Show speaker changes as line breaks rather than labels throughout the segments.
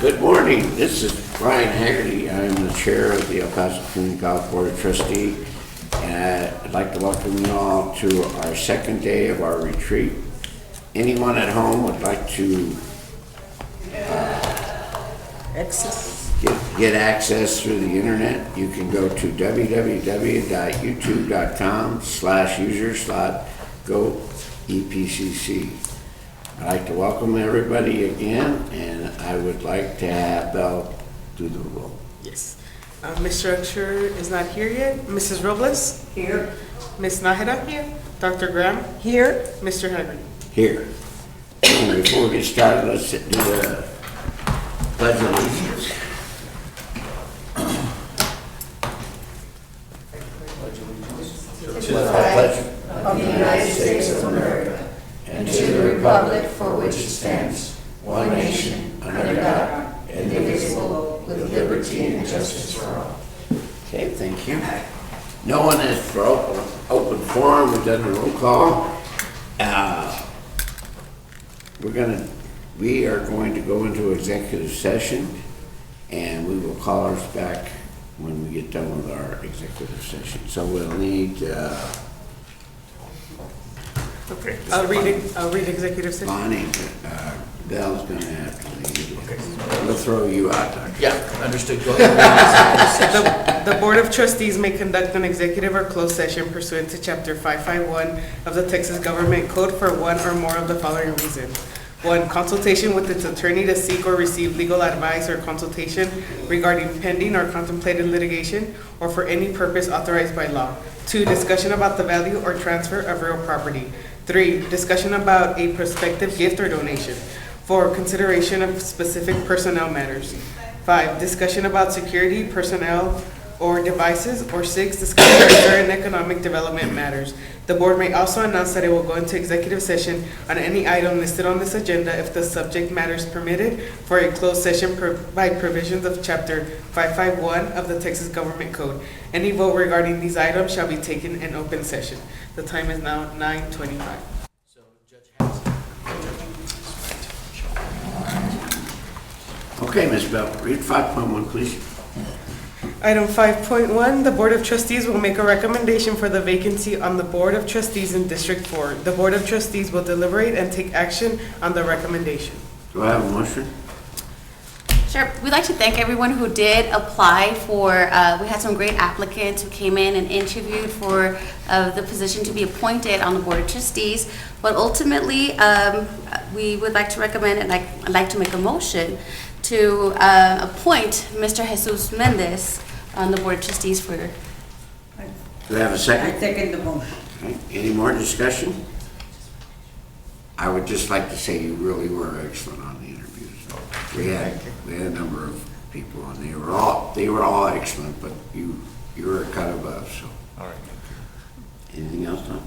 Good morning. This is Brian Haggerty. I am the chair of the El Paso Community College Board of Trustees. And I'd like to welcome you all to our second day of our retreat. Anyone at home would like to get access through the internet, you can go to www.youtube.com/user/go-epcc. I'd like to welcome everybody again, and I would like to have Belle do the roll.
Yes. Mr. Usher is not here yet. Mrs. Robles?
Here.
Ms. Nájera? Here. Dr. Graham?
Here.
Mr. Henry?
Here. And before we get started, let's do the Pledge of Allegiance. To the flag of the United States of America and to the republic for which it stands, one nation, under God, indivisible, with liberty and justice for all. Okay, thank you. No one is for open forum. We've done a roll call. We are going to go into executive session, and we will call ours back when we get done with our executive session. So we'll need
Okay. I'll read executive session.
Bonnie, Belle's gonna have to leave. Okay. We'll throw you out, Doctor.
Yeah, understood. Go ahead.
The Board of Trustees may conduct an executive or closed session pursuant to Chapter 551 of the Texas Government Code for one or more of the following reasons. 1, consultation with its attorney to seek or receive legal advice or consultation regarding pending or contemplated litigation or for any purpose authorized by law. 2, discussion about the value or transfer of real property. 3, discussion about a prospective gift or donation. 4, consideration of specific personnel matters. 5, discussion about security, personnel, or devices. Or 6, discussion of certain economic development matters. The board may also announce that it will go into executive session on any item listed on this agenda if the subject matter is permitted for a closed session by provisions of Chapter 551 of the Texas Government Code. Any vote regarding these items shall be taken in open session. The time is now 9:25.
So, Judge Harrison.
Okay, Ms. Bell, read 5.1, please.
Item 5.1, the Board of Trustees will make a recommendation for the vacancy on the Board of Trustees in District 4. The Board of Trustees will deliberate and take action on the recommendation.
Do I have a motion?
Sure. We'd like to thank everyone who did apply for, we had some great applicants who came in and interviewed for the position to be appointed on the Board of Trustees. But ultimately, we would like to recommend, and I'd like to make a motion to appoint Mr. Jesus Mendez on the Board of Trustees for.
Do I have a second?
I second the motion.
Okay. Any more discussion? I would just like to say you really were excellent on the interviews. We had a number of people, and they were all excellent, but you were a cut above. So.
All right.
Anything else, Tom?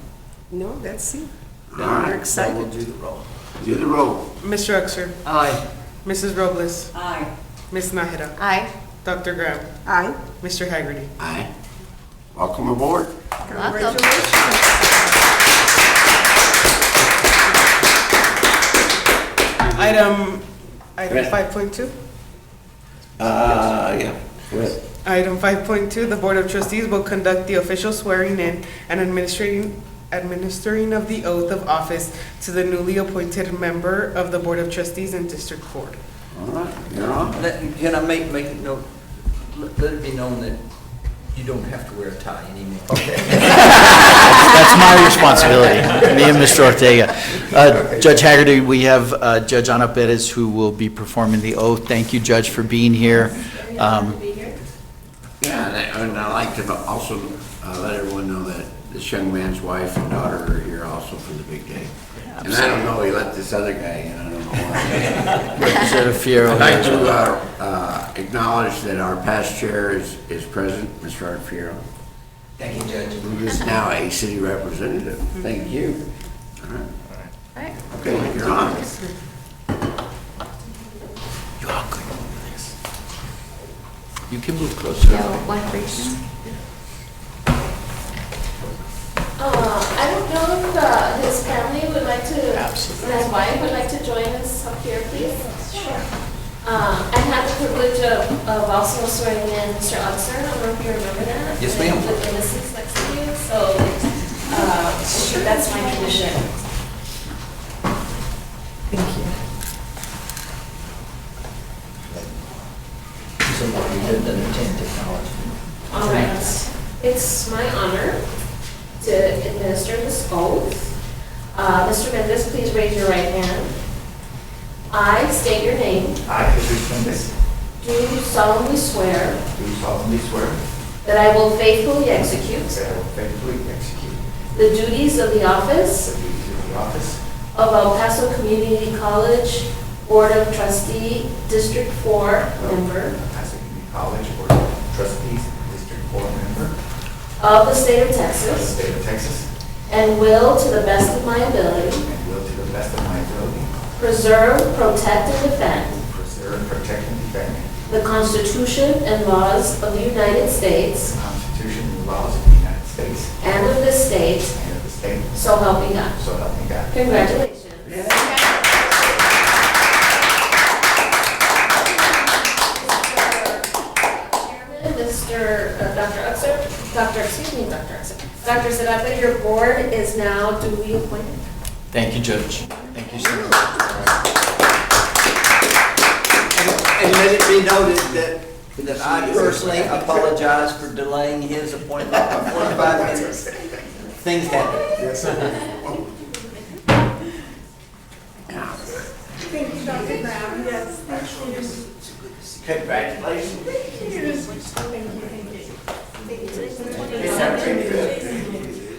No, that's it.
All right.
We're excited.
We'll do the roll.
Do the roll.
Mr. Uxer,
Aye.
Mrs. Robles,
Aye.
Ms. Nájera,
Aye.
Dr. Graham,
Aye.
Mr. Haggerty.
Aye. Welcome aboard.
Welcome.
Item
Right.
5.2.
Yeah. Go ahead.
Item 5.2, the Board of Trustees will conduct the official swearing in and administering of the oath of office to the newly appointed member of the Board of Trustees in District 4.
All right. You're on.
Can I make it note, let it be known that you don't have to wear a tie anymore. Okay.
That's my responsibility, me and Mr. Ortega. Judge Haggerty, we have Judge Ana Perez who will be performing the oath. Thank you, Judge, for being here.
Yeah, and I'd like to also let everyone know that this young man's wife and daughter are here also for the big day. And I don't know, he let this other guy in, I don't know why.
Representative Fierro.
I'd like to acknowledge that our past chair is present, Mr. Art Fierro,
Thank you, Judge.
who is now a city representative. Thank you. All right.
Right.
Okay, you're on.
You all good with this? You can move closer.
One for each.
I don't know if his family would like to, and his wife would like to join us up here, please. Sure. I had the privilege of also swearing in Mr. Utzer. I don't know if you remember that.
Yes, ma'am.
With the Mrs. next to you, so that's my tradition.
Someone who didn't understand technology.
All right. It's my honor to administer this oath. Mr. Mendez, please raise your right hand. I state your name.
I, Jesus Mendez,
Do solemnly swear
do solemnly swear
that I will faithfully execute
that I will faithfully execute
the duties of the office
the duties of the office
of El Paso Community College Board of Trustee, District 4 member
of Paso Community College Board of Trustees, District 4 member
of the state of
of the
Texas,
state of Texas,
and will, to the best of my ability,
and will to the best of my ability
preserve, protect, and defend
preserve, protect, and defend
the Constitution and laws of the United
the
States
Constitution and laws of the United States
and of this state,
and of the state,
so help me God.
so help me God.
Congratulations. Dr. Zarate, your board is now duly appointed.
Thank you, Judge. Thank you so much.
And let it be noted that I personally apologize for delaying his appointment by 45 minutes. Things happen.
Yes, sir.
Thank you, Dr. Brown. Yes, thank you.
Congratulations.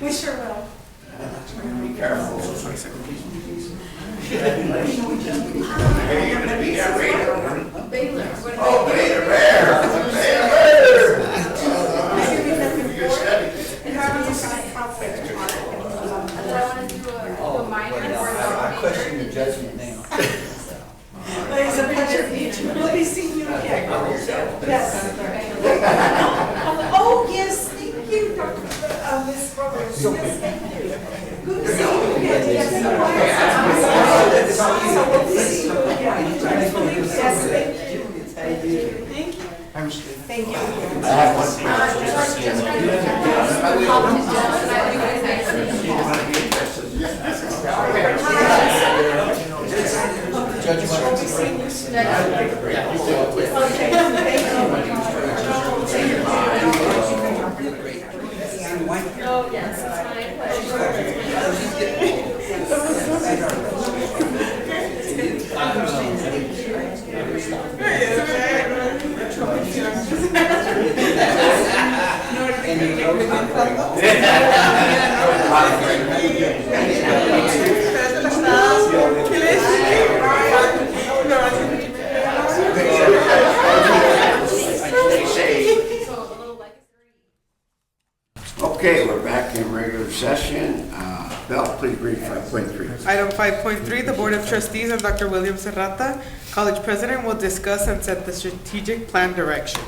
We sure will.
Be careful. Hey, you're gonna be our Raider.
Baylor.
Oh, Raider Bear.
I question your judgment now.
It's a pleasure to meet you. We'll be seeing you again. Yes. Oh, yes, thank you, Dr. Ms. Roberts. Yes, thank you. Good to see you again. Yes, so we'll see you again. Yes, thank you. Thank you. Thank you. Thank you.
I have one
Judge, you want to
Okay, thank you.
Oh, yes, it's my pleasure.
Okay, we're back in regular session. Bell, please read 5.3.
Item 5.3, the Board of Trustees and Dr. William Serrata, College President, will discuss and set the strategic plan direction.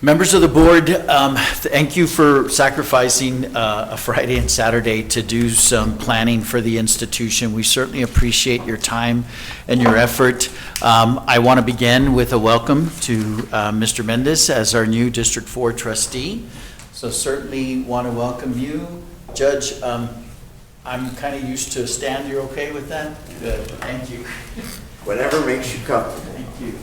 Members of the board, thank you for sacrificing a Friday and Saturday to do some planning for the institution. We certainly appreciate your time and your effort. I want to begin with a welcome to Mr. Mendez as our new District 4 trustee. So certainly want to welcome you. Judge, I'm kind of used to a stand. You're okay with that? Good, thank you.
Whatever makes you comfortable.
Thank you.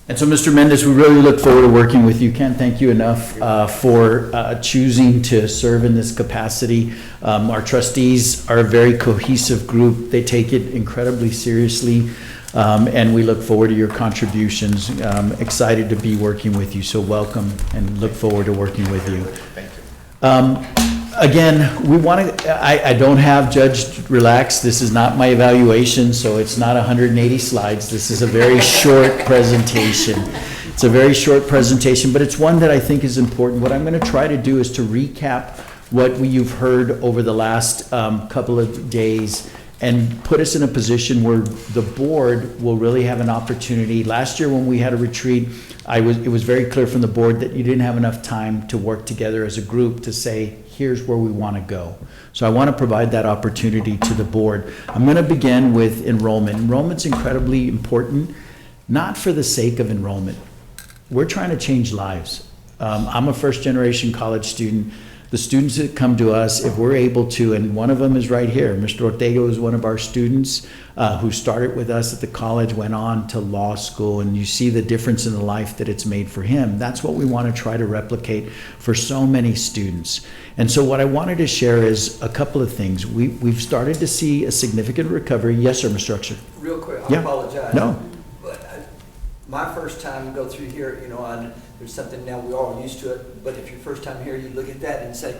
And so, Mr. Mendez, we really look forward to working with you. Can't thank you enough for choosing to serve in this capacity. Our trustees are a very cohesive group. They take it incredibly seriously, and we look forward to your contributions. Excited to be working with you, so welcome and look forward to working with you.
Thank you.
Again, we want to, I don't have Judge relax. This is not my evaluation, so it's not 180 slides. This is a very short presentation. It's a very short presentation, but it's one that I think is important. What I'm going to try to do is to recap what you've heard over the last couple of days and put us in a position where the board will really have an opportunity. Last year when we had a retreat, it was very clear from the board that you didn't have enough time to work together as a group to say, here's where we want to go. So I want to provide that opportunity to the board. I'm going to begin with enrollment. Enrollment's incredibly important, not for the sake of enrollment. We're trying to change lives. I'm a first-generation college student. The students that come to us, if we're able to, and one of them is right here, Mr. Ortega is one of our students who started with us at the college, went on to law school, and you see the difference in the life that it's made for him. That's what we want to try to replicate for so many students. And so what I wanted to share is a couple of things. We've started to see a significant recovery. Yes, sir, Mr. Uxer.
Real quick, I
Yeah.
apologize.
No.
But my first time go through here, you know, there's something now we're all used to it, but if your first time here, you look at that and say,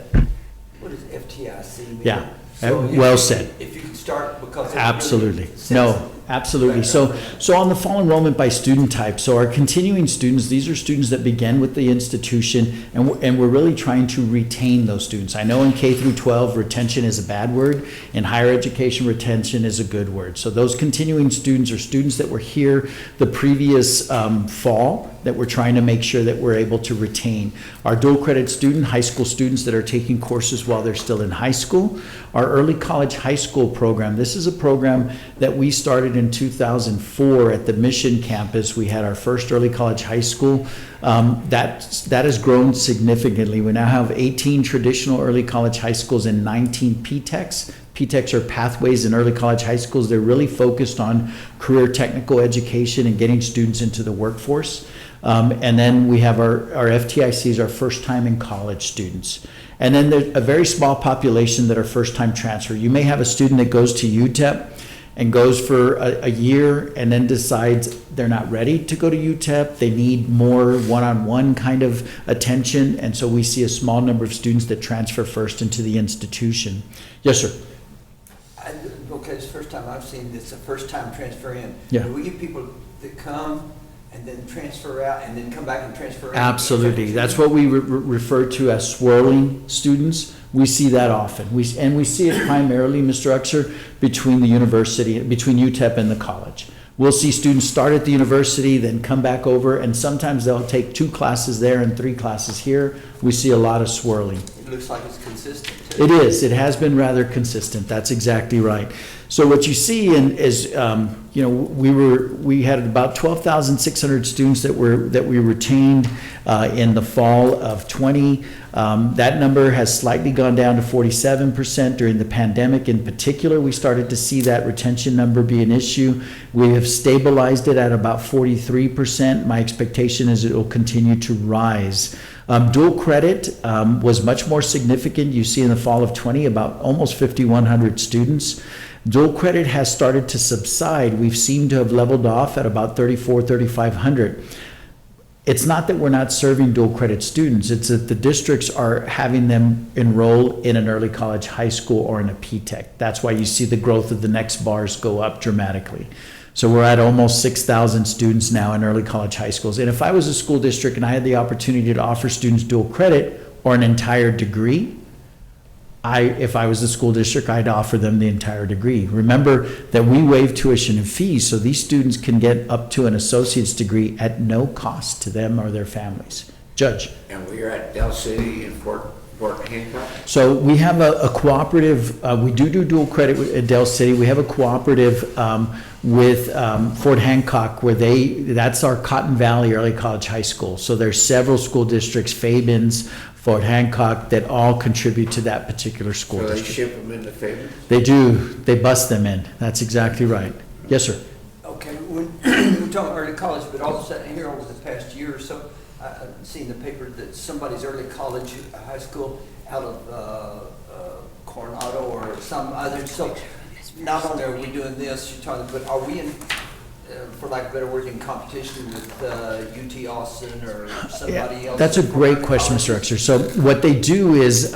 what does FTIC mean?
Yeah.
So
Well said.
If you can start, because.
Absolutely. No, absolutely. So on the fall enrollment by student type, so our continuing students, these are students that begin with the institution, and we're really trying to retain those students. I know in K through 12, retention is a bad word. In higher education, retention is a good word. So those continuing students are students that were here the previous fall that we're trying to make sure that we're able to retain. Our dual credit student, high school students that are taking courses while they're still in high school. Our early college high school program, this is a program that we started in 2004 at the Mission campus. We had our first early college high school. That has grown significantly. We now have 18 traditional early college high schools and 19 PTECs. PTECs are pathways in early college high schools. They're really focused on career technical education and getting students into the workforce. And then we have our FTICs, our first time in college students. And then there's a very small population that are first time transfer. You may have a student that goes to UTEP and goes for a year and then decides they're not ready to go to UTEP. They need more one-on-one kind of attention. And so we see a small number of students that transfer first into the institution. Yes, sir.
Okay, it's the first time I've seen this, the first time transfer in.
Yeah.
Do we get people that come and then transfer out and then come back and transfer in?
Absolutely. That's what we refer to as swirling students. We see that often. We see it primarily, Mr. Uxer, between the university, between UTEP and the college. We'll see students start at the university, then come back over, and sometimes they'll take 2 classes there and 3 classes here. We see a lot of swirling.
It looks like it's consistent, too.
It is. It has been rather consistent. That's exactly right. So what you see is, you know, we had about 12,600 students that we retained in the fall of 20. That number has slightly gone down to 47% during the pandemic. In particular, we started to see that retention number be an issue. We have stabilized it at about 43%. My expectation is it will continue to rise. Dual credit was much more significant. You see in the fall of 20 about almost 5,100 students. Dual credit has started to subside. We've seemed to have leveled off at about 3,500. It's not that we're not serving dual credit students, it's that the districts are having them enroll in an early college high school or in a PTEC. That's why you see the growth of the next bars go up dramatically. So we're at almost 6,000 students now in early college high schools. And if I was a school district and I had the opportunity to offer students dual credit or an entire degree, if I was the school district, I'd offer them the entire degree. Remember that we waive tuition and fees, so these students can get up to an associate's degree at no cost to them or their families. Judge.
And we are at Del City in Fort Hancock.
So we have a cooperative, we do dual credit at Del City. We have a cooperative with Fort Hancock where that's our Cotton Valley Early College High School. So there's several school districts, Fabens, Fort Hancock, that all contribute to that particular school
So they
district.
ship them into Fairbanks?
They do, they bust them in. That's exactly right. Yes, sir.
Okay, we're talking early college, but all of a sudden here over the past year or so, I've seen the paper that somebody's early college, high school out of Coronado or some other. So not only are we doing this, you're talking, but are we in, for lack of a better word, in competition with UT Austin or somebody else?
That's a great question, Mr. Uxer. So what they do is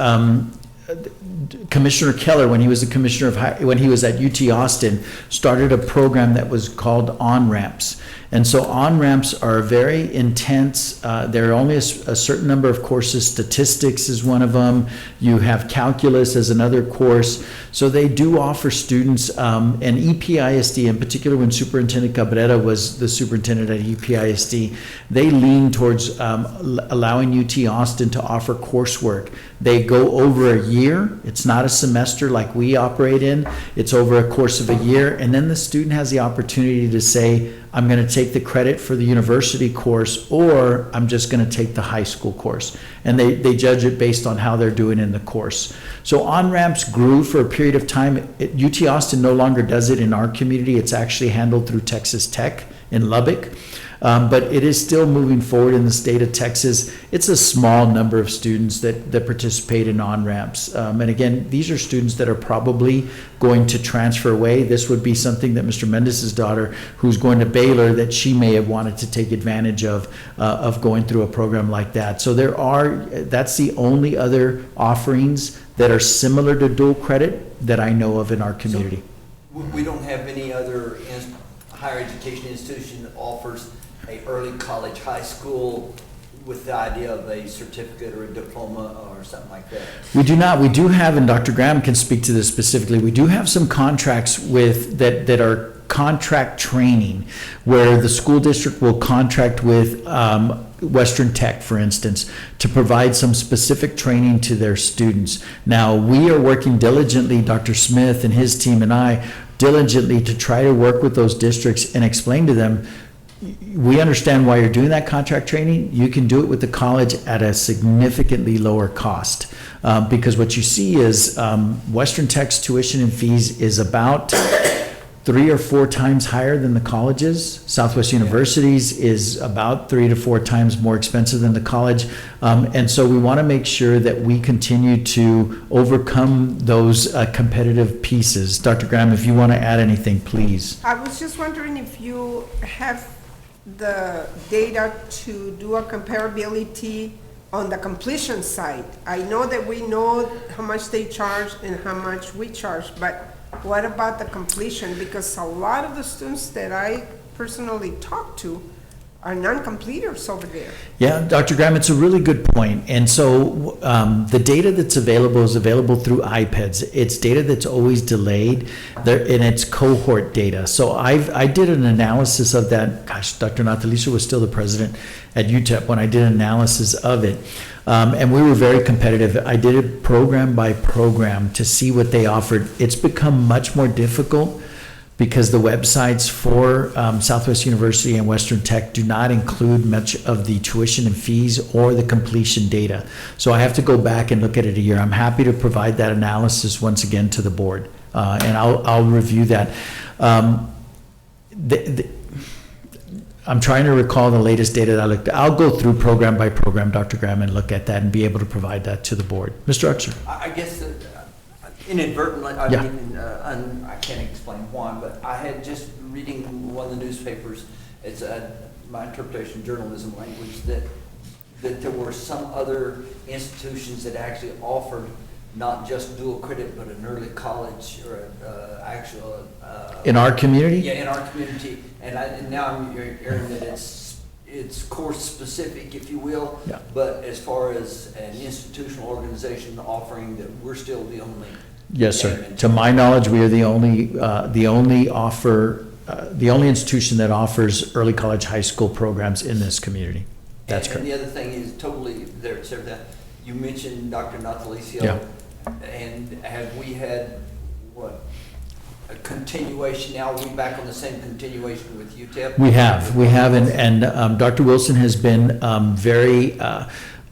Commissioner Keller, when he was the commissioner when he was at UT Austin, started a program that was called On-Ramps. And so on-ramps are very intense. There are only a certain number of courses. Statistics is one of them. You have calculus as another course. So they do offer students, and EPISD, in particular when Superintendent Cabrera was the superintendent at EPISD, they lean towards allowing UT Austin to offer coursework. They go over a year. It's not a semester like we operate in. It's over a course of a year. And then the student has the opportunity to say, I'm going to take the credit for the university course, or I'm just going to take the high school course. And they judge it based on how they're doing in the course. So on-ramps grew for a period of time. UT Austin no longer does it in our community. It's actually handled through Texas Tech in Lubbock. But it is still moving forward in the state of Texas. It's a small number of students that participate in on-ramps. And again, these are students that are probably going to transfer away. This would be something that Mr. Mendez's daughter, who's going to Baylor, that she may have wanted to take advantage of going through a program like that. So that's the only other offerings that are similar to dual credit that I know of in our community.
So we don't have any other higher education institution that offers a early college, high school with the idea of a certificate or a diploma or something like that?
We do not. We do have, and Dr. Graham can speak to this specifically, we do have some contracts with that are contract training, where the school district will contract with Western Tech, for instance, to provide some specific training to their students. Now, we are working diligently, Dr. Smith and his team and I, diligently to try to work with those districts and explain to them, we understand why you're doing that contract training. You can do it with the college at a significantly lower cost. Because what you see is Western Tech's tuition and fees is about 3 or 4 times higher than the colleges. Southwest University's is about 3 to 4 times more expensive than the college. And so we want to make sure that we continue to overcome those competitive pieces. Dr. Graham, if you want to add anything, please.
I was just wondering if you have the data to do a comparability on the completion side. I know that we know how much they charge and how much we charge, but what about the completion? Because a lot of the students that I personally talk to are non-completers over there.
Yeah, Dr. Graham, it's a really good point. And so the data that's available is available through iPads. It's data that's always delayed, and it's cohort data. So I did an analysis of that. Gosh, Dr. Natalicia was still the president at UTEP when I did an analysis of it. And we were very competitive. I did it program by program to see what they offered. It's become much more difficult because the websites for Southwest University and Western Tech do not include much of the tuition and fees or the completion data. So I have to go back and look at it a year. I'm happy to provide that analysis once again to the board, and I'll review that. I'm trying to recall the latest data that I looked at. I'll go through program by program, Dr. Graham, and look at that and be able to provide that to the board. Mr. Uxer.
I guess inadvertently, I
Yeah.
mean, I can't explain why, but I had just reading one of the newspapers, it's my interpretation of journalism language, that there were some other institutions that actually offered not just dual credit, but an early college or actual.
In our community?
Yeah, in our community, and now I'm hearing that it's course specific, if you will.
Yeah.
But as far as an institutional organization offering, that we're still the only.
Yes, sir. To my knowledge, we are the only institution that offers early college, high school programs in this community. That's correct.
And the other thing is totally there, sir, that you mentioned Dr. Natalicio.
Yeah.
And have we had, a continuation now? Are we back on the same continuation with UTEP?
We have, and Dr. Wilson has been very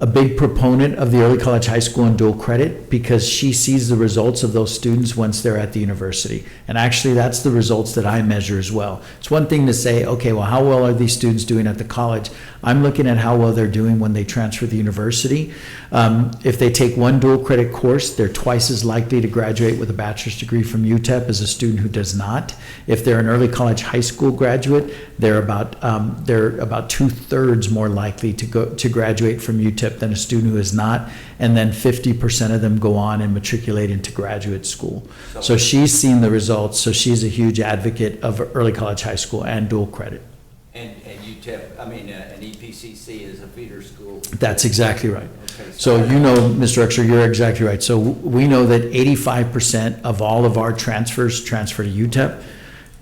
a big proponent of the early college, high school, and dual credit because she sees the results of those students once they're at the university. And actually, that's the results that I measure as well. It's one thing to say, okay, well, how well are these students doing at the college? I'm looking at how well they're doing when they transfer to the university. If they take one dual credit course, they're twice as likely to graduate with a bachelor's degree from UTEP as a student who does not. If they're an early college, high school graduate, they're about 2/3 more likely to graduate from UTEP UTEP than a student who is not, and then 50% of them go on and matriculate into graduate school. So she's seen the results, so she's a huge advocate of early college, high school, and dual credit.
And UTEP, an EPCC is a feeder school.
That's exactly right.
Okay,
So you know, Mr. Exer, you're exactly right. So we know that 85% of all of our transfers transfer to UTEP.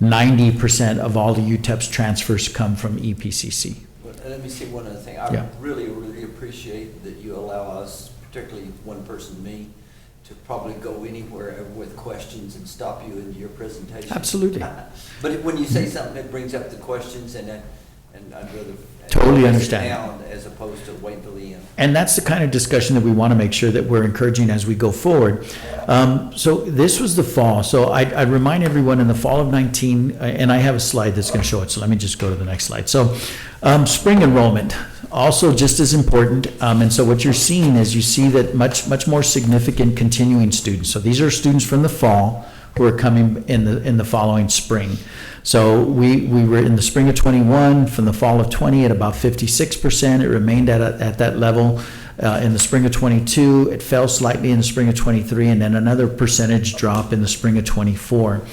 90% of all the UTEP's transfers come from EPCC.
Well, let me say one other thing. I
Yeah.
really, really appreciate that you allow us, particularly one person, me, to probably go anywhere with questions and stop you in your presentation.
Absolutely.
But when you say something that brings up the questions, and I'd rather.
Totally
sit
understand.
down as opposed to wait till the end.
And that's the kind of discussion that we want to make sure that we're encouraging as we go forward. So this was the fall. So I remind everyone in the fall of 19, and I have a slide that's going to show it. So let me just go to the next slide. So spring enrollment, also just as important. And so what you're seeing is you see that much more significant continuing students. So these are students from the fall who are coming in the following spring. So we were in the spring of 21, from the fall of 20 at about 56%. It remained at that level. In the spring of 22, it fell slightly in the spring of 23, and then another percentage drop in the spring of 24.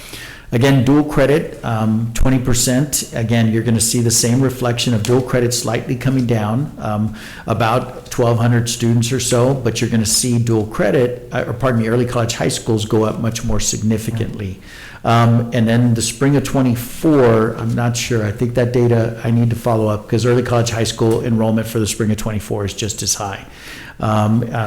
Again, dual credit, 20%. Again, you're going to see the same reflection of dual credit slightly coming down, about 1,200 students or so, but you're going to see dual credit, early college, high schools go up much more significantly. And then the spring of 24, I'm not sure. I think that data I need to follow up because early college, high school enrollment for the spring of 24 is just as high.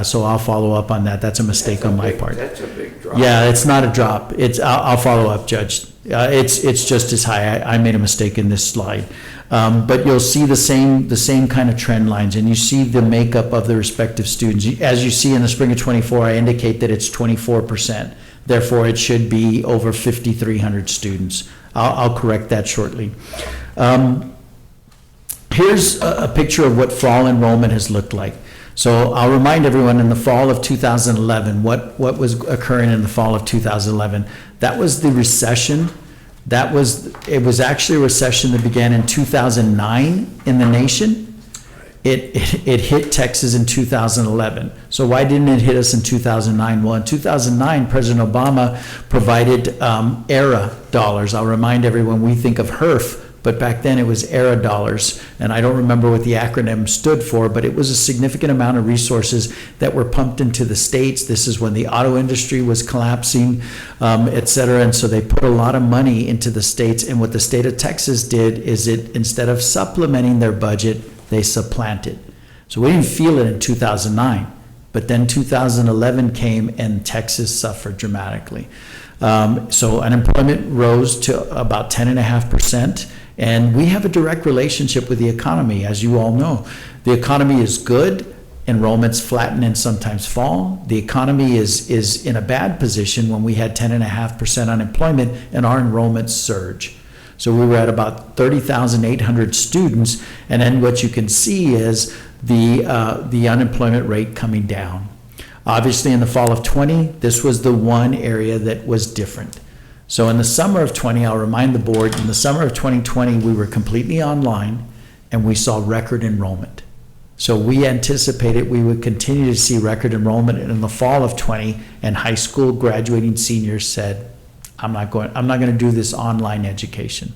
So I'll follow up on that. That's a mistake on my part.
That's a big drop.
Yeah, it's not a drop. I'll follow up, Judge. It's just as high. I made a mistake in this slide. But you'll see the same kind of trend lines, and you see the makeup of the respective students. As you see in the spring of 24, I indicate that it's 24%. Therefore, it should be over 5,300 students. I'll correct that shortly. Here's a picture of what fall enrollment has looked like. So I'll remind everyone, in the fall of 2011, what was occurring in the fall of 2011? That was the recession. It was actually a recession that began in 2009 in the nation. It hit Texas in 2011. So why didn't it hit us in 2009? Well, in 2009, President Obama provided ERA dollars. I'll remind everyone, we think of HERF, but back then it was ERA dollars, and I don't remember what the acronym stood for, but it was a significant amount of resources that were pumped into the states. This is when the auto industry was collapsing, et cetera, and so they put a lot of money into the states, and what the state of Texas did is instead of supplementing their budget, they supplanted. So we didn't feel it in 2009, but then 2011 came and Texas suffered dramatically. So unemployment rose to about 10.5%, and we have a direct relationship with the economy, as you all know. The economy is good, enrollments flatten and sometimes fall. The economy is in a bad position when we had 10.5% unemployment and our enrollments surge. So we were at about 30,800 students, and then what you can see is the unemployment rate coming down. Obviously, in the fall of 20, this was the one area that was different. So in the summer of 20, I'll remind the board, in the summer of 2020, we were completely online and we saw record enrollment. So we anticipated we would continue to see record enrollment in the fall of 20, and high school graduating seniors said, I'm not going to do this online education.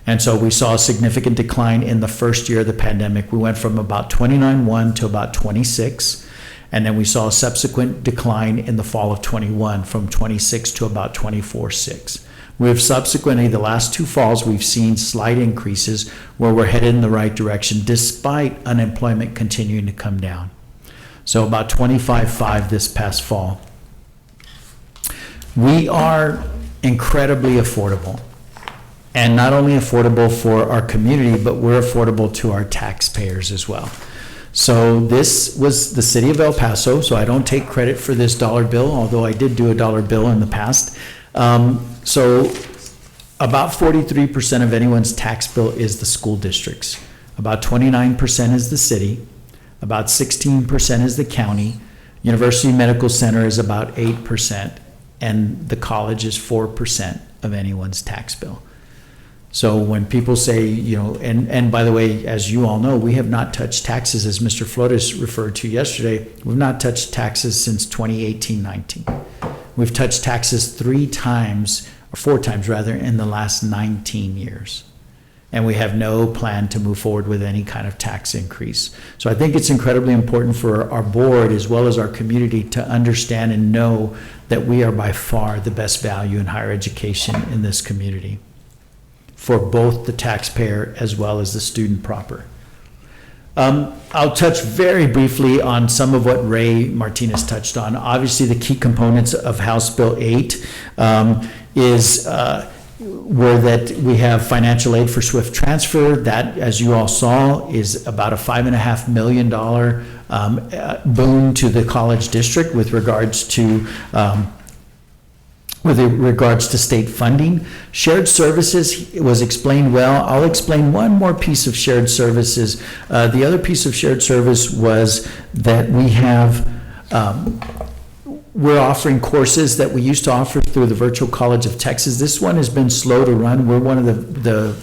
And so we saw a significant decline in the first year of the pandemic. We went from about 29.1 to about 26. And then we saw a subsequent decline in the fall of 21 from 26 to about 24.6. We have subsequently, the last two falls, we've seen slight increases where we're headed in the right direction despite unemployment continuing to come down. So about 25.5 this past fall. We are incredibly affordable. And not only affordable for our community, but we're affordable to our taxpayers as well. So this was the city of El Paso, so I don't take credit for this dollar bill, although I did do a dollar bill in the past. So about 43% of anyone's tax bill is the school districts. About 29% is the city. About 16% is the county. University Medical Center is about 8%, and the college is 4% of anyone's tax bill. So when people say, and by the way, as you all know, we have not touched taxes, as Mr. Flores referred to yesterday. We've not touched taxes since 2018-19. We've touched taxes 4 times rather, in the last 19 years. And we have no plan to move forward with any kind of tax increase. So I think it's incredibly important for our board as well as our community to understand and know that we are by far the best value in higher education in this community, for both the taxpayer as well as the student proper. I'll touch very briefly on some of what Ray Martinez touched on. Obviously, the key components of House Bill 8 were that we have financial aid for swift transfer. That, as you all saw, is about a $5.5 million boon to the college district with regards to state funding. Shared services was explained well. I'll explain one more piece of shared services. The other piece of shared service was that we're offering courses that we used to offer through the Virtual College of Texas. This one has been slow to run. We're one of the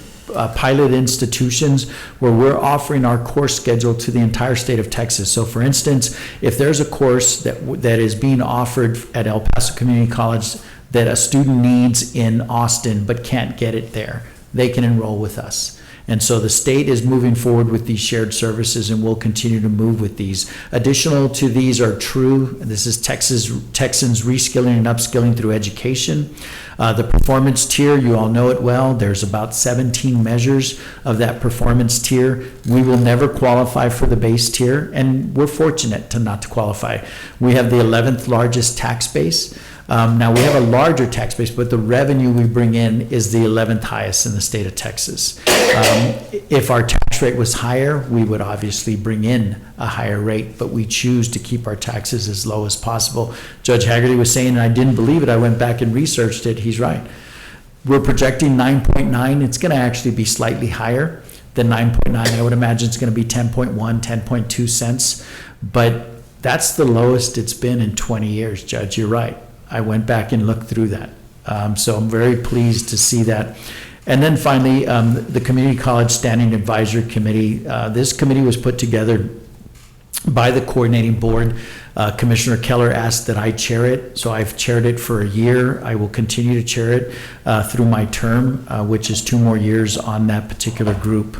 pilot institutions where we're offering our course schedule to the entire state of Texas. So for instance, if there's a course that is being offered at El Paso Community College that a student needs in Austin but can't get it there, they can enroll with us. And so the state is moving forward with these shared services, and we'll continue to move with these. Additional to these are True. This is Texans reskilling and upskilling through education. The performance tier, you all know it well. There's about 17 measures of that performance tier. We will never qualify for the base tier, and we're fortunate to not to qualify. We have the 11th largest tax base. Now, we have a larger tax base, but the revenue we bring in is the 11th highest in the state of Texas. If our tax rate was higher, we would obviously bring in a higher rate, but we choose to keep our taxes as low as possible. Judge Haggerty was saying, and I didn't believe it, I went back and researched it, he's right. We're projecting 9.9. It's going to actually be slightly higher than 9.9. I would imagine it's going to be 10.1, 10.2 cents, but that's the lowest it's been in 20 years, Judge, you're right. I went back and looked through that. So I'm very pleased to see that. And then finally, the Community College Standing Advisory Committee. This committee was put together by the coordinating board. Commissioner Keller asked that I chair it, so I've chaired it for a year. I will continue to chair it through my term, which is 2 more years on that particular group.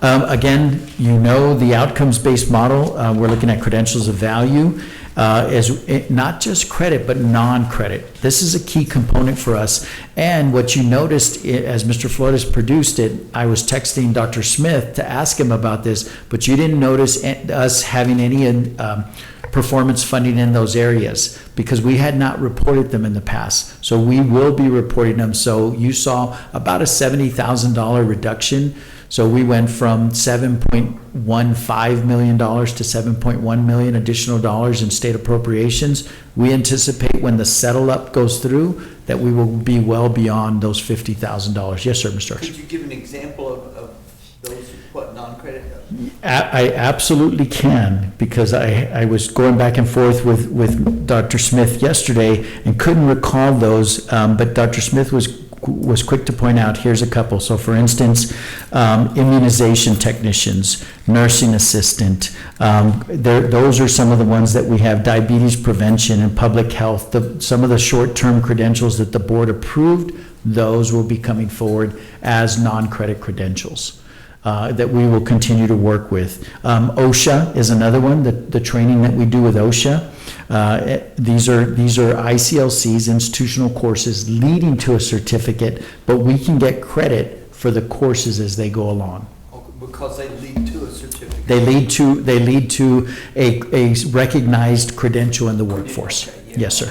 Again, you know the outcomes-based model. We're looking at credentials of value. As not just credit, but non-credit. This is a key component for us. And what you noticed as Mr. Flores produced it, I was texting Dr. Smith to ask him about this, but you didn't notice us having any performance funding in those areas because we had not reported them in the past. So we will be reporting them. So you saw about a $70,000 reduction. So we went from $7.15 million to $7.1 million additional dollars in state appropriations. We anticipate when the settle up goes through that we will be well beyond those $50,000. Yes, sir, Mr. Archer.
Could you give an example of those, what, non-credit?
I absolutely can, because I was going back and forth with Dr. Smith yesterday and couldn't recall those, but Dr. Smith was quick to point out, here's a couple. So for instance, immunization technicians, nursing assistant, those are some of the ones that we have. Diabetes prevention and public health, some of the short-term credentials that the board approved, those will be coming forward as non-credit credentials that we will continue to work with. OSHA is another one, the training that we do with OSHA. These are ICLCs, institutional courses leading to a certificate, but we can get credit for the courses as they go along.
Because they lead to a certificate.
They lead to a recognized credential in the workforce.
Okay, yeah.
Yes, sir.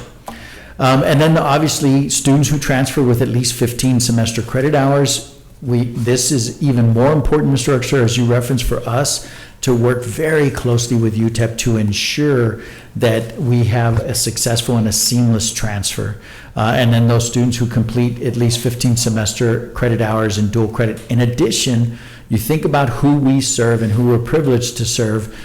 And then obviously students who transfer with at least 15 semester credit hours. This is even more important, Mr. Archer, as you referenced, for us to work very closely with UTEP to ensure that we have a successful and a seamless transfer. And then those students who complete at least 15 semester credit hours and dual credit. In addition, you think about who we serve and who we're privileged to serve.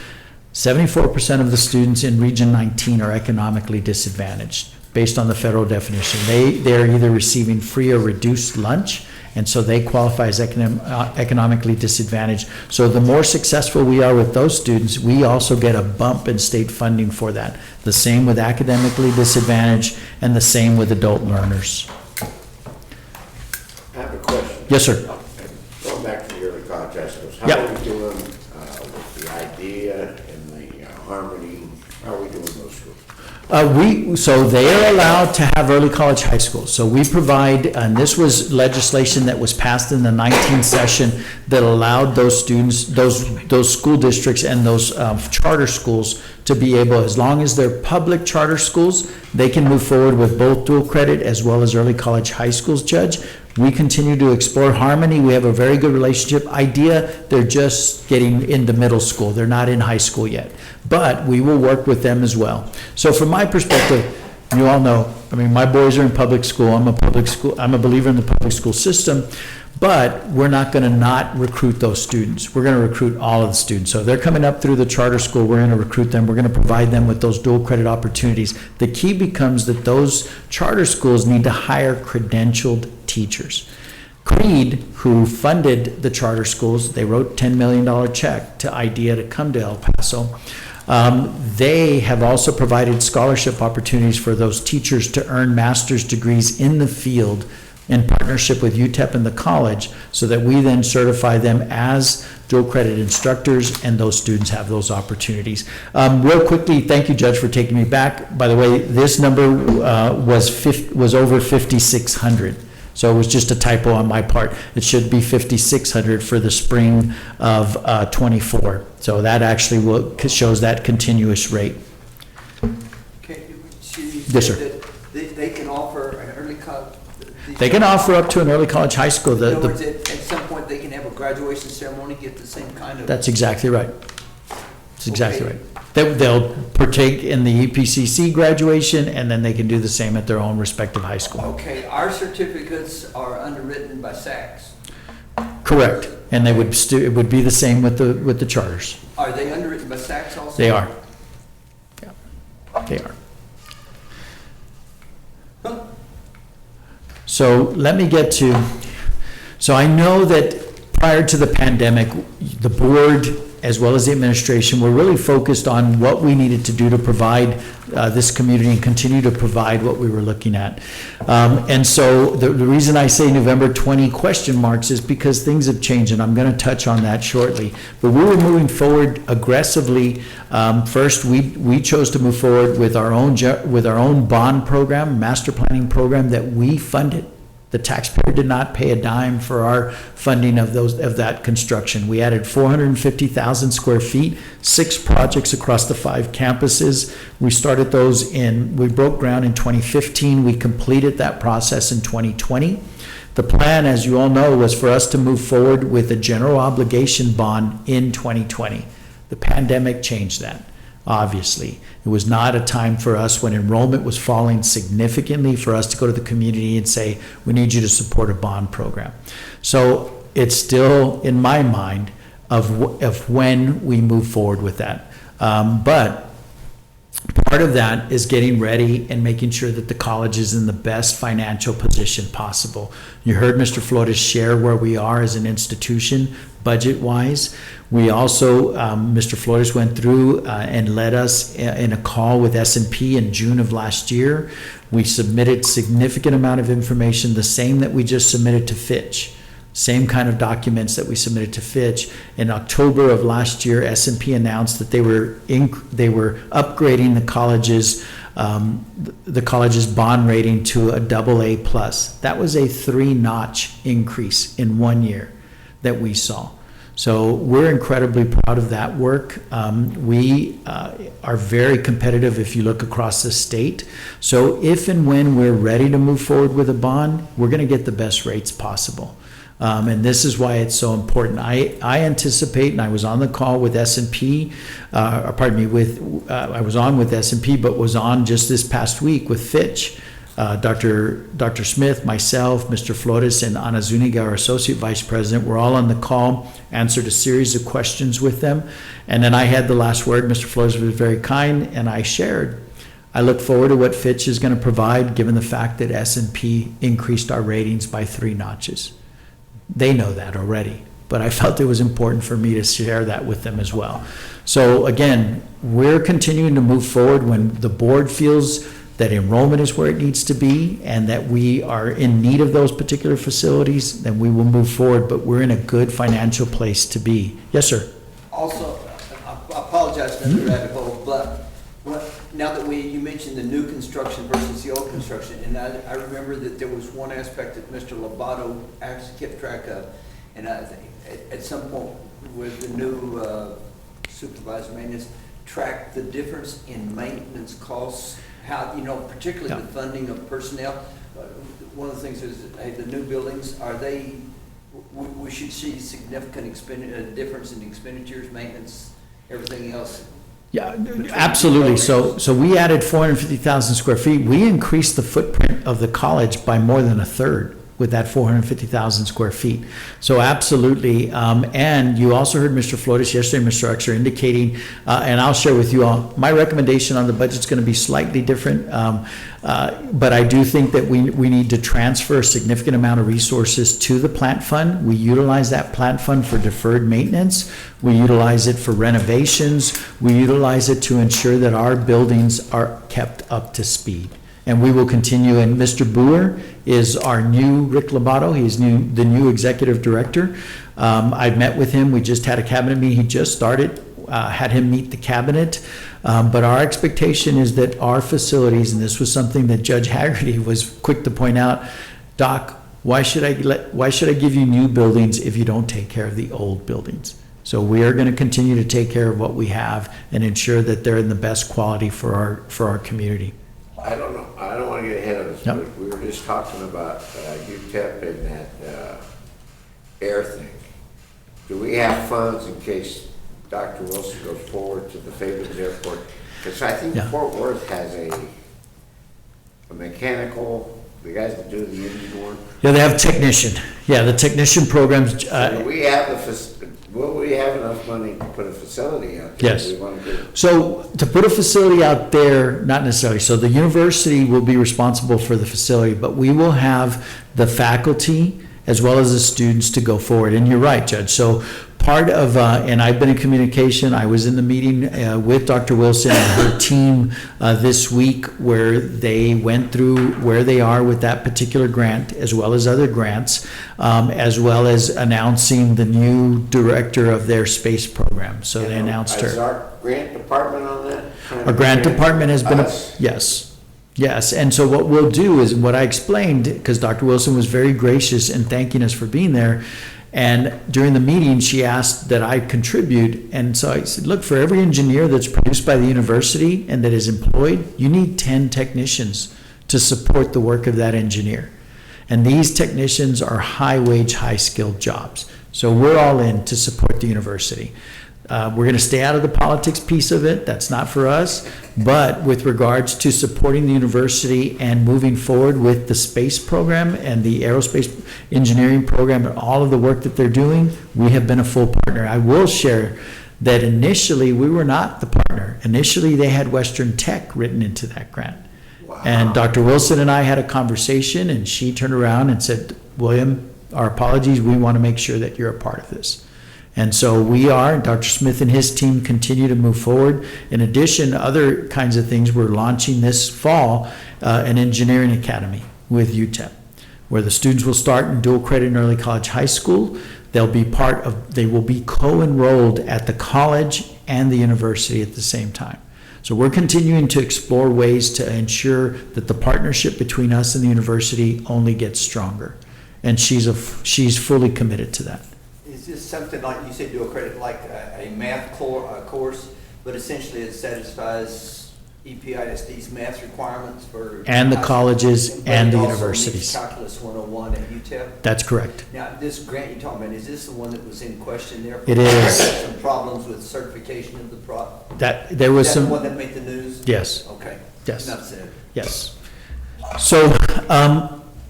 74% of the students in Region 19 are economically disadvantaged based on the federal definition. They're either receiving free or reduced lunch, and so they qualify as economically disadvantaged. So the more successful we are with those students, we also get a bump in state funding for that. The same with academically disadvantaged, and the same with adult learners.
I have a question.
Yes, sir.
Going back to the early college high schools, how
Yep.
are we doing with the idea and the harmony? How are we doing those schools?
So they are allowed to have early college high schools. So we provide, and this was legislation that was passed in the 19th session that allowed those students, those school districts and those charter schools to be able, as long as they're public charter schools, they can move forward with both dual credit as well as early college high schools, Judge. We continue to explore Harmony. We have a very good relationship. Idea, they're just getting into middle school. They're not in high school yet. But we will work with them as well. So from my perspective, you all know, I mean, my boys are in public school. I'm a believer in the public school system. But we're not going to not recruit those students. We're going to recruit all of the students. So if they're coming up through the charter school, we're going to recruit them. We're going to provide them with those dual credit opportunities. The key becomes that those charter schools need to hire credentialed teachers. Creed, who funded the charter schools, they wrote $10 million check to IDEA to come to El Paso. They have also provided scholarship opportunities for those teachers to earn master's degrees in the field in partnership with UTEP and the college, so that we then certify them as dual credit instructors, and those students have those opportunities. Real quickly, thank you, Judge, for taking me back. By the way, this number was over 5,600. So it was just a typo on my part. It should be 5,600 for the spring of 24. So that actually shows that continuous rate.
Okay,
Yes, sir.
They can offer an early college.
They can offer up to an early college high school.
In other words, at some point, they can have a graduation ceremony, get the same kind of.
That's exactly right. That's exactly
Okay.
right. They'll partake in the EPCC graduation, and then they can do the same at their own respective high school.
Okay, our certificates are underwritten by SACS.
Correct. And they would it would be the same with the charters.
Are they underwritten by SACS also?
They are. Yeah, they are. So let me get to, so I know that prior to the pandemic, the board as well as the administration were really focused on what we needed to do to provide this community and continue to provide what we were looking at. And so the reason I say November 20 question marks is because things have changed, and I'm going to touch on that shortly. But we were moving forward aggressively. First, we chose to move forward with our own bond program, master planning program that we funded. The taxpayer did not pay a dime for our funding of that construction. We added 450,000 square feet, 6 projects across the 5 campuses. We started those we broke ground in 2015. We completed that process in 2020. The plan, as you all know, was for us to move forward with a general obligation bond in 2020. The pandemic changed that. Obviously, it was not a time for us, when enrollment was falling significantly, for us to go to the community and say, we need you to support a bond program. So it's still in my mind of when we move forward with that. But part of that is getting ready and making sure that the college is in the best financial position possible. You heard Mr. Flores share where we are as an institution budget-wise. We also, Mr. Flores went through and led us in a call with S&P in June of last year. We submitted significant amount of information, the same that we just submitted to Fitch. Same kind of documents that we submitted to Fitch. In October of last year, S&P announced that they were upgrading the college's bond rating to a AA+. That was a 3-notch increase in 1 year that we saw. So we're incredibly proud of that work. We are very competitive if you look across the state. So if and when we're ready to move forward with a bond, we're going to get the best rates possible. And this is why it's so important. I anticipate, and I was on the call with S&P, I was on with S&P, but was on just this past week with Fitch. Dr. Smith, myself, Mr. Flores, and Ana Zuniga, our Associate Vice President, were all on the call, answered a series of questions with them. And then I had the last word. Mr. Flores was very kind, and I shared. I look forward to what Fitch is going to provide, given the fact that S&P increased our ratings by 3 notches. They know that already, but I felt it was important for me to share that with them as well. So again, we're continuing to move forward when the board feels that enrollment is where it needs to be and that we are in need of those particular facilities, then we will move forward, but we're in a good financial place to be. Yes, sir.
Also, I apologize for the rabbit hole, but now that you mentioned the new construction versus the old construction, and I remember that there was one aspect that Mr. Lobato actually kept track of, and I think at some point with the new supervisor maintenance, track the difference in maintenance costs, how, particularly the funding of personnel. One of the things is, hey, the new buildings, we should see significant difference in expenditures, maintenance, everything else.
Yeah, absolutely. So we added 450,000 square feet. We increased the footprint of the college by more than a third with that 450,000 square feet. So absolutely. And you also heard Mr. Flores yesterday, Mr. Uxer, indicating, and I'll share with you all, my recommendation on the budget is going to be slightly different. But I do think that we need to transfer a significant amount of resources to the plant fund. We utilize that plant fund for deferred maintenance. We utilize it for renovations. We utilize it to ensure that our buildings are kept up to speed. And we will continue, and Mr. Boer is our new Rick Lobato. He's the new executive director. I've met with him. We just had a cabinet meeting. He just started, had him meet the cabinet. But our expectation is that our facilities, and this was something that Judge Haggerty was quick to point out, Doc, why should I give you new buildings if you don't take care of the old buildings? So we are going to continue to take care of what we have and ensure that they're in the best quality for our community.
I don't know, I don't want to get ahead of us,
Yep.
but we were just talking about UTEP and that air thing. Do we have funds in case Dr. Wilson goes forward to the Fairbanks Airport? Because I think
Yeah.
Fort Worth has a mechanical, the guys that do the engine work.
Yeah, they have technician. Yeah, the technician programs.
So do we have will we have enough money to put a facility out there?
Yes.
We want to do?
So to put a facility out there, not necessarily. So the university will be responsible for the facility, but we will have the faculty as well as the students to go forward. And you're right, Judge. So part of, and I've been in communication, I was in the meeting with Dr. Wilson and her team this week where they went through where they are with that particular grant as well as other grants, as well as announcing the new director of their space program. So they announced
Is
her.
our grant department on that?
Our grant department has been,
Us?
yes. Yes, and so what we'll do is what I explained, because Dr. Wilson was very gracious in thanking us for being there, and during the meeting, she asked that I contribute, and so I said, look, for every engineer that's produced by the university and that is employed, you need 10 technicians to support the work of that engineer. And these technicians are high-wage, high-skilled jobs. So we're all in to support the university. We're going to stay out of the politics piece of it. That's not for us. But with regards to supporting the university and moving forward with the space program and the aerospace engineering program and all of the work that they're doing, we have been a full partner. I will share that initially we were not the partner. Initially, they had Western Tech written into that grant.
Wow.
And Dr. Wilson and I had a conversation, and she turned around and said, William, our apologies, we want to make sure that you're a part of this. And so we are, Dr. Smith and his team continue to move forward. In addition, other kinds of things, we're launching this fall an engineering academy with UTEP, where the students will start in dual credit in early college high school. They will be co-enrolled at the college and the university at the same time. So we're continuing to explore ways to ensure that the partnership between us and the university only gets stronger. And she's fully committed to that.
Is this something like, you said dual credit, like a math course, but essentially it satisfies EPISD's math requirements for...
And the colleges and the
But it also
universities.
needs Calculus 101 at UTEP?
That's correct.
Now, this grant you're talking about, is this the one that was in question there?
It is.
Some problems with certification of the
There was
Is that the
some,
one that made the news?
yes,
Okay.
Yes.
Enough said.
yes. So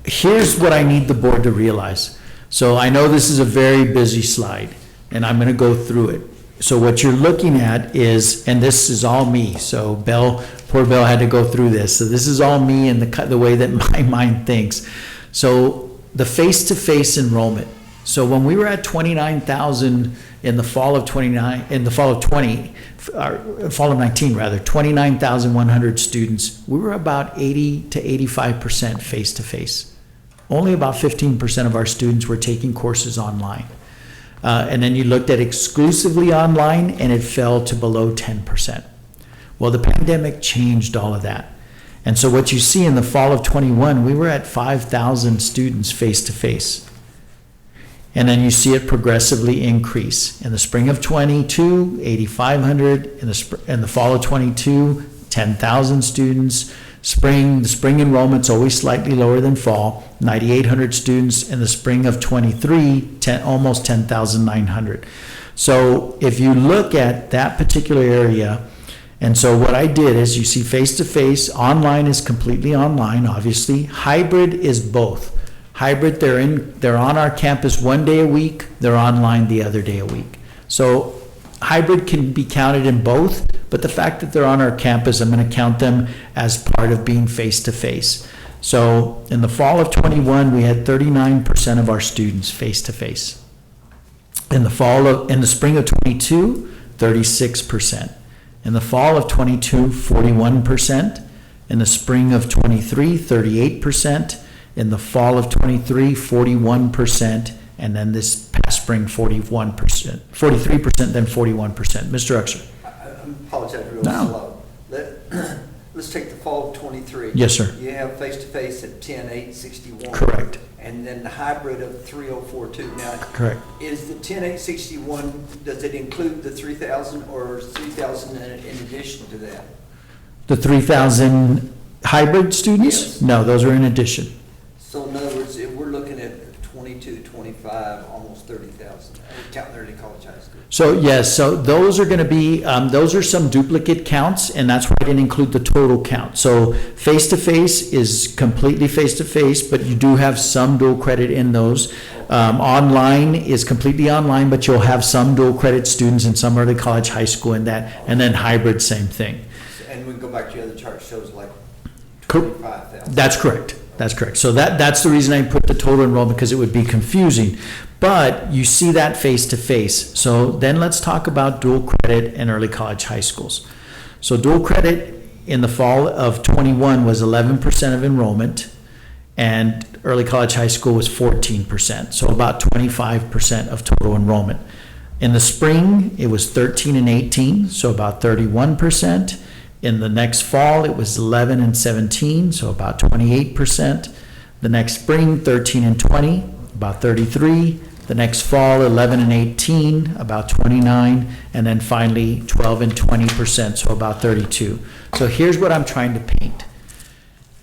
here's what I need the board to realize. So I know this is a very busy slide, and I'm going to go through it. So what you're looking at is, and this is all me, so poor Belle had to go through this. So this is all me and the way that my mind thinks. So the face-to-face enrollment So when we were at 29,000 in the fall of 19 rather, 29,100 students, we were about 80 to 85% face-to-face. Only about 15% of our students were taking courses online. And then you looked at exclusively online and it fell to below 10%. Well, the pandemic changed all of that. And so what you see in the fall of 21, we were at 5,000 students face-to-face. And then you see it progressively increase. In the spring of 22, 8,500. In the fall of 22, 10,000 students. The spring enrollment's always slightly lower than fall. 9,800 students. In the spring of 23, almost 10,900. So if you look at that particular area, and so what I did is you see face-to-face, online is completely online, obviously. Hybrid is both. Hybrid, they're on our campus one day a week, they're online the other day a week. So hybrid can be counted in both, but the fact that they're on our campus, I'm going to count them as part of being face-to-face. So in the fall of 21, we had 39% of our students face-to-face. In the spring of 22, 36%. In the fall of 22, 41%. In the spring of 23, 38%. In the fall of 23, 41%. And then this past spring, 41%, 43%, then 41%. Mr. Uxer.
I apologize real
No.
slow. Let's take the fall of 23.
Yes, sir.
You have face-to-face at 10,861.
Correct.
And then the hybrid of 3,042. Now,
Correct.
is the 10,861, does it include the 3,000 or 3,000 in addition to that?
The 3,000 hybrid students?
Yes.
No, those are in addition.
So in other words, if we're looking at 22, 25, almost 30,000, counting early college, high school.
So yes, so those are going to be, those are some duplicate counts, and that's why I didn't include the total count. So face-to-face is completely face-to-face, but you do have some dual credit in those. Online is completely online, but you'll have some dual credit students in some early college, high school in that, and then hybrid, same thing.
And we can go back to your other chart, shows like
Cool.
25,000.
That's correct. That's correct. So that's the reason I put the total enrollment, because it would be confusing. But you see that face-to-face. So then let's talk about dual credit in early college high schools. So dual credit in the fall of 21 was 11% of enrollment, and early college high school was 14%. So about 25% of total enrollment. In the spring, it was 13 and 18, so about 31%. In the next fall, it was 11 and 17, so about 28%. The next spring, 13 and 20, about 33. The next fall, 11 and 18, about 29. And then finally, 12 and 20%, so about 32. So here's what I'm trying to paint.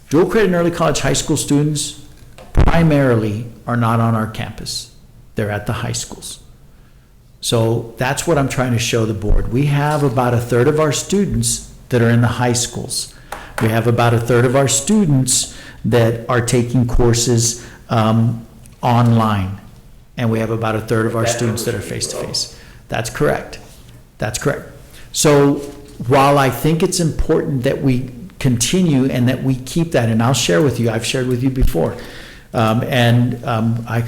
Dual credit and early college high school students primarily are not on our campus. They're at the high schools. So that's what I'm trying to show the board. We have about a third of our students that are in the high schools. We have about a third of our students that are taking courses online. And we have about a third of our students that are face-to-face. That's correct. That's correct. So while I think it's important that we continue and that we keep that, and I'll share with you, I've shared with you before, I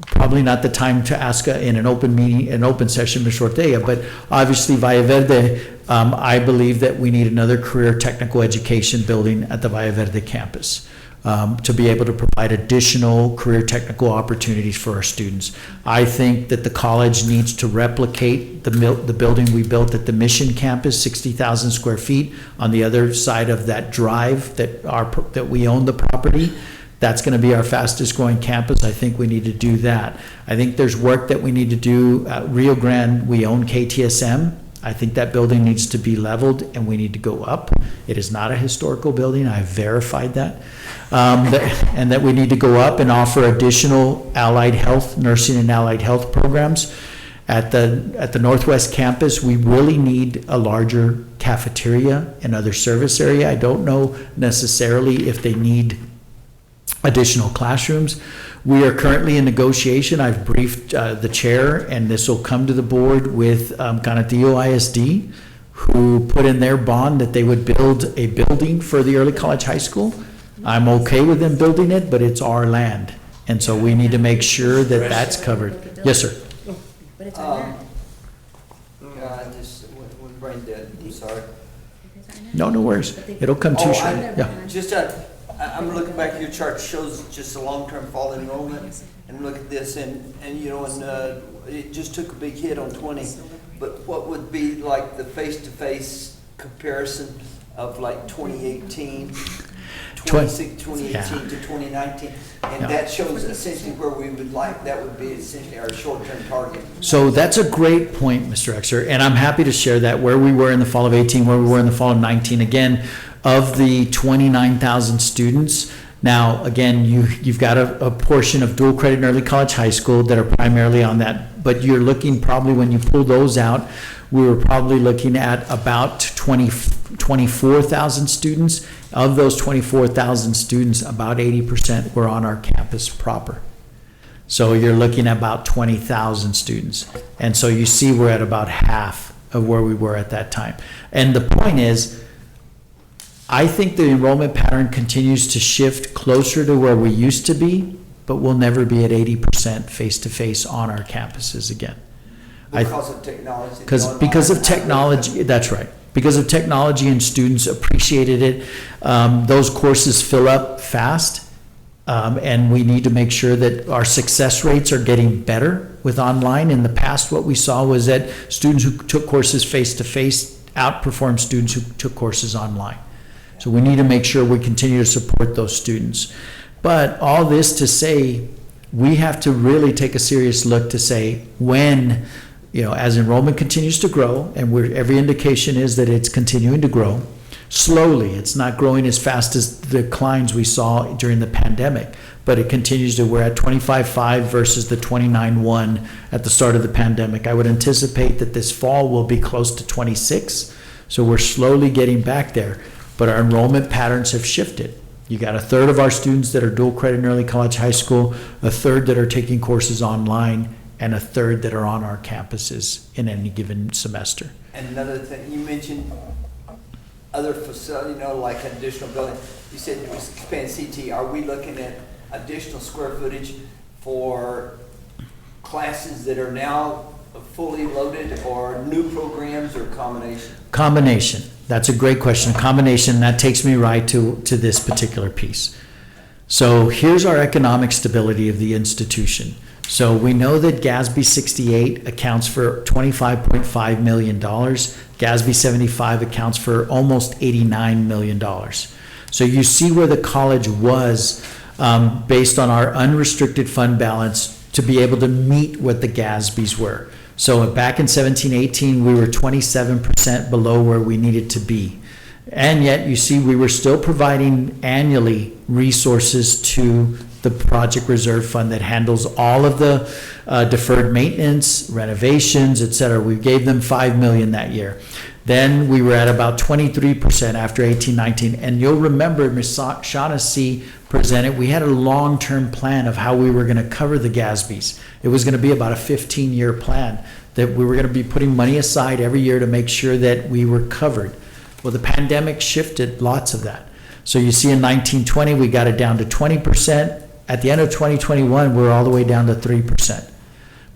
probably not the time to ask in an open meeting, an open session, Ms. Ortega, but obviously Valle Verde, I believe that we need another career technical education building at the Valle Verde campus to be able to provide additional career technical opportunities for our students. I think that the college needs to replicate the building we built at the Mission campus, 60,000 square feet on the other side of that drive that we own the property. That's going to be our fastest growing campus. I think we need to do that. I think there's work that we need to do at Rio Grande. We own KTSM. I think that building needs to be leveled and we need to go up. It is not a historical building. I have verified that. And that we need to go up and offer additional allied health, nursing and allied health programs. At the Northwest campus, we really need a larger cafeteria and other service area. I don't know necessarily if they need additional classrooms. We are currently in negotiation. I've briefed the chair, and this will come to the board with Canutillo ISD, who put in their bond that they would build a building for the early college high school. I'm okay with them building it, but it's our land. And so we need to make sure that that's covered. Yes, sir.
But it's
I just went brain dead, I'm sorry.
No, no worries. It'll come to you shortly. Yeah.
Just, I'm looking back at your chart, shows just a long-term fall in enrollment, and look at this, and you know, and it just took a big hit on 20, but what would be like the face-to-face comparison of like 2018, 2018
Yeah.
to 2019? And
Yeah.
that shows essentially where we would like, that would be essentially our short-term target.
So that's a great point, Mr. Exer, and I'm happy to share that, where we were in the fall of 18, where we were in the fall of 19. Again, of the 29,000 students, now, again, you've got a portion of dual credit and early college high school that are primarily on that, but you're looking probably, when you pull those out, we were probably looking at about 24,000 students. Of those 24,000 students, about 80% were on our campus proper. So you're looking at about 20,000 students. And so you see we're at about half of where we were at that time. And the point is, I think the enrollment pattern continues to shift closer to where we used to be, but we'll never be at 80% face-to-face on our campuses again.
Because of technology.
Because of technology, that's right. Because of technology, and students appreciated it. Those courses fill up fast, and we need to make sure that our success rates are getting better with online. In the past, what we saw was that students who took courses face-to-face outperformed students who took courses online. So we need to make sure we continue to support those students. But all this to say, we have to really take a serious look to say, when, you know, as enrollment continues to grow, and every indication is that it's continuing to grow slowly. It's not growing as fast as the declines we saw during the pandemic, but it continues to. We're at 25.5 versus the 29.1 at the start of the pandemic. I would anticipate that this fall will be close to 26. So we're slowly getting back there, but our enrollment patterns have shifted. You got a third of our students that are dual credit in early college high school, a third that are taking courses online, and a third that are on our campuses in any given semester.
And another thing, you mentioned other facility, you know, like an additional building. You said it was expand CT. Are we looking at additional square footage for classes that are now fully loaded, or new programs, or combination?
Combination. That's a great question. Combination, that takes me right to this particular piece. So here's our economic stability of the institution. So we know that GASB 68 accounts for $25.5 million. GASB 75 accounts for almost $89 million. So you see where the college was based on our unrestricted fund balance to be able to meet what the GASBs were. So back in 17-18, we were 27% below where we needed to be. And yet, you see, we were still providing annually resources to the Project Reserve Fund that handles all of the deferred maintenance, renovations, et cetera. We gave them $5 million that year. Then we were at about 23% after 18-19. And you'll remember Ms. Shaughnessy presented, we had a long-term plan of how we were going to cover the GASBs. It was going to be about a 15-year plan that we were going to be putting money aside every year to make sure that we were covered. Well, the pandemic shifted lots of that. So you see in 1920, we got it down to 20%. At the end of 2021, we're all the way down to 3%.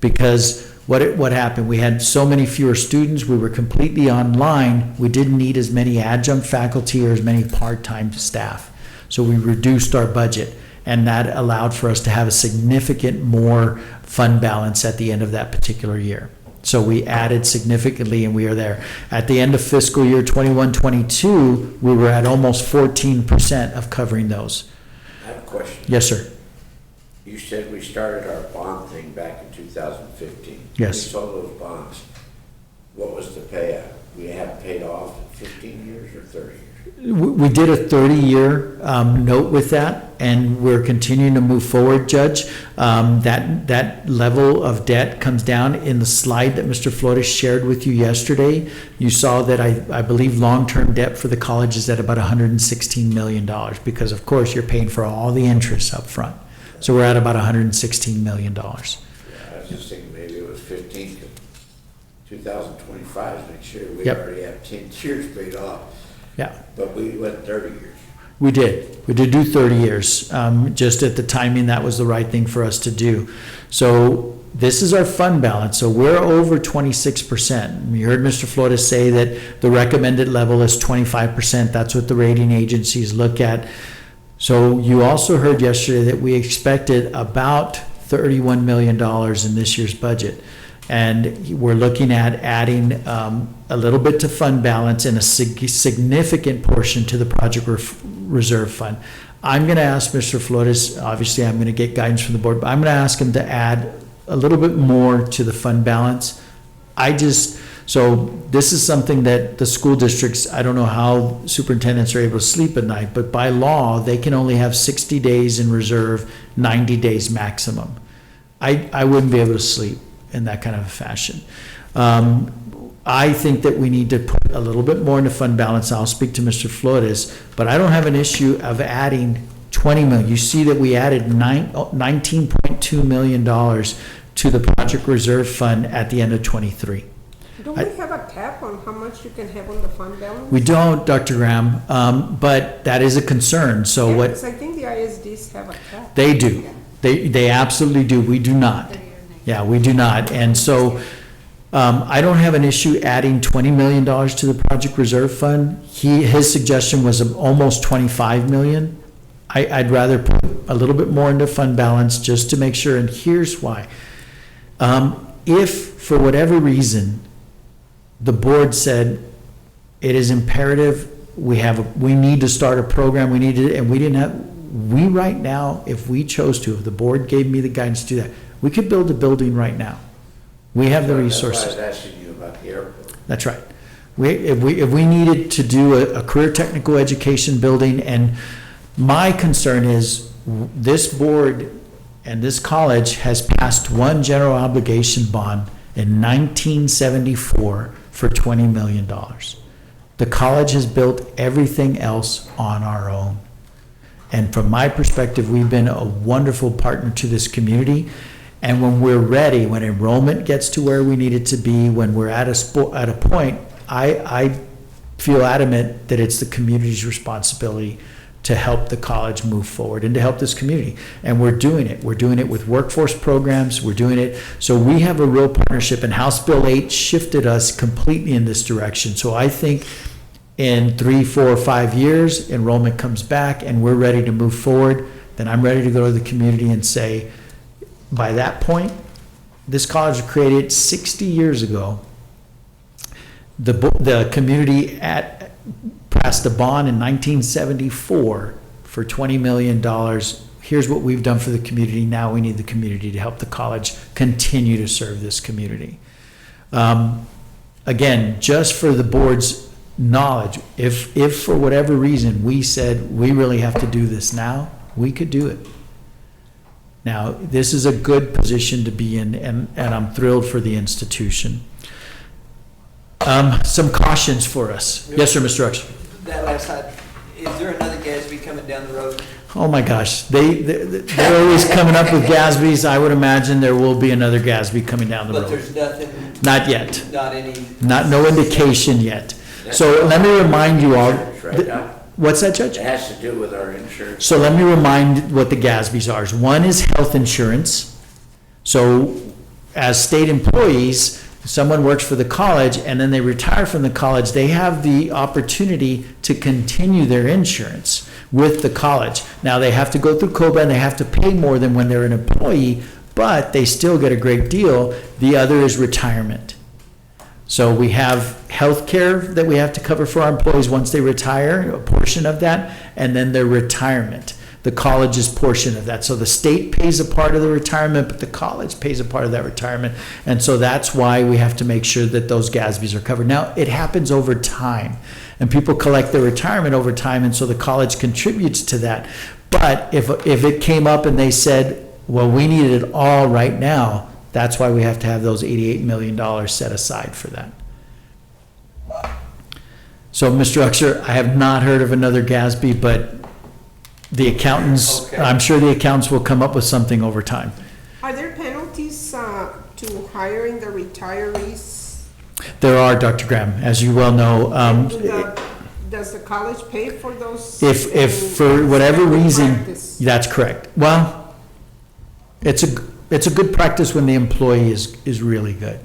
Because what happened? We had so many fewer students. We were completely online. We didn't need as many adjunct faculty or as many part-time staff. So we reduced our budget, and that allowed for us to have a significant more fund balance at the end of that particular year. So we added significantly, and we are there. At the end of fiscal year 21-22, we were at almost 14% of covering those.
I have a question.
Yes, sir.
You said we started our bond thing back in 2015.
Yes.
We sold those bonds. What was the payout? We have paid off in 15 years or 30 years?
We did a 30-year note with that, and we're continuing to move forward, Judge. That level of debt comes down. In the slide that Mr. Flores shared with you yesterday, you saw that I believe long-term debt for the college is at about $116 million, because of course you're paying for all the interest up front. So we're at about $116 million.
Yeah, I was just thinking maybe it was 15, 2025 next year. We
Yep.
already have 10 years paid off.
Yeah.
But we went 30 years.
We did. We did do 30 years. Just at the timing, that was the right thing for us to do. So this is our fund balance. So we're over 26%. You heard Mr. Flores say that the recommended level is 25%. That's what the rating agencies look at. So you also heard yesterday that we expected about $31 million in this year's budget. And we're looking at adding a little bit to fund balance and a significant portion to the project reserve fund. I'm going to ask Mr. Flores, obviously I'm going to get guidance from the board, but I'm going to ask him to add a little bit more to the fund balance. So this is something that the school districts, I don't know how superintendents are able to sleep at night, but by law, they can only have 60 days in reserve, 90 days maximum. I wouldn't be able to sleep in that kind of a fashion. I think that we need to put a little bit more into fund balance. I'll speak to Mr. Flores, but I don't have an issue of adding 20 million. You see that we added $19.2 million to the project reserve fund at the end of '23.
Don't we have a cap on how much you can have on the fund balance?
We don't, Dr. Graham, but that is a concern. So
Yeah,
what,
because I think the ISDs have a cap.
they do. They absolutely do. We do not. Yeah, we do not. And so I don't have an issue adding $20 million to the project reserve fund. His suggestion was almost $25 million. I'd rather put a little bit more into fund balance just to make sure, and here's why. If, for whatever reason, the board said it is imperative, we need to start a program, we right now, if we chose to, if the board gave me the guidance to do that, we could build a building right now. We have the resources.
That's why I was asking you about the airport.
That's right. If we needed to do a career technical education building, and my concern is this board and this college has passed one general obligation bond in 1974 for $20 million. The college has built everything else on our own. And from my perspective, we've been a wonderful partner to this community. And when we're ready, when enrollment gets to where we need it to be, when we're at a point, I feel adamant that it's the community's responsibility to help the college move forward and to help this community. And we're doing it. We're doing it with workforce programs. We're doing it. So we have a real partnership, and House Bill 8 shifted us completely in this direction. So I think in 3, 4, 5 years, enrollment comes back and we're ready to move forward, then I'm ready to go to the community and say, by that point, this college was created 60 years ago. The community passed a bond in 1974 for $20 million. Here's what we've done for the community. Now we need the community to help the college continue to serve this community. Again, just for the board's knowledge, if for whatever reason we said we really have to do this now, we could do it. Now, this is a good position to be in, and I'm thrilled for the institution. Some cautions for us. Yes, sir, Mr. Uxer.
That last slide, is there another Gatsby coming down the road?
Oh, my gosh. They're always coming up with Gatsbys. I would imagine there will be another Gatsby coming down the road.
But there's nothing?
Not yet.
Not any?
No indication yet. So let me remind you all.
Right now,
What's that, Judge?
it has to do with our insurance.
So let me remind what the GASBs are. One is health insurance. So as state employees, someone works for the college and then they retire from the college, they have the opportunity to continue their insurance with the college. Now, they have to go through COBRA and they have to pay more than when they're an employee, but they still get a great deal. The other is retirement. So we have health care that we have to cover for our employees once they retire, a portion of that, and then their retirement. The college's portion of that. So the state pays a part of the retirement, but the college pays a part of that retirement. And so that's why we have to make sure that those GASBs are covered. Now, it happens over time, and people collect their retirement over time, and so the college contributes to that. But if it came up and they said, well, we need it all right now, that's why we have to have those $88 million set aside for that. So, Mr. Uxer, I have not heard of another GASB, but the accountants,
Okay.
I'm sure the accountants will come up with something over time.
Are there penalties to hiring the retirees?
There are, Dr. Graham, as you well know.
does the college pay for those?
If for whatever
Good
reason,
practice.
that's correct. Well, it's a good practice when the employee is really good.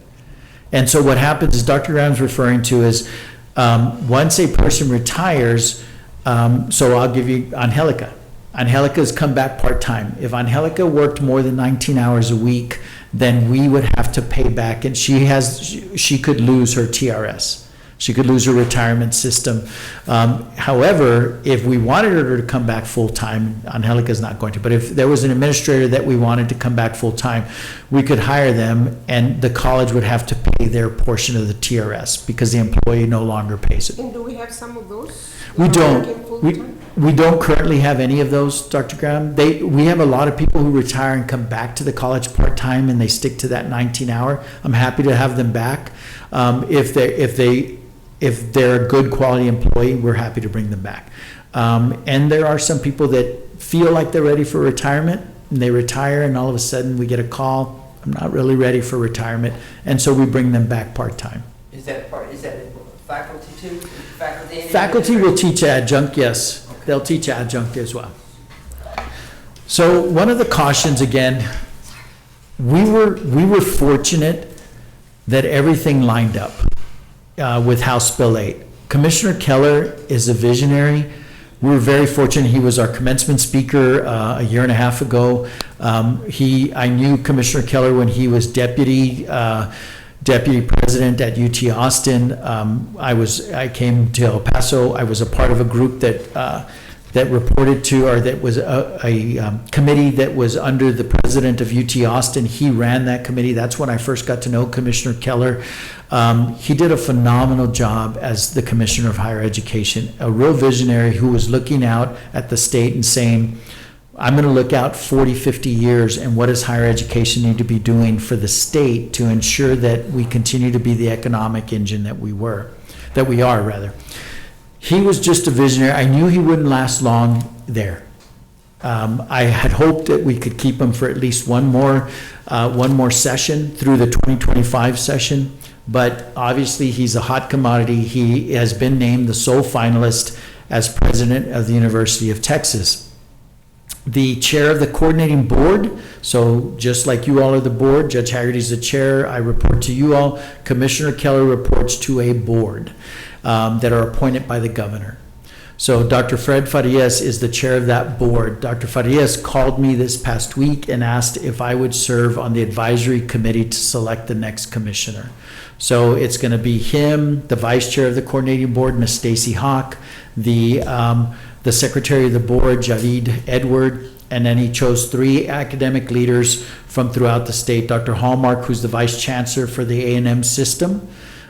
And so what happens is Dr. Graham's referring to is, once a person retires, so I'll give you Angelica. Angelica's come back part-time. If Angelica worked more than 19 hours a week, then we would have to pay back, and she could lose her TRS. She could lose her retirement system. However, if we wanted her to come back full-time, Angelica's not going to, but if there was an administrator that we wanted to come back full-time, we could hire them, and the college would have to pay their portion of the TRS because the employee no longer pays it.
And do we have some of those?
We don't.
Working full-time?
We don't currently have any of those, Dr. Graham. We have a lot of people who retire and come back to the college part-time and they stick to that 19-hour. I'm happy to have them back. If they're a good quality employee, we're happy to bring them back. And there are some people that feel like they're ready for retirement and they retire and all of a sudden we get a call, I'm not really ready for retirement. And so we bring them back part-time.
Is that faculty too? Faculty and
Faculty will
administration?
teach adjunct, yes. They'll teach adjunct as well. So one of the cautions, again, we were fortunate that everything lined up with House Bill 8. Commissioner Keller is a visionary. We were very fortunate. He was our commencement speaker a year and a half ago. I knew Commissioner Keller when he was deputy president at UT Austin. I came to El Paso. I was a part of a group that reported to, or that was a committee that was under the president of UT Austin. He ran that committee. That's when I first got to know Commissioner Keller. He did a phenomenal job as the Commissioner of Higher Education, a real visionary who was looking out at the state and saying, I'm going to look out 40, 50 years, and what does higher education need to be doing for the state to ensure that we continue to be the economic engine that we are. He was just a visionary. I knew he wouldn't last long there. I had hoped that we could keep him for at least one more session through the 2025 session, but obviously he's a hot commodity. He has been named the sole finalist as president of the University of Texas. The chair of the coordinating board, so just like you all are the board, Judge Haggerty's the chair, I report to you all. Commissioner Keller reports to a board that are appointed by the governor. So Dr. Fred Farias is the chair of that board. Dr. Farias called me this past week and asked if I would serve on the advisory committee to select the next commissioner. So it's going to be him, the vice chair of the coordinating board, Ms. Stacy Hawk, the secretary of the board, Javid Edward, and then he chose 3 academic leaders from throughout the state. Dr. Hallmark, who's the vice chancellor for the A&M system,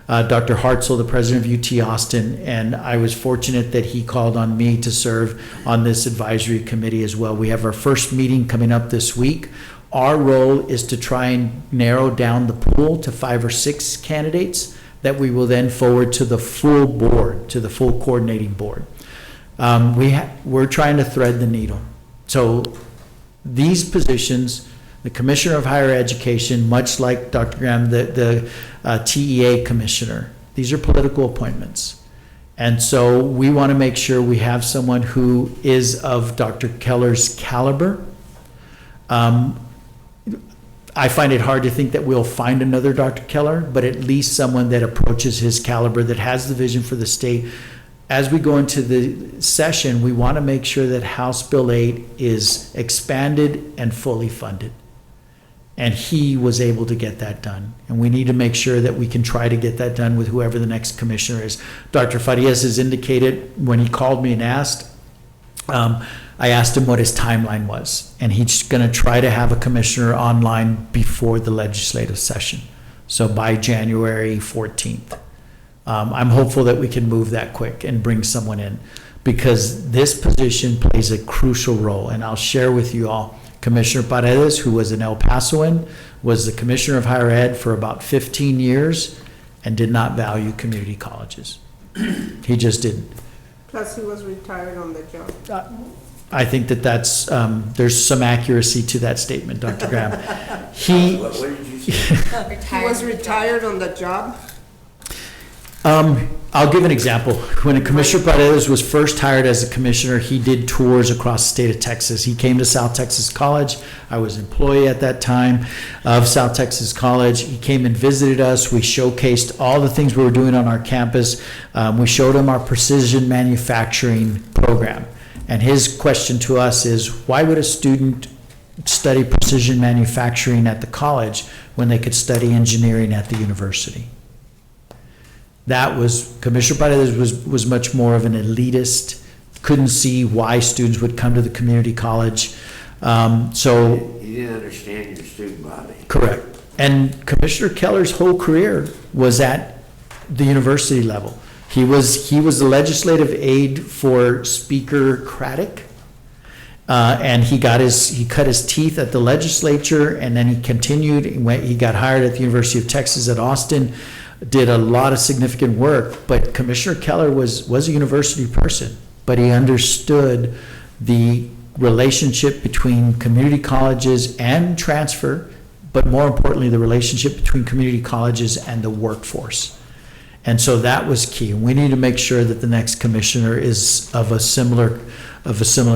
Dr. Hartzell, the president of UT Austin, and I was fortunate that he called on me to serve on this advisory committee as well. We have our first meeting coming up this week. Our role is to try and narrow down the pool to 5 or 6 candidates that we will then forward to the full board, to the full coordinating board. We're trying to thread the needle. So these positions, the Commissioner of Higher Education, much like Dr. Graham, the TEA Commissioner, these are political appointments. And so we want to make sure we have someone who is of Dr. Keller's caliber. I find it hard to think that we'll find another Dr. Keller, but at least someone that approaches his caliber, that has the vision for the state. As we go into the session, we want to make sure that House Bill 8 is expanded and fully funded. And he was able to get that done. And we need to make sure that we can try to get that done with whoever the next commissioner is. Dr. Farias has indicated when he called me and asked, I asked him what his timeline was. And he's going to try to have a commissioner online before the legislative session. So by January 14th. I'm hopeful that we can move that quick and bring someone in, because this position plays a crucial role. And I'll share with you all, Commissioner Paredes, who was an El Pasoan, was the Commissioner of Higher Ed for about 15 years and did not value community colleges. He just didn't.
Plus, he was retired on the job.
I think that's, there's some accuracy to that statement, Dr. Graham.
What did you say?
He was retired on the job?
I'll give an example. When Commissioner Paredes was first hired as a commissioner, he did tours across the state of Texas. He came to South Texas College. I was an employee at that time of South Texas College. He came and visited us. We showcased all the things we were doing on our campus. We showed him our precision manufacturing program. And his question to us is, why would a student study precision manufacturing at the college when they could study engineering at the university? That was, Commissioner Paredes was much more of an elitist, couldn't see why students would come to the community college. So,
You didn't understand your student body.
correct. And Commissioner Keller's whole career was at the university level. He was the legislative aide for Speaker Craddock. And he cut his teeth at the legislature, and then he continued, he got hired at the University of Texas at Austin, did a lot of significant work. But Commissioner Keller was a university person, but he understood the relationship between community colleges and transfer, but more importantly, the relationship between community colleges and the workforce. And so that was key. We need to make sure that the next commissioner is of a similar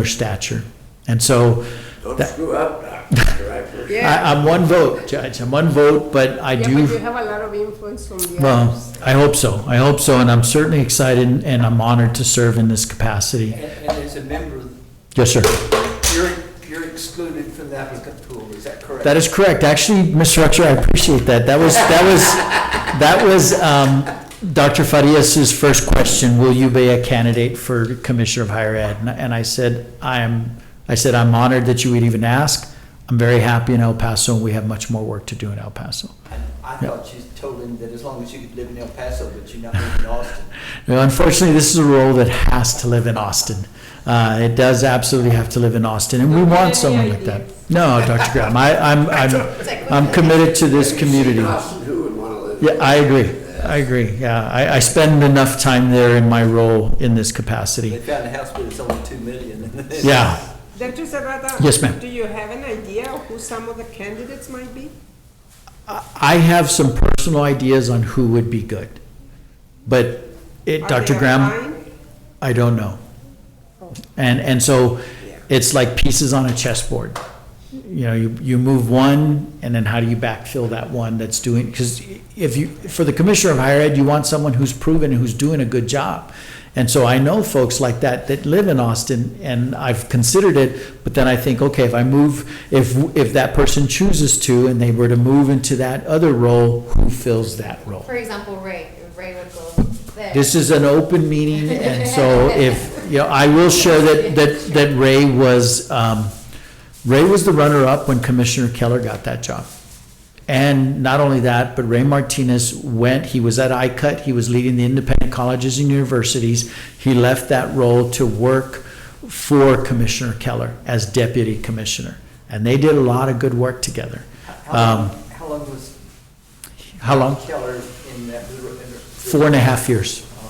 stature. And so
Don't
that-
screw up, Doctor. I appreciate it.
I'm one vote, Judge. I'm one vote, but I
Yeah,
do.
but you have a lot of influence from the
Well,
others.
I hope so. I hope so, and I'm certainly excited and I'm honored to serve in this capacity.
And as a member,
Yes, sir.
you're excluded from the applicant pool, is that correct?
That is correct. Actually, Mr. Rutcher, I appreciate that. That was Dr. Farias's first question. Will you be a candidate for Commissioner of Higher Ed? And I said, I'm honored that you would even ask. I'm very happy in El Paso, and we have much more work to do in El Paso.
And I thought you told him that as long as you could live in El Paso, but you're not living in Austin.
Now, unfortunately, this is a role that has to live in Austin. It does absolutely have to live in Austin, and we want someone like that. No, Dr. Graham, I'm committed to this community.
Austin, who would want to live?
Yeah, I agree. Yeah, I spend enough time there in my role in this
They
capacity.
found a house, but it's only $2 million.
Yeah,
Dr. Serrata?
Yes, ma'am.
Do you have an idea of who some of the candidates might be?
I have some personal ideas on who would be good, but
Are
Dr.
they
Graham,
applying?
I don't know. And so it's like pieces on a chessboard. You know, you move one, and then how do you backfill that one that's doing, because for the Commissioner of Higher Ed, you want someone who's proven and who's doing a good job. And so I know folks like that live in Austin, and I've considered it, but then I think, okay, if that person chooses to, and they were to move into that other role, who fills that role?
For example, Ray would go there.
This is an open meeting, and so I will share that Ray was the runner-up when Commissioner Keller got that job. And not only that, but Ray Martinez he was at ICUT, he was leading the independent colleges and universities. He left that role to work for Commissioner Keller as deputy commissioner. And they did a lot of good work together.
How long was
How long?
Keller in that?
4.5 years.
Okay.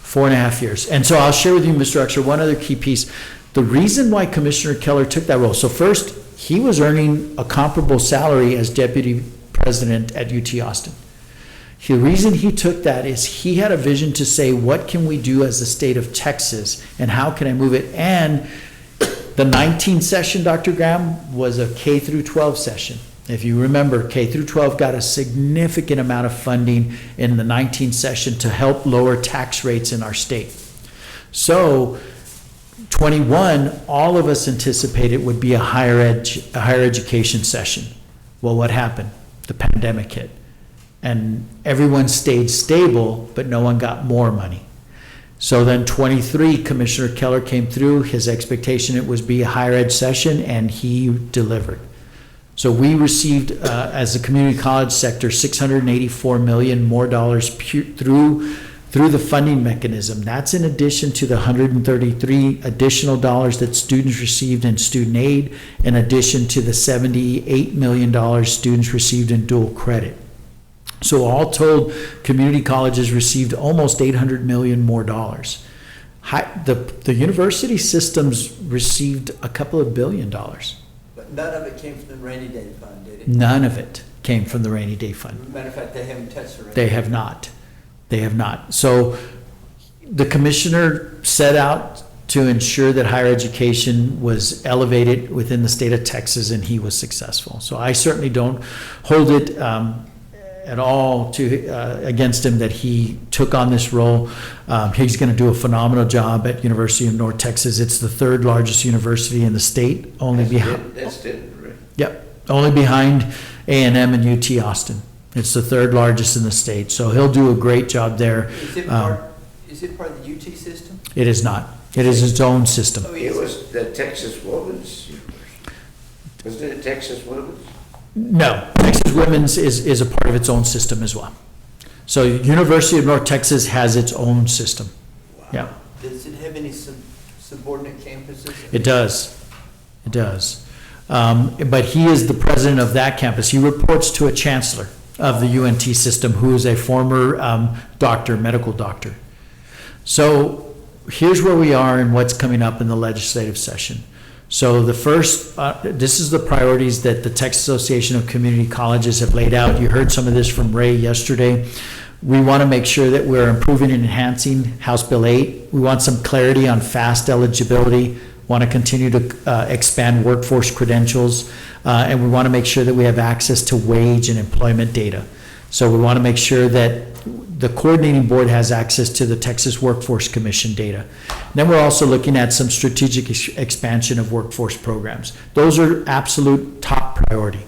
4.5 years. And so I'll share with you, Mr. Uxer, one other key piece. The reason why Commissioner Keller took that role, so first, he was earning a comparable salary as deputy president at UT Austin. The reason he took that is he had a vision to say, what can we do as the state of Texas, and how can I move it? And the 19 session, Dr. Graham, was a K through 12 session. If you remember, K through 12 got a significant amount of funding in the 19 session to help lower tax rates in our state. So 21, all of us anticipated would be a higher education session. Well, what happened? The pandemic hit. And everyone stayed stable, but no one got more money. So then 23, Commissioner Keller came through. His expectation it was be a higher ed session, and he delivered. So we received, as a community college sector, $684 million more dollars through the funding mechanism. That's in addition to the $133 additional dollars that students received in student aid, in addition to the $78 million students received in dual credit. So all told, community colleges received almost $800 million more dollars. The university systems received a couple of $1 billion.
But none of it came from the rainy day fund, did it?
None of it came from the rainy day fund.
Matter of fact, they haven't touched the rainy.
They have not. They have not. So the commissioner set out to ensure that higher education was elevated within the state of Texas, and he was successful. So I certainly don't hold it at all against him that he took on this role. He's going to do a phenomenal job at University of North Texas. It's the third largest university in the state, only behind.
That's it, right?
Yep, only behind A&M and UT Austin. It's the third largest in the state, so he'll do a great job there.
Is it part of the UT system?
It is not. It is its own system.
It was the Texas Women's University. Wasn't it Texas Women's?
No, Texas Women's is a part of its own system as well. So University of North Texas has its own system. Yeah,
Does it have any subordinate campuses?
it does. It does. But he is the president of that campus. He reports to a chancellor of the UNT system who is a former doctor, medical doctor. So here's where we are and what's coming up in the legislative session. So the first, this is the priorities that the Texas Association of Community Colleges have laid out. You heard some of this from Ray yesterday. We want to make sure that we're improving and enhancing House Bill 8. We want some clarity on FAST eligibility, want to continue to expand workforce credentials, and we want to make sure that we have access to wage and employment data. So we want to make sure that the coordinating board has access to the Texas Workforce Commission data. Then we're also looking at some strategic expansion of workforce programs. Those are absolute top priority.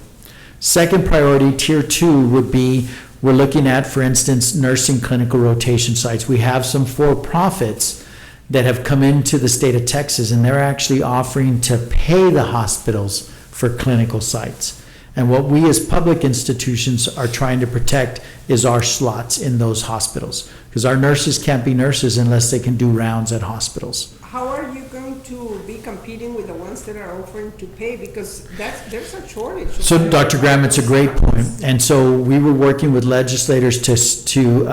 Second priority, tier 2, would be we're looking at, for instance, nursing clinical rotation sites. We have some for-profits that have come into the state of Texas, and they're actually offering to pay the hospitals for clinical sites. And what we as public institutions are trying to protect is our slots in those hospitals, because our nurses can't be nurses unless they can do rounds at hospitals.
How are you going to be competing with the ones that are offering to pay? Because there's a shortage.
So, Dr. Graham, it's a great point. And so we were working with legislators to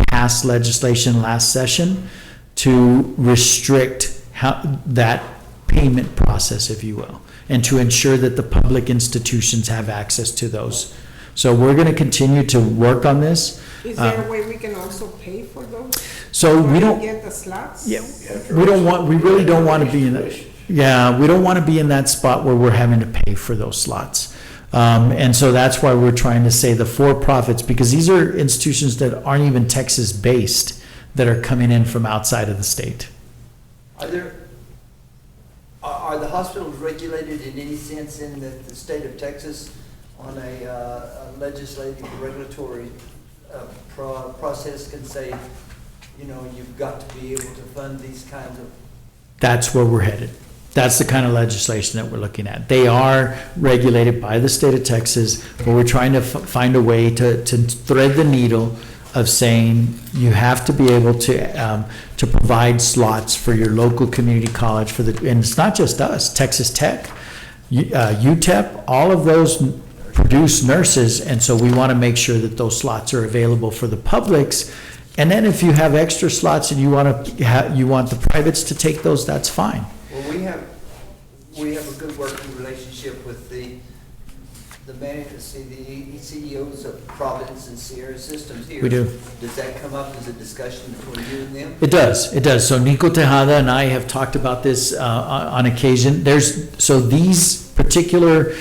pass legislation last session to restrict that payment process, if you will, and to ensure that the public institutions have access to those. So we're going to continue to work on this.
Is there a way we can also pay for those?
So we don't.
Get the slots?
Yeah, we really don't want to be in that. Yeah, we don't want to be in that spot where we're having to pay for those slots. And so that's why we're trying to say the for-profits, because these are institutions that aren't even Texas-based that are coming in from outside of the state.
Are the hospitals regulated in any sense in the state of Texas on a legislative regulatory process can say, you know, you've got to be able to fund these kinds of?
That's where we're headed. That's the kind of legislation that we're looking at. They are regulated by the state of Texas, but we're trying to find a way to thread the needle of saying you have to be able to provide slots for your local community college and it's not just us, Texas Tech, UTEP, all of those produce nurses, and so we want to make sure that those slots are available for the publics. And then if you have extra slots and you want the privates to take those, that's fine.
Well, we have a good working relationship with the CEOs of Providence and Sierra Systems here.
We do.
Does that come up as a discussion between you and them?
It does. So Nico Tejada and I have talked about this on occasion. These particular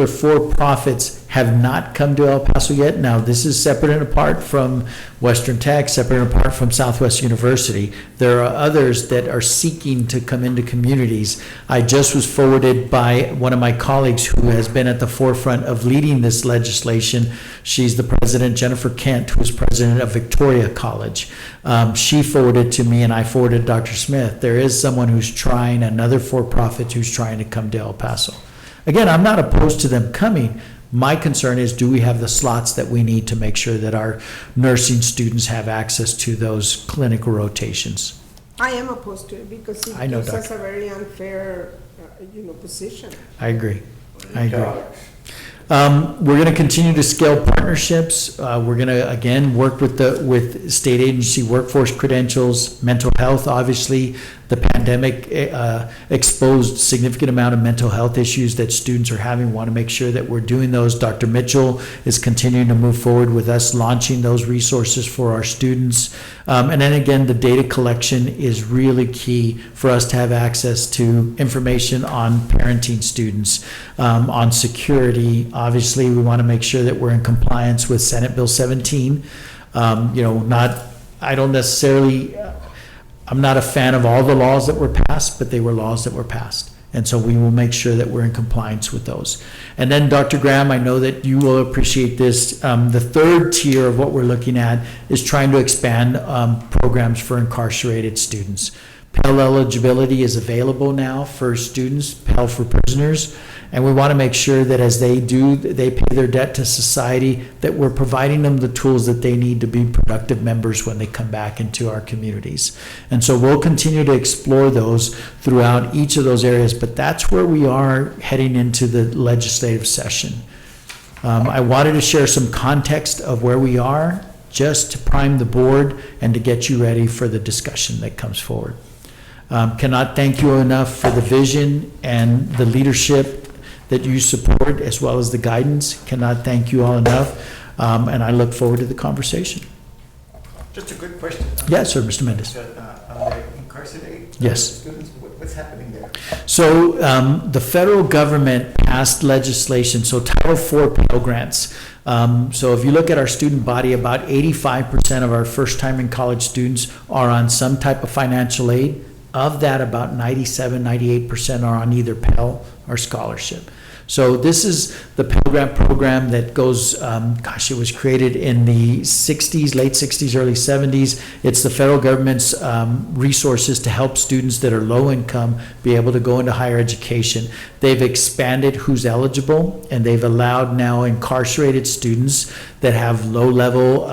for-profits have not come to El Paso yet. Now, this is separate and apart from Western Tech, separate and apart from Southwest University. There are others that are seeking to come into communities. I just was forwarded by one of my colleagues who has been at the forefront of leading this legislation. She's the president, Jennifer Kent, who is president of Victoria College. She forwarded to me, and I forwarded Dr. Smith. There is someone who's trying, another for-profit who's trying to come to El Paso. Again, I'm not opposed to them coming. My concern is, do we have the slots that we need to make sure that our nursing students have access to those clinical rotations?
I am opposed to it because it gives us a very unfair, position.
I agree. We're going to continue to scale partnerships. We're going to, again, work with state agency workforce credentials, mental health, obviously, The pandemic exposed significant amount of mental health issues that students are having. Want to make sure that we're doing those. Dr. Mitchell is continuing to move forward with us launching those resources for our students. And then again, the data collection is really key for us to have access to information on parenting students, on security. Obviously, we want to make sure that we're in compliance with Senate Bill 17. I don't necessarily, I'm not a fan of all the laws that were passed, but they were laws that were passed. And so we will make sure that we're in compliance with those. And then Dr. Graham, I know that you will appreciate this. The third tier of what we're looking at is trying to expand programs for incarcerated students. Pell eligibility is available now for students, Pell for prisoners, and we want to make sure that as they pay their debt to society, that we're providing them the tools that they need to be productive members when they come back into our communities. And so we'll continue to explore those throughout each of those areas, but that's where we are heading into the legislative session. I wanted to share some context of where we are, just to prime the board and to get you ready for the discussion that comes forward. Cannot thank you enough for the vision and the leadership that you support, as well as the guidance. Cannot thank you all enough, and I look forward to the conversation.
Just a quick question.
Yes, sir, Mr. Mendez.
On the incarcerated
Yes.
students, what's happening there?
So the federal government passed legislation, so Title IV Pell Grants. So if you look at our student body, about 85% of our first-time in college students are on some type of financial aid. Of that, about 97, 98% are on either Pell or scholarship. So this is the Pell Grant program that goes, it was created in the 60s, late 60s, early 70s. It's the federal government's resources to help students that are low income be able to go into higher education. They've expanded who's eligible, and they've allowed now incarcerated students that have low level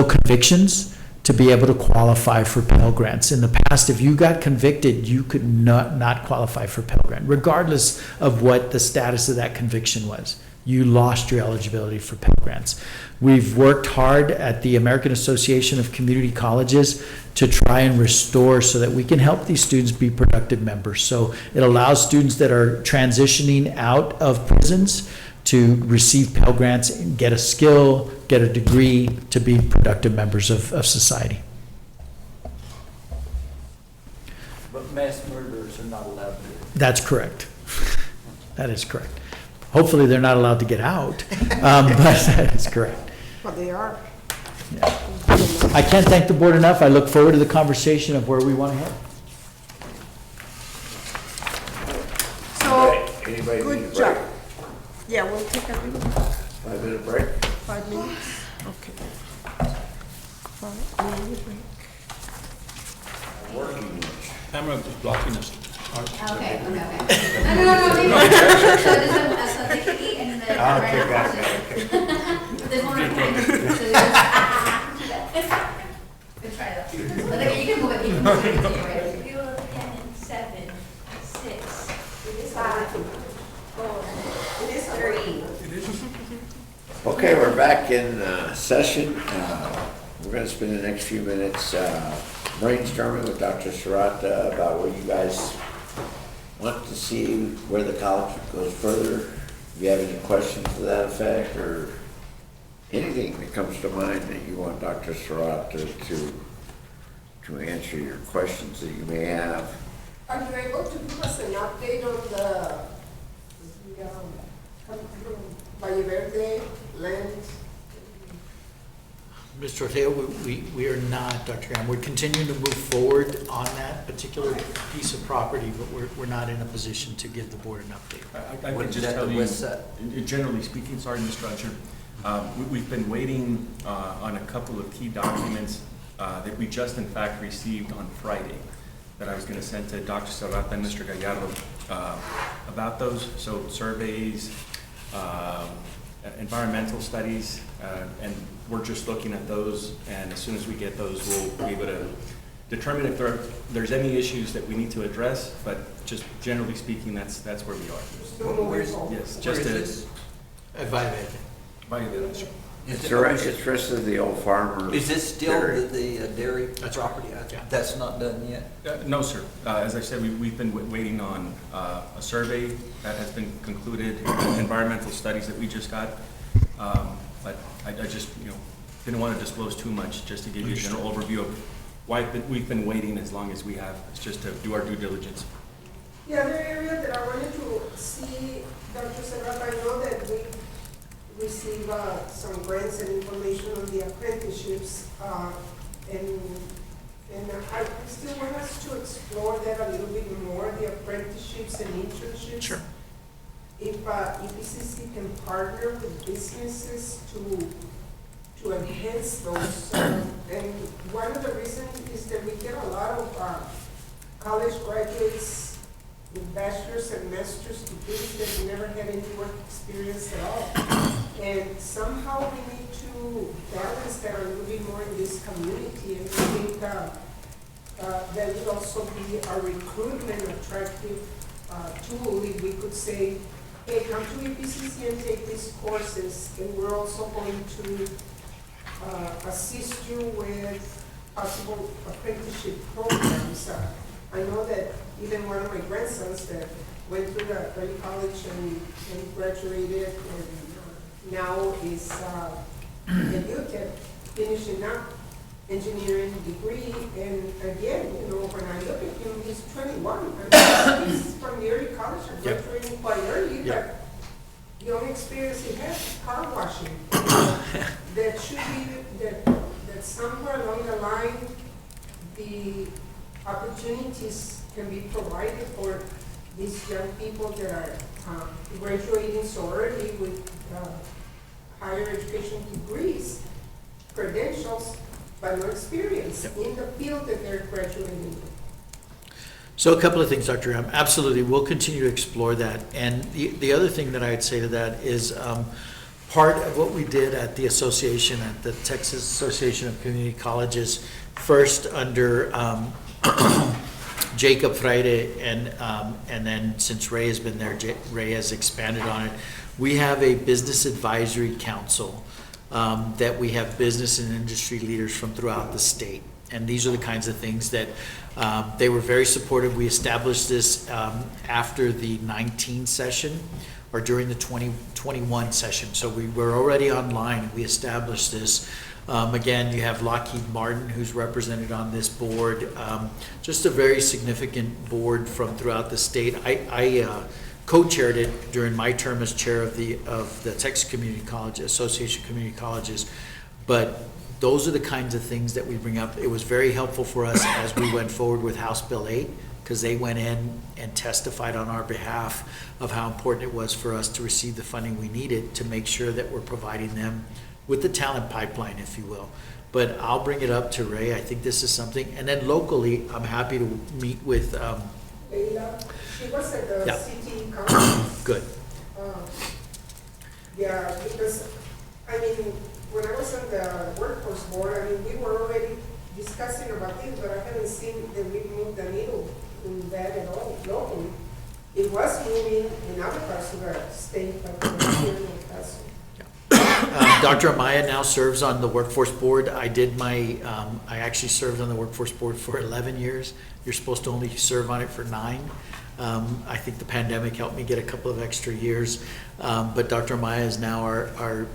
convictions to be able to qualify for Pell Grants. In the past, if you got convicted, you could not qualify for Pell Grant, regardless of what the status of that conviction was. You lost your eligibility for Pell Grants. We've worked hard at the American Association of Community Colleges to try and restore so that we can help these students be productive members. So it allows students that are transitioning out of prisons to receive Pell Grants, get a skill, get a degree to be productive members of society.
But mass murderers are not allowed to.
That's correct. That is correct. Hopefully, they're not allowed to get out, but that is correct.
But they are.
Yeah. I can't thank the board enough. I look forward to the conversation of where we want to head.
So,
Anybody need a
good
break?
job. Yeah, we'll take a
5-minute break?
5 minutes. Okay. 5-minute break.
Working lunch.
Camera is blocking us.
Okay. No. So they can eat and then.
Okay, got it.
There's one recording. Good try though. But like, you can move it, you can move it, right? 7, 6, 5, 4, 3.
Okay, we're back in session. We're going to spend the next few minutes brainstorming with Dr. Serrata about what you guys want to see, where the college goes further. If you have any questions to that effect, or anything that comes to mind that you want Dr. Serrata to answer your questions that you may have.
Are you able to give us an update on the Valle Verde land?
Mr. Ortega, we are not, Dr. Graham. We're continuing to move forward on that particular piece of property, but we're not in a position to give the board an update.
I
What
can
is
just
that,
tell
the
you,
west side?
generally speaking, sorry, Mr. Archer, we've been waiting on a couple of key documents that we just in fact received on Friday that I was going to send to Dr. Serrata and Mr. Gallardo about those. So surveys, environmental studies, and we're just looking at those, and as soon as we get those, we'll be able to determine if there's any issues that we need to address, but just generally speaking, that's where we are.
Where's
Yes,
where
just
is
to,
this?
Valle Verde.
by the
It's the rest of the old farmer.
Is this still
dairy.
the dairy
That's
property?
Yeah.
That's not done yet?
No, sir. As I said, we've been waiting on a survey that has been concluded, environmental studies that we just got. But I just, didn't want to disclose too much, just to give you a general overview of why we've been waiting as long as we have. It's just to do our due diligence.
The other area that I wanted to see, Dr. Serrata, I know that we receive some grants and information on the apprenticeships, and I still want us to explore that a little bit more, the apprenticeships and internships.
Sure.
If EPCC can partner with businesses to enhance those, and one of the reasons is that we get a lot of college graduates with bachelor's and master's degrees that never had any work experience at all. And somehow we need to balance that a little bit more in this community, and I think that would also be a recruitment attractive tool if we could say, hey, come to EPCC and take these courses, and we're also going to assist you with possible apprenticeship programs. I know that even one of my grandsons that went through the early college and graduated and now is at UTEP finishing up engineering degree. And again, when I look at him, he's 21. I mean, he's from the early college and graduating quite early, but the only experience he has is car washing. That should be that somewhere along the line, the opportunities can be provided for these young people that are graduating so early with higher education degrees, credentials, but no experience in the field that they're graduating in.
So a couple of things, Dr. Ram. Absolutely, we'll continue to explore that. And the other thing that I'd say to that is part of what we did at the association, at the Texas Association of Community Colleges, first under Jacob Freire, and then since Ray has been there, Ray has expanded on it. We have a business advisory council that we have business and industry leaders from throughout the state. And these are the kinds of things that they were very supportive. We established this after the 19 session or during the 2021 session. So we were already online. We established this. Again, you have Lockheed Martin, who's represented on this board. Just a very significant board from throughout the state. I co-chaired it during my term as chair of the Texas Community College Association of Community Colleges. But those are the kinds of things that we bring up. It was very helpful for us as we went forward with House Bill 8, because they went in and testified on our behalf of how important it was for us to receive the funding we needed to make sure that we're providing them with the talent pipeline, if you will. But I'll bring it up to Ray. I think this is something. And then locally, I'm happy to meet with
Leila, she was at the
Yeah.
city conference.
Good.
Yeah, because, I mean, when I was on the workforce board, I mean, we were already discussing about this, but I haven't seen that we moved the needle in that at all locally. It was moving in other parts of the state, but here in El Paso.
Dr. Amaya now serves on the workforce board. I actually served on the workforce board for 11 years. You're supposed to only serve on it for 9. I think the pandemic helped me get a couple of extra years. But Dr. Amaya is now our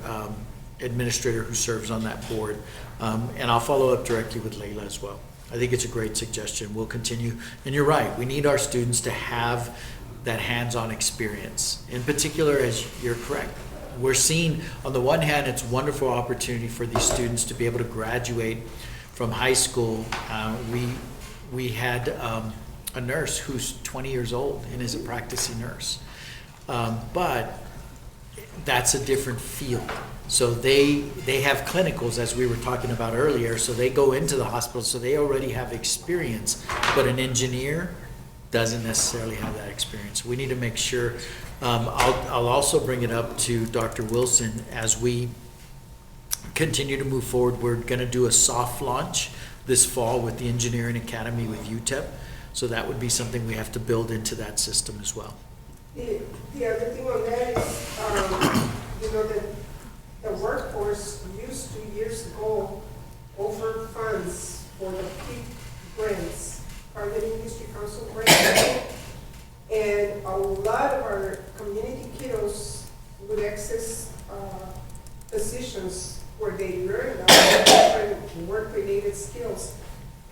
administrator who serves on that board. And I'll follow up directly with Leila as well. I think it's a great suggestion. We'll continue. And you're right, we need our students to have that hands-on experience. In particular, as you're correct, we're seeing, on the one hand, it's a wonderful opportunity for these students to be able to graduate from high school. We had a nurse who's 20 years old and is a practicing nurse. But that's a different field. So they have clinicals, as we were talking about earlier, so they go into the hospital, so they already have experience. But an engineer doesn't necessarily have that experience. We need to make sure. I'll also bring it up to Dr. Wilson as we continue to move forward. We're going to do a soft launch this fall with the Engineering Academy with UTEP. So that would be something we have to build into that system as well.
The other thing on that is, that the workforce used to years ago offer funds for the PIP grants, Private Industry Council grants. And a lot of our community kiddos would access positions where they learn about different work-related skills.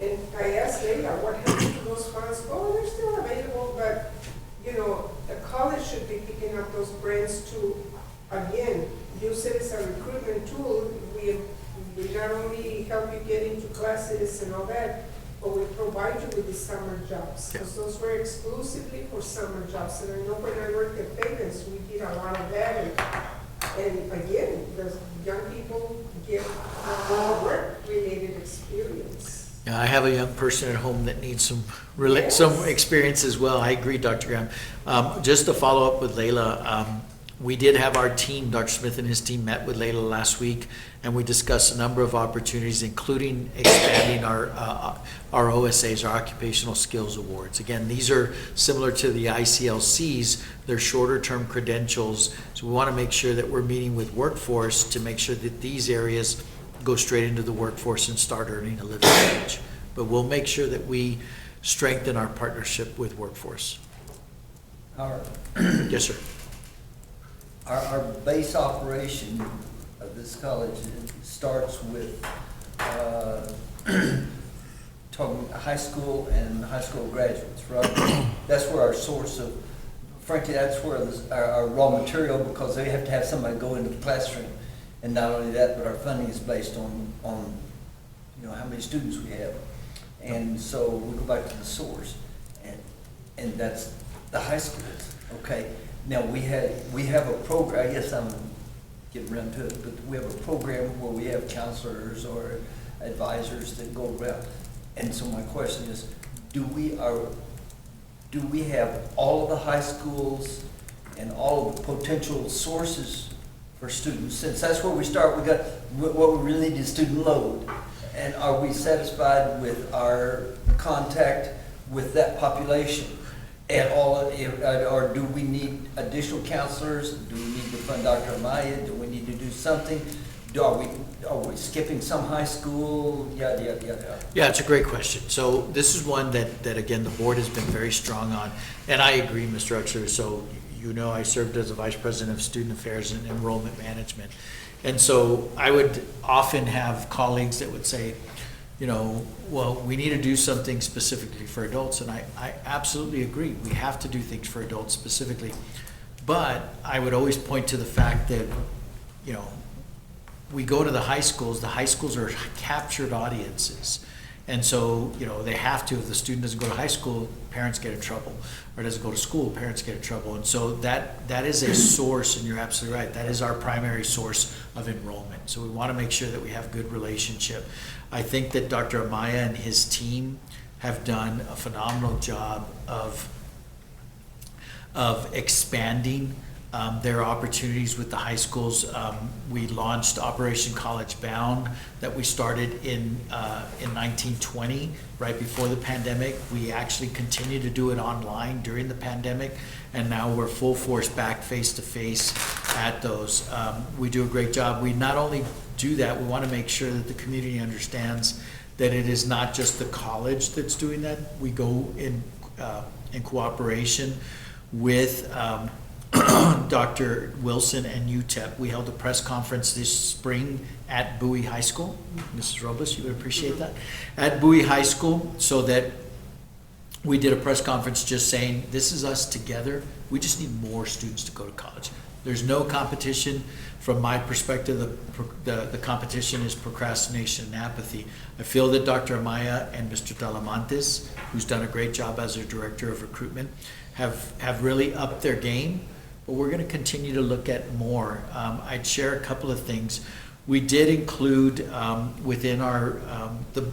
And I asked Leila, what happened to those funds? Oh, they're still available, but, you know, the college should be picking up those grants to, again, use it as a recruitment tool. We not only help you get into classes and all that, but we provide you with the summer jobs. Because those were exclusively for summer jobs. And I know when I worked at Pavens, we did a lot of that. And again, the young people get more work-related experience.
Yeah, I have a young person at home that needs some experience as well. I agree, Dr. Graham. Just to follow up with Leila, we did have our team, Dr. Smith and his team met with Leila last week, and we discussed a number of opportunities, including expanding our OSAs, our Occupational Skills Awards. Again, these are similar to the ICLCs. They're shorter-term credentials, so we want to make sure that we're meeting with workforce to make sure that these areas go straight into the workforce and start earning a living wage. But we'll make sure that we strengthen our partnership with workforce. Yes, sir.
Our base operation of this college starts with talking high school and high school graduates, right? That's where our source of, frankly, that's where our raw material, because they have to have somebody go into the classroom. And not only that, but our funding is based on you know, how many students we have. And so we go back to the source, and that's the high schools, okay? Now, we have a program, I guess I'm getting around to it, but we have a program where we have counselors or advisors that go around. And so my question is, do we have all of the high schools and all of the potential sources for students? Since that's where we start, we got what we really need is student load. And are we satisfied with our contact with that population at all, or do we need additional counselors? Do we need to fund Dr. Amaya? Do we need to do something? Are we skipping some high school? Yada, yada, yada.
Yeah, it's a great question. So this is one that again, the board has been very strong on. And I agree, Mr. Uxler. So you know, I served as a vice president of student affairs and enrollment management. And so I would often have colleagues that would say, you know, well, we need to do something specifically for adults. And I absolutely agree. We have to do things for adults specifically. But I would always point to the fact that, you know, we go to the high schools are captured audiences. And so, you know, they have to, if the student doesn't go to high school, parents get in trouble, or doesn't go to school, parents get in trouble. And so that is a source, and you're absolutely right, that is our primary source of enrollment. So we want to make sure that we have good relationship. I think that Dr. Amaya and his team have done a phenomenal job of expanding their opportunities with the high schools. We launched Operation College Bound that we started in 1920, right before the pandemic. We actually continue to do it online during the pandemic, and now we're full force back face-to-face at those. We do a great job. We not only do that, we want to make sure that the community understands that it is not just the college that's doing that. We go in cooperation with Dr. Wilson and UTEP. We held a press conference this spring at Bowie High School. Mrs. Robles, you would appreciate that. At Bowie High School, so that we did a press conference just saying, this is us together. We just need more students to go to college. There's no competition. From my perspective, the competition is procrastination and apathy. I feel that Dr. Amaya and Mr. Talamantes, who's done a great job as their director of recruitment, have really upped their game. But we're going to continue to look at more. I'd share a couple of things. We did include within our, the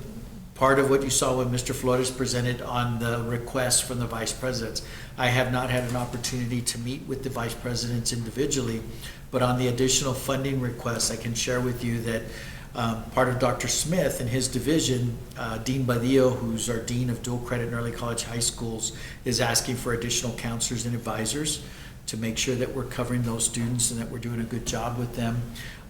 part of what you saw when Mr. Flores presented on the request from the vice presidents. I have not had an opportunity to meet with the vice presidents individually, but on the additional funding requests, I can share with you that part of Dr. Smith and his division, Dean Badillo, who's our Dean of Dual Credit and Early College High Schools, is asking for additional counselors and advisors to make sure that we're covering those students and that we're doing a good job with them.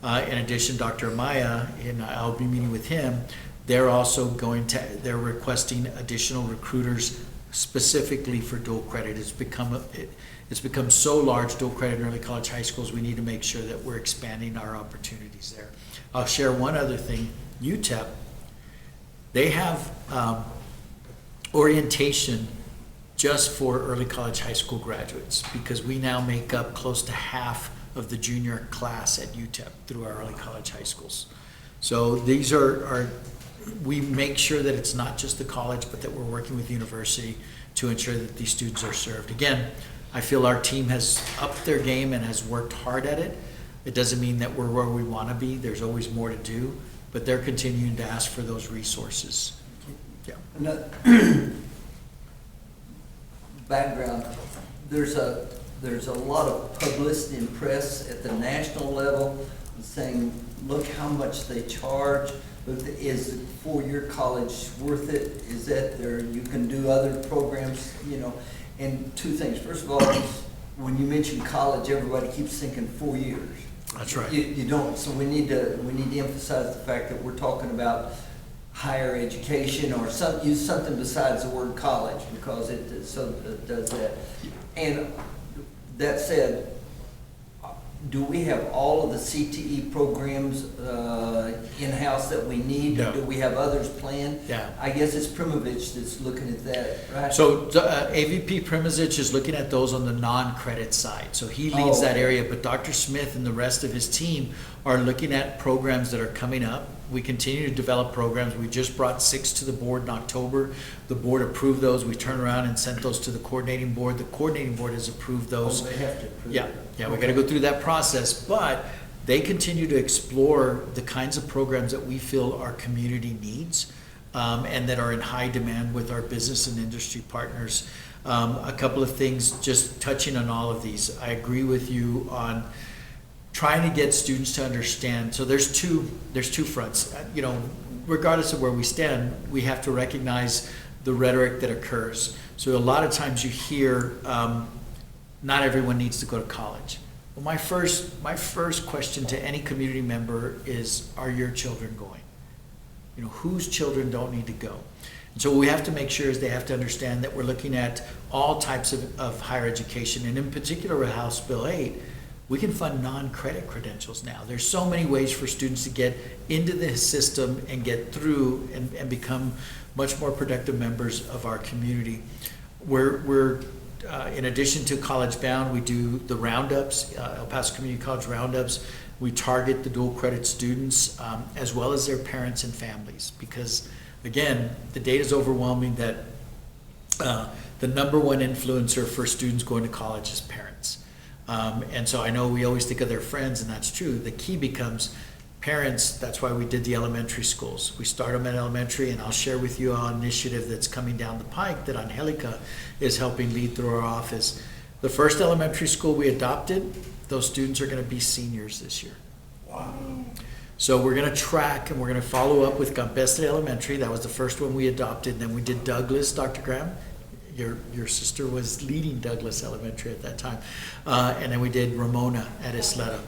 In addition, Dr. Amaya, and I'll be meeting with him, they're also they're requesting additional recruiters specifically for dual credit. It's become so large, dual credit in early college high schools, we need to make sure that we're expanding our opportunities there. I'll share one other thing. UTEP, they have orientation just for early college high school graduates, because we now make up close to half of the junior class at UTEP through our early college high schools. So these are we make sure that it's not just the college, but that we're working with the university to ensure that these students are served. Again, I feel our team has upped their game and has worked hard at it. It doesn't mean that we're where we want to be. There's always more to do, but they're continuing to ask for those resources. Yeah.
Another background, there's a lot of publicity and press at the national level saying, look how much they charge. But is the four-year college worth it? Is that there, you can do other programs, you know? And two things. First of all, when you mention college, everybody keeps thinking 4 years.
That's right.
You don't. So we need to emphasize the fact that we're talking about higher education, or use something besides the word college, because it does that. And that said, do we have all of the CTE programs in-house that we need?
No.
Do we have others planned?
Yeah.
I guess it's Primovich that's looking at that, right?
So AVP Primozic is looking at those on the non-credit side. So he leads that area, but Dr. Smith and the rest of his team are looking at programs that are coming up. We continue to develop programs. We just brought 6 to the board in October. The board approved those. We turned around and sent those to the coordinating board. The coordinating board has approved those.
They have to approve
Yeah,
it.
yeah, we got to go through that process, but they continue to explore the kinds of programs that we feel our community needs, and that are in high demand with our business and industry partners. A couple of things, just touching on all of these. I agree with you on trying to get students to understand. So there's two fronts. You know, regardless of where we stand, we have to recognize the rhetoric that occurs. So a lot of times you hear, not everyone needs to go to college. Well, my first question to any community member is, are your children going? You know, whose children don't need to go? And so what we have to make sure is they have to understand that we're looking at all types of higher education, and in particular with House Bill 8, we can fund non-credit credentials now. There's so many ways for students to get into the system and get through and become much more productive members of our community. We're in addition to College Bound, we do the roundups, El Paso Community College roundups. We target the dual credit students as well as their parents and families, because again, the data is overwhelming that the number one influencer for students going to college is parents. And so I know we always think of their friends, and that's true. The key becomes parents. That's why we did the elementary schools. We start them at elementary, and I'll share with you an initiative that's coming down the pike that Angelica is helping lead through our office. The first elementary school we adopted, those students are going to be seniors this year. Wow. So we're going to track and we're going to follow up with Campestre Elementary. That was the first one we adopted. Then we did Douglas, Dr. Graham. Your sister was leading Douglas Elementary at that time. And then we did Ramona at Isleta.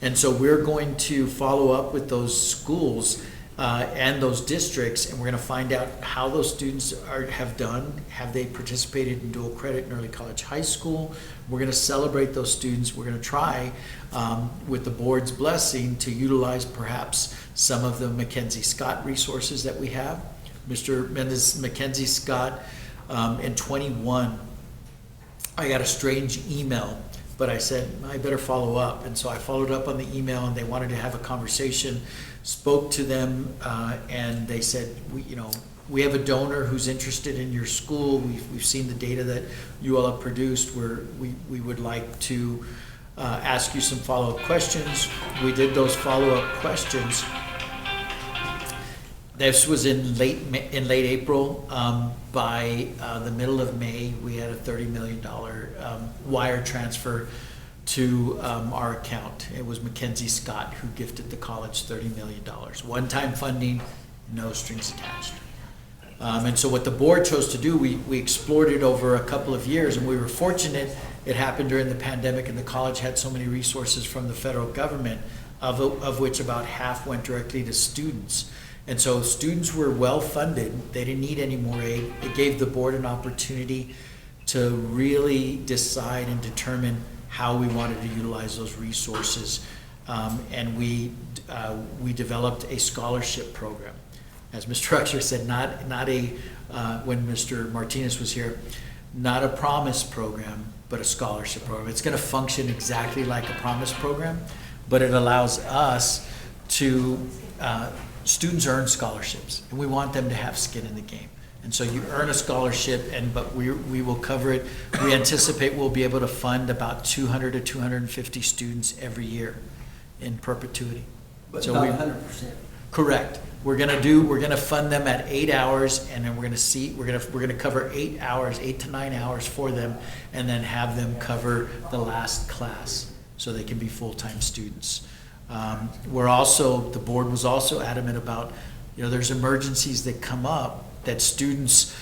And so we're going to follow up with those schools and those districts, and we're going to find out how those students have done. Have they participated in dual credit in early college high school? We're going to celebrate those students. We're going to try, with the board's blessing, to utilize perhaps some of the Mackenzie Scott resources that we have. Mr. Mendez, Mackenzie Scott, in 21, I got a strange email, but I said, I better follow up. And so I followed up on the email, and they wanted to have a conversation, spoke to them, and they said, we have a donor who's interested in your school. We've seen the data that you all have produced. We would like to ask you some follow-up questions. We did those follow-up questions. This was in late April. By the middle of May, we had a $30 million wire transfer to our account. It was Mackenzie Scott who gifted the college $30 million. One-time funding, no strings attached. And so what the board chose to do, we explored it over a couple of years, and we were fortunate It happened during the pandemic, and the college had so many resources from the federal government, of which about half went directly to students. And so students were well-funded. They didn't need any more aid. It gave the board an opportunity to really decide and determine how we wanted to utilize those resources. And we developed a scholarship program. As Mr. Uxer said, not a, when Mr. Martinez was here, not a promise program, but a scholarship program. It's gonna function exactly like a promise program, but it allows us to, students earn scholarships, and we want them to have skin in the game. And so you earn a scholarship, but we will cover it. We anticipate we'll be able to fund about 200 to 250 students every year in perpetuity.
But
So
not
we-
100%.
Correct. We're gonna fund them at 8 hours, and then we're gonna cover 8 hours, 8 to 9 hours for them, and then have them cover the last class, so they can be full-time students. The board was also adamant about, there's emergencies that come up that students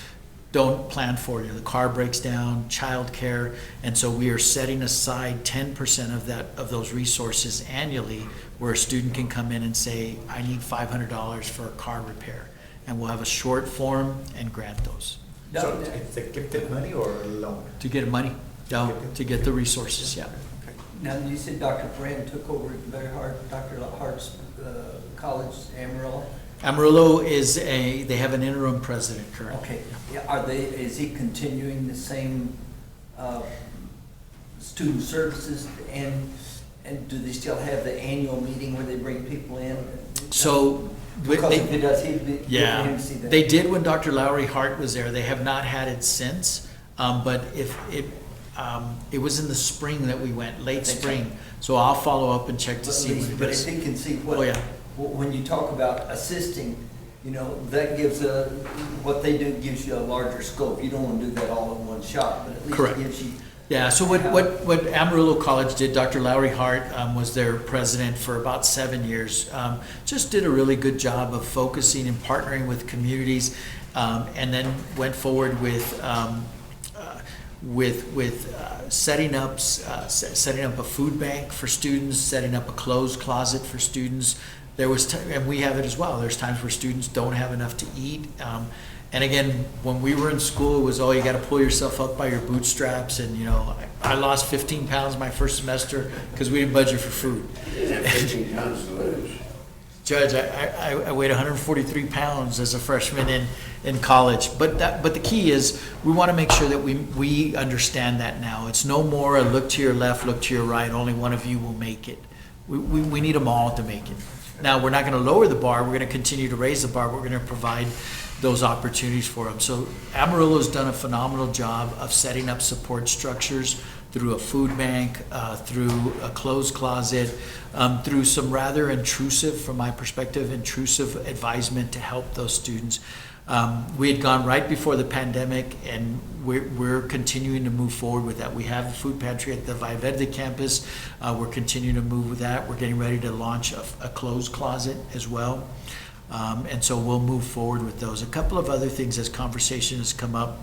don't plan for. The car breaks down, childcare, and so we are setting aside 10% of those resources annually, where a student can come in and say, I need $500 for a car repair, and we'll have a short form and grant those.
So it's a gifted money or a loan?
To get money, no, to get the resources, yeah.
Now, you said Dr. Brand took over Dr. Hart's college, Amarillo?
Amarillo they have an interim president currently.
Okay, yeah, is he continuing the same student services, and do they still have the annual meeting where they bring people in?
So,
Because if it does, he'd be,
yeah,
him to see that.
they did when Dr. Lowry Hart was there. They have not had it since, but it was in the spring that we went, late spring. So I'll follow up and check to see what it
But
is.
if he can see what.
Oh, yeah.
When you talk about assisting, that gives what they do gives you a larger scope. You don't want to do that all in one shot, but at least
Correct.
it gives you.
Yeah, so what Amarillo College did, Dr. Lowry Hart was their president for about 7 years, just did a really good job of focusing and partnering with communities, and then went forward with setting up a food bank for students, setting up a clothes closet for students. And we have it as well. There's times where students don't have enough to eat. And again, when we were in school, it was, you got to pull yourself up by your bootstraps. And, I lost 15 pounds my first semester because we didn't budget for food.
You didn't have 15 pounds to lose.
Judge, I weighed 143 pounds as a freshman in college. But the key is we want to make sure that we understand that now. It's no more a look to your left, look to your right, only one of you will make it. We need them all to make it. Now, we're not going to lower the bar. We're going to continue to raise the bar. We're going to provide those opportunities for them. So Amarillo's done a phenomenal job of setting up support structures through a food bank, through a clothes closet, through some rather intrusive, from my perspective, intrusive advisement to help those students. We had gone right before the pandemic, and we're continuing to move forward with that. We have a food pantry at the Valle Verde campus. We're continuing to move with that. We're getting ready to launch a clothes closet as well. And so we'll move forward with those. A couple of other things as conversation has come up.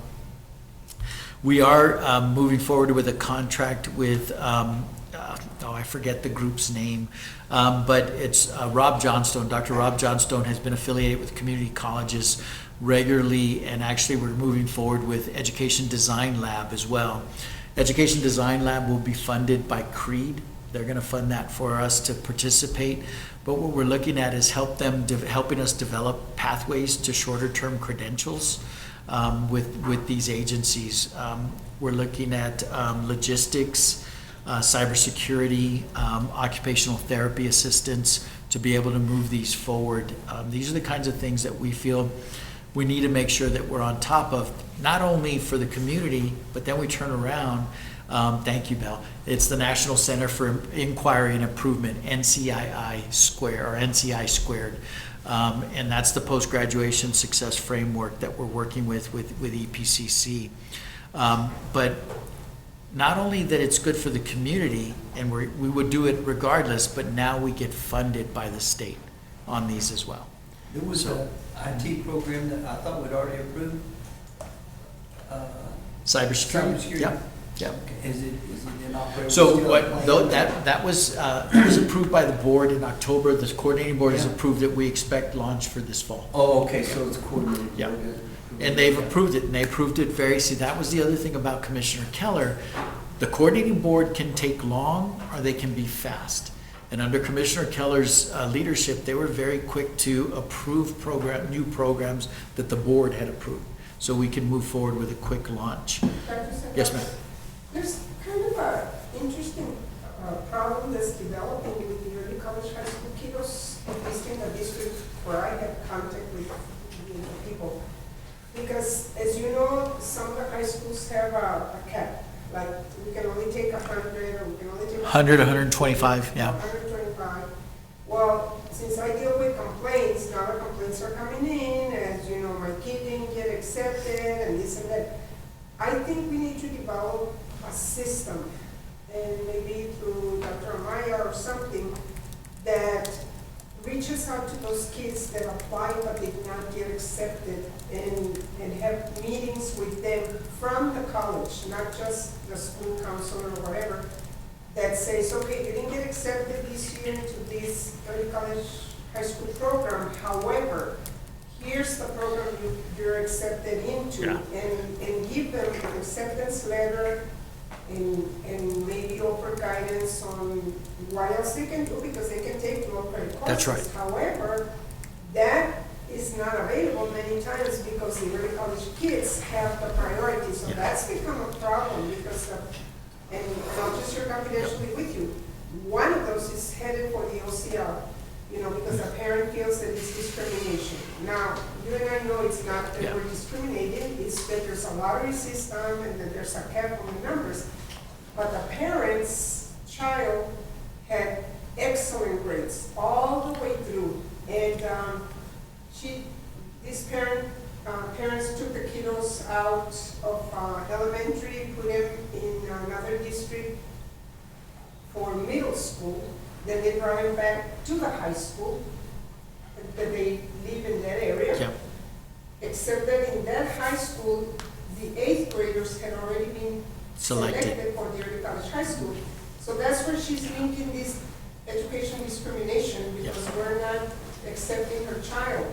We are moving forward with a contract with, I forget the group's name, but it's Rob Johnstone. Dr. Rob Johnstone has been affiliated with community colleges regularly, and actually we're moving forward with Education Design Lab as well. Education Design Lab will be funded by CREED. They're going to fund that for us to participate. But what we're looking at is helping us develop pathways to shorter-term credentials with these agencies. We're looking at logistics, cybersecurity, occupational therapy assistance to be able to move these forward. These are the kinds of things that we feel we need to make sure that we're on top of, not only for the community, but then we turn around. Thank you, Belle. It's the National Center for Inquiry and Improvement, NCI squared. And that's the post-graduation success framework that we're working with EPCC. But not only that it's good for the community, and we would do it regardless, but now we get funded by the state on these as well.
There was an IT program that I thought we'd already approved.
Cybersecurity.
Cybersecurity.
Yep. Yeah.
Is it in operation?
So
Still
what,
playing?
though, that was approved by the board in October. The coordinating board has
Yeah.
approved that we expect launch for this fall.
Oh, okay, so it's coordinated.
Yeah.
Okay.
And they've approved it, and they approved it very, see, that was the other thing about Commissioner Keller. The coordinating board can take long, or they can be fast. And under Commissioner Keller's leadership, they were very quick to approve new programs that the board had approved. So we can move forward with a quick launch. Yes, ma'am.
There's kind of a interesting problem that's developing with the early college high school kiddos, at least in the district where I have contact with people. Because as you know, some of the high schools have a cap, like we can only take 100 or we can only take
100, 125, yeah.
125. Well, since I deal with complaints, now the complaints are coming in, as you know, my kid didn't get accepted and this and that. I think we need to develop a system, and maybe through Dr. Amaya or something, that reaches out to those kids that applied but did not get accepted, and have meetings with them from the college, not just the school counselor or whatever, that says, okay, you didn't get accepted this year into this early college high school program, however, here's the program you're accepted into,
Yeah.
and give them an acceptance letter, and maybe offer guidance on what else they can do, because they can take low credit courses.
That's right.
However, that is not available many times because the early college kids have the priority, so
Yeah.
that's become a problem because and I'll just share confidentially with you, one of those is headed for the OCR, because the parent feels that it's discrimination. Now, you and I know it's not that
Yeah.
we're discriminating, it's that there's a lottery system and that there's a cap on the numbers. But the parent's child had excellent grades all the way through. And parents took the kiddos out of elementary, put them in another district for middle school. Then they brought them back to the high school, that they live in that area.
Yeah.
Except that in that high school, the 8th graders had already been
Selected.
for the early college high school. So that's where she's linking this education discrimination, because we're not accepting her child.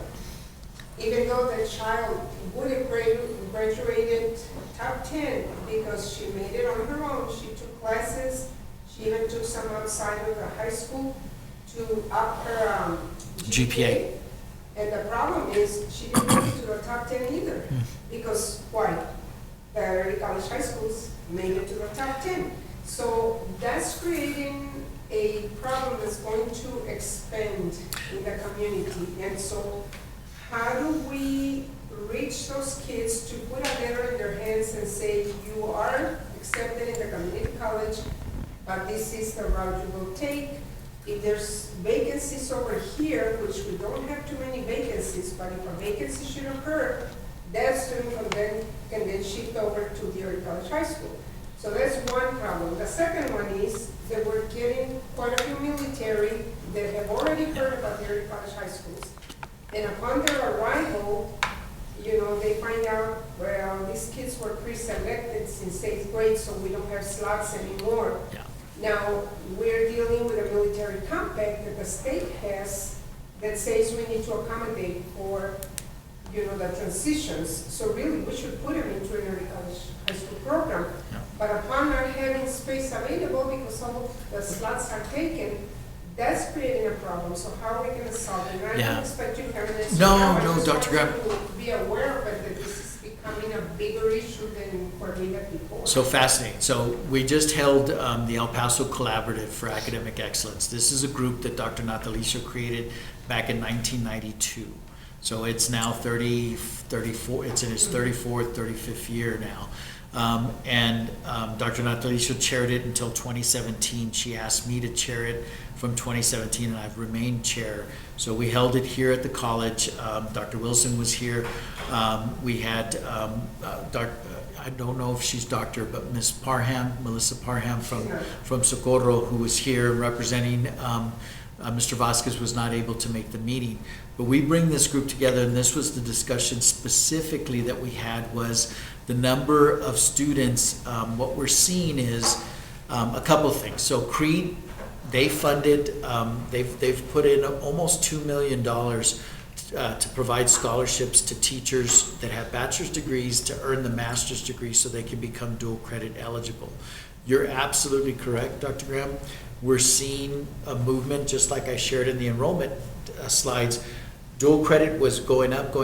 Even though the child would have graduated top 10 because she made it on her own. She took classes, she even took some outside of the high school to up her GPA. And the problem is, she didn't make it to the top 10 either. Because why? The early college high schools made it to the top 10. So that's creating a problem that's going to expand in the community. And so how do we reach those kids to put a letter in their hands and say, you are accepted in the community college, but this is the route you will take. If there's vacancies over here, which we don't have too many vacancies, but if a vacancy should occur, that student can then shift over to the early college high school. So that's one problem. The second one is that we're getting quite a few military that have already heard about the early college high schools. And upon their arrival, they find out, well, these kids were pre-selected since 8th grade, so we don't have slots anymore.
Yeah.
Now, we're dealing with a military compact that the state has that says we need to accommodate for, the transitions. So really, we should put them into an early college high school program.
Yeah.
But upon not having space available because all of the slots are taken, that's creating a problem. So how are we going to solve it? And I
Yeah.
don't expect you to have an answer.
No,
now. I
no,
just
Dr.
want
Graham.
you to be aware of it, that this is becoming a bigger issue than where we had before.
So fascinating. So we just held the El Paso Collaborative for Academic Excellence. This is a group that Dr. Natalicio created back in 1992. So it's now 34, it's in its 34th, 35th year now. Dr. Natalicio chaired it until 2017. She asked me to chair it from 2017, and I've remained chair. So we held it here at the college. Dr. Wilson was here. We had I don't know if she's doctor, but Ms. Parham, Melissa Parham from Socorro, who was here representing Mr. Vasquez was not able to make the meeting. But we bring this group together, and this was the discussion specifically that we had, was the number of students. What we're seeing is a couple of things. So Creed, they funded, they've put in almost $2 million to provide scholarships to teachers that have bachelor's degrees to earn the master's degree so they can become dual credit eligible. You're absolutely correct, Dr. Graham. We're seeing a movement, just like I shared in the enrollment slides. Dual credit was going up,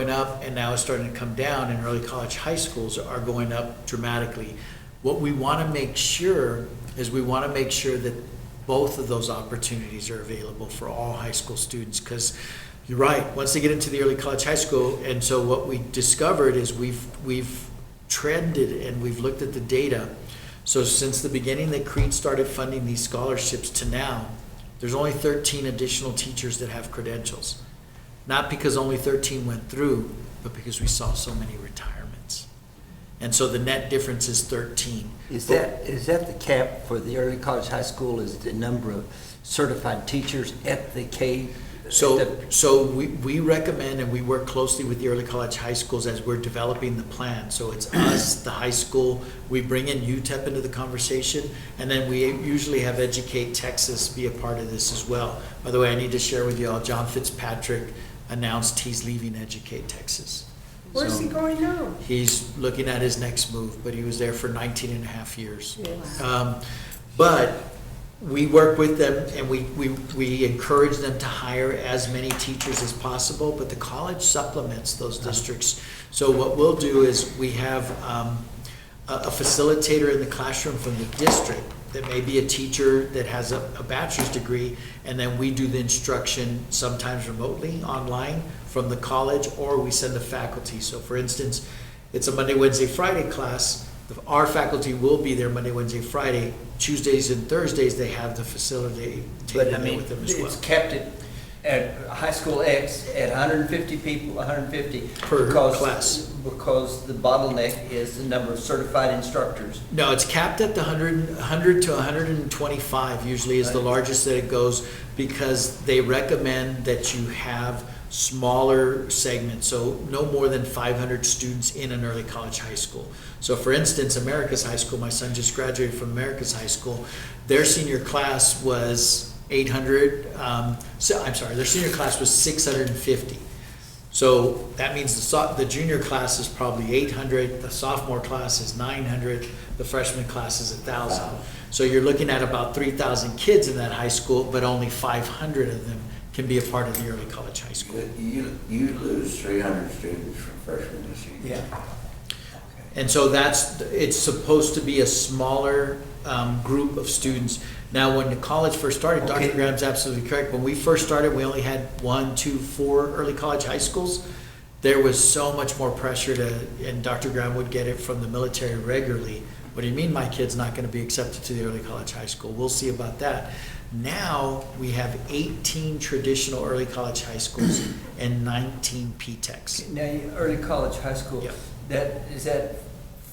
and now it's starting to come down, and early college high schools are going up dramatically. What we want to make sure is that both of those opportunities are available for all high school students, because you're right, once they get into the early college high school, and so what we discovered is we've trended and we've looked at the data. So since the beginning that Creed started funding these scholarships to now, there's only 13 additional teachers that have credentials. Not because only 13 went through, but because we saw so many retirements. And so the net difference is 13.
Is that the cap for the early college high school, is the number of certified teachers at the K?
So we recommend, and we work closely with the early college high schools as we're developing the plan. So it's us, the high school, we bring in UTEP into the conversation, and then we usually have Educate Texas be a part of this as well. By the way, I need to share with you all, John Fitzpatrick announced he's leaving Educate Texas.
Where's
So
he going now?
He's looking at his next move, but he was there for 19 and a half years.
Yes.
But we work with them, and we encourage them to hire as many teachers as possible, but the college supplements those districts. So what we'll do is we have a facilitator in the classroom from the district that may be a teacher that has a bachelor's degree, and then we do the instruction sometimes remotely online from the college, or we send the faculty. So for instance, it's a Monday, Wednesday, Friday class. Our faculty will be there Monday, Wednesday, Friday. Tuesdays and Thursdays, they have the facility
But I
taken
mean,
with them as well.
it's kept at high school X at 150 people, 150.
Per class.
Because the bottleneck is the number of certified instructors.
No, it's capped at the 100 to 125 usually is the largest that it goes, because they recommend that you have smaller segments, so no more than 500 students in an early college high school. So for instance, America's High School, my son just graduated from America's High School, their senior class was 800, their senior class was 650. So that means the junior class is probably 800, the sophomore class is 900, the freshman class is 1,000. So you're looking at about 3,000 kids in that high school, but only 500 of them can be a part of the early college high school.
You lose 300 students from freshman to senior.
Yeah.
And so it's supposed to be a smaller group of students. Now, when the college first started, Dr. Graham's absolutely correct. When we first started, we only had 1, 2, 4 early college high schools. There was so much more pressure and Dr. Graham would get it from the military regularly. What do you mean my kid's not going to be accepted to the early college high school? We'll see about that. Now, we have 18 traditional early college high schools and 19 PTECs.
Now, early college high school,
Yep.
is that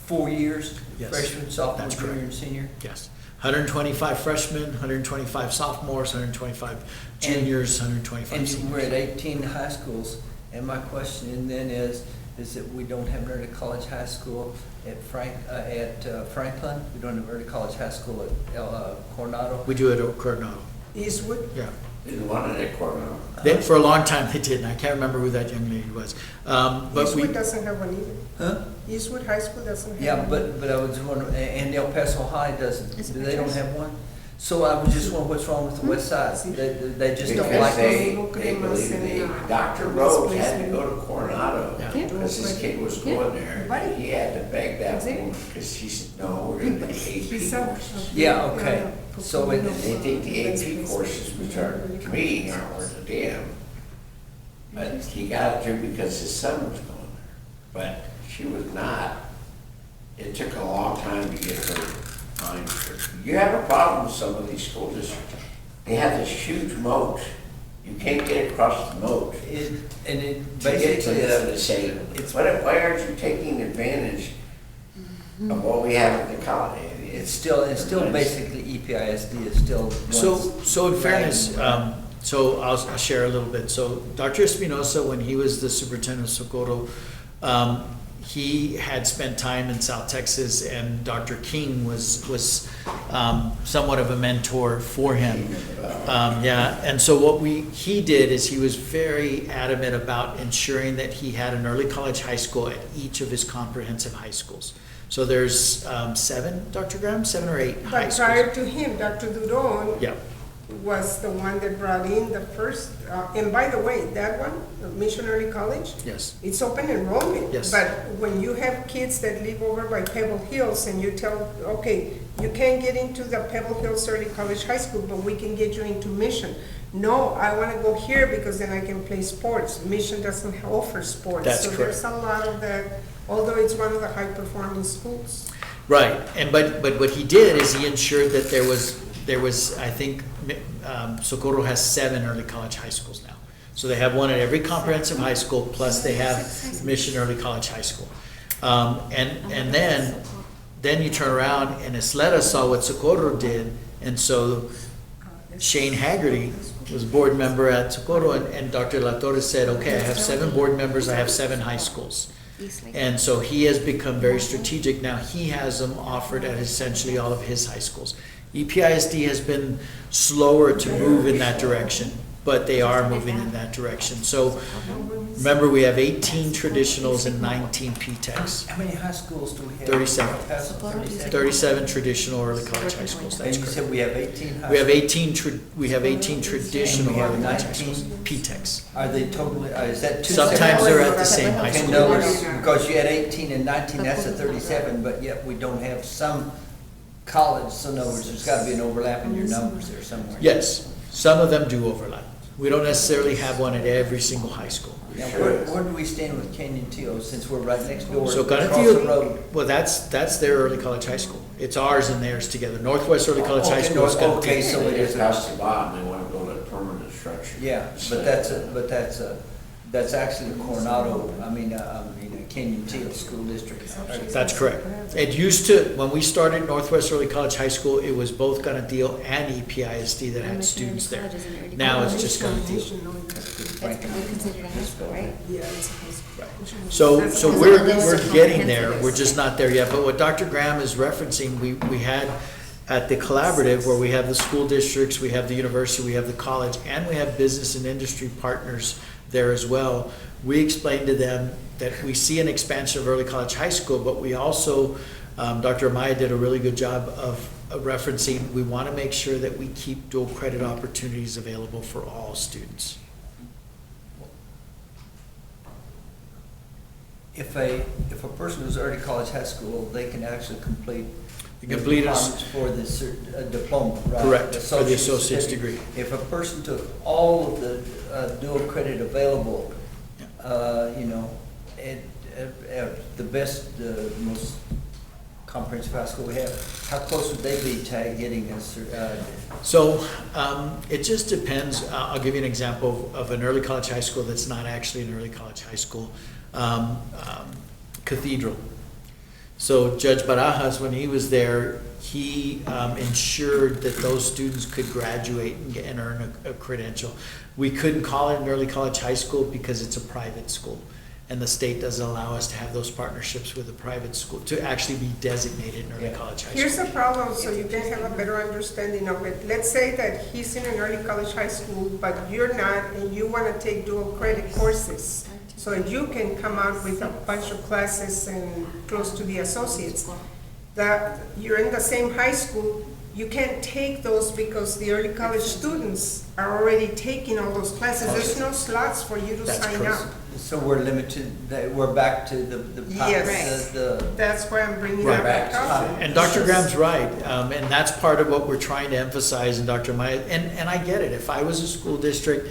4 years?
Yes.
Freshman, sophomore,
That's
junior,
correct.
and senior?
Yes. 125 freshmen, 125 sophomores, 125 juniors, 125
And
seniors.
we're at 18 high schools, and my question then is that we don't have an early college high school at Franklin? We don't have an early college high school at Coronado?
We do it at Coronado.
Eastwood?
Yeah.
Didn't want it at Coronado.
For a long time they didn't. I can't remember who that young lady was. But
Eastwood doesn't have one either.
Huh?
Eastwood High School doesn't have
Yeah,
one.
but I was wondering, and El Paso High doesn't,
Is it
they don't
Petras?
have one? So I was just wondering what's wrong with the west side? They just don't
Because
like
they
it.
believe Dr. Rhodes had to go to Coronado
Yeah.
because his kid was going there. And he had to beg that woman because he said, no, we're going to take AP courses.
Yeah, okay. So
And they think the AP courses, which are, to me, aren't worth a damn. But he got it through because his son was going there. But she was not. It took a long time to get her mind. You have a problem with some of these school districts. They have this huge moat. You can't get across the moat.
To
To get to
basically,
them to say, why aren't you taking advantage of what we have at the college?
it's still basically EPISD is still.
So in fairness, So I'll share a little bit. So Dr. Espinosa, when he was the superintendent of Socorro, he had spent time in South Texas, and Dr. King was somewhat of a mentor for him. Yeah, and so what he did is he was very adamant about ensuring that he had an early college high school at each of his comprehensive high schools. So there's 7, Dr. Graham, 7 or 8 high
But
schools.
prior to him, Dr. Dudon
Yeah.
was the one that brought in the first, and by the way, that one, the Missionary College,
Yes.
it's open enrollment.
Yes.
But when you have kids that live over by Pebble Hills and you tell, okay, you can't get into the Pebble Hills Early College High School, but we can get you into Mission. No, I want to go here because then I can play sports. Mission doesn't offer sports.
That's
So
correct.
there's a lot of that, although it's one of the high-performing schools.
Right, and but what he did is he ensured that there was I think Socorro has 7 early college high schools now. So they have one at every comprehensive high school, plus they have Mission Early College High School. And then you turn around and Isleta saw what Socorro did, and so Shane Haggerty was a board member at Socorro, and Dr. La Torre said, okay, I have 7 board members, I have 7 high schools. And so he has become very strategic. Now he has them offered at essentially all of his high schools. EPISD has been slower to move in that direction, but they are moving in that direction. So remember, we have 18 traditionals and 19 PTECs.
How many high schools do we have?
37.
37.
37 traditional early college high schools,
And
that's
you
correct.
said we have 18 high
We have
schools?
18 traditional
And we have
early college high
19?
schools, PTECs.
Are they totally, is that two
Sometimes
separate?
they're at the same high
Okay,
school.
no, because you had 18 and 19, that's a 37, but yet we don't have some college, so in other words, there's gotta be an overlap in your numbers there somewhere.
Yes, some of them do overlap. We don't necessarily have one at every single high school.
Now, where do we stand with Canyon Teal, since we're right next door,
So
across the
Canutillo,
road?
well, that's their early college high school. It's ours and theirs together. Northwest Early College High
Okay,
School is
no, okay,
Canutillo.
so it is
House to bottom, they want to build a permanent structure.
Yeah, but that's actually the Coronado, Canyon Teal School District.
That's correct. It used to, when we started Northwest Early College High School, it was both Canutillo and E EPISD that had students there. Now it's just Canutillo.
We consider it a high school, right?
Yeah, it's a high school.
So we're getting there, we're just not there yet. But what Dr. Graham is referencing, we had at the collaborative where we have the school districts, we have the university, we have the college, and we have business and industry partners there as well. We explained to them that we see an expansion of early college high school, but we also, Dr. Amaya did a really good job of referencing, we want to make sure that we keep dual credit opportunities available for all students.
If a person who's already college high school, they can actually complete
You
the
complete a
requirements for the diploma, right?
Correct, for the associate's degree.
If a person took all of the dual credit available, at the best, most comprehensive high school we have, how close would they be to getting us?
So it just depends. I'll give you an example of an early college high school that's not actually an early college high school. Cathedral. So Judge Barajas, when he was there, he ensured that those students could graduate and earn a credential. We couldn't call it an early college high school because it's a private school. And the state doesn't allow us to have those partnerships with a private school to actually be designated an early college high school.
Here's the problem, so you can have a better understanding of it. Let's say that he's in an early college high school, but you're not, and you want to take dual credit courses. So you can come out with a bunch of classes and close to the associates. That you're in the same high school, you can't take those because the early college students are already taking all those classes. There's no slots for you to
That's
sign
correct.
up.
So we're limited, we're back to the.
Yes. That's why I'm bringing
Right.
that back up.
And Dr. Graham's right, and that's part of what we're trying to emphasize in Dr. Maya, and I get it. If I was a school district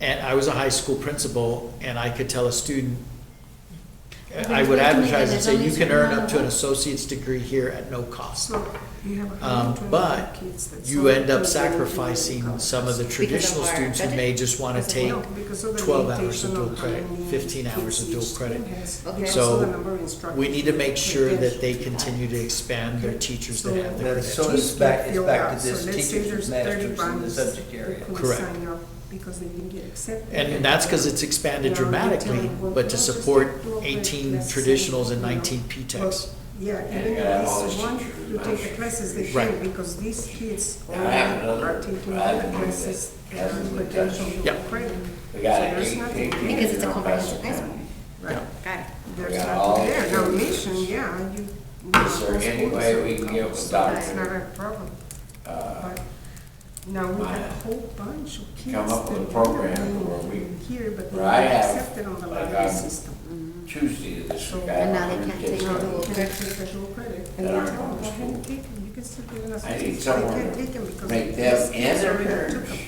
and I was a high school principal and I could tell a student, I would advertise and say, you can earn up to an associate's degree here at no cost.
So you have
But
125 kids that
you
so
end up
they
sacrificing some of the traditional
our
students who
budget?
may just want to take
No, because of the
12 hours
limitation
of dual
how
credit,
many
15 hours
kids
of dual
each
credit.
student has,
Okay.
because
So
of the number of instructors.
we need to make sure that they
Credentials.
continue to expand their teachers that have the
So
credentials.
it's back to
Filled out.
this
So let's say
teachers
there's
and
30
masters in the
bodies
subject
that
area.
could
Correct.
sign up. because they didn't get accepted.
And that's because it's expanded dramatically, but to support 18 traditionals and 19 P-TECHs.
Yeah,
And
even
you got all
if
these
they want
teachers
to take the classes, they
Right.
can, because these kids all
Now, I have another
are taking all
avenue
the
that
classes
hasn't
and
been
potential
touched.
Yep.
credit.
We got
So
an
there's nothing there.
Because it's a
in
comprehensive high
Paso
school.
County.
Right.
Got it.
There's
got all
nothing there. Now,
the-
mission, yeah, you.
Is there any way we can get with
So that's
Dr.
not a problem. But now we have a whole bunch of kids.
come up with a
that
program
are
where we-
here, but
where I
they're
have,
accepted on the
like,
lottery
I'm-
system.
Tuesday of this week, I
And now
have
they
100
can't
kids
take
No,
coming.
you can't take the dual credit. And
That
they
aren't
tell them,
going
go
to
ahead and
school.
take them, you can still get an
I
assessment.
need
They
someone
can't
to
take them because
make
these
them and
kids
their
already
parents
took them.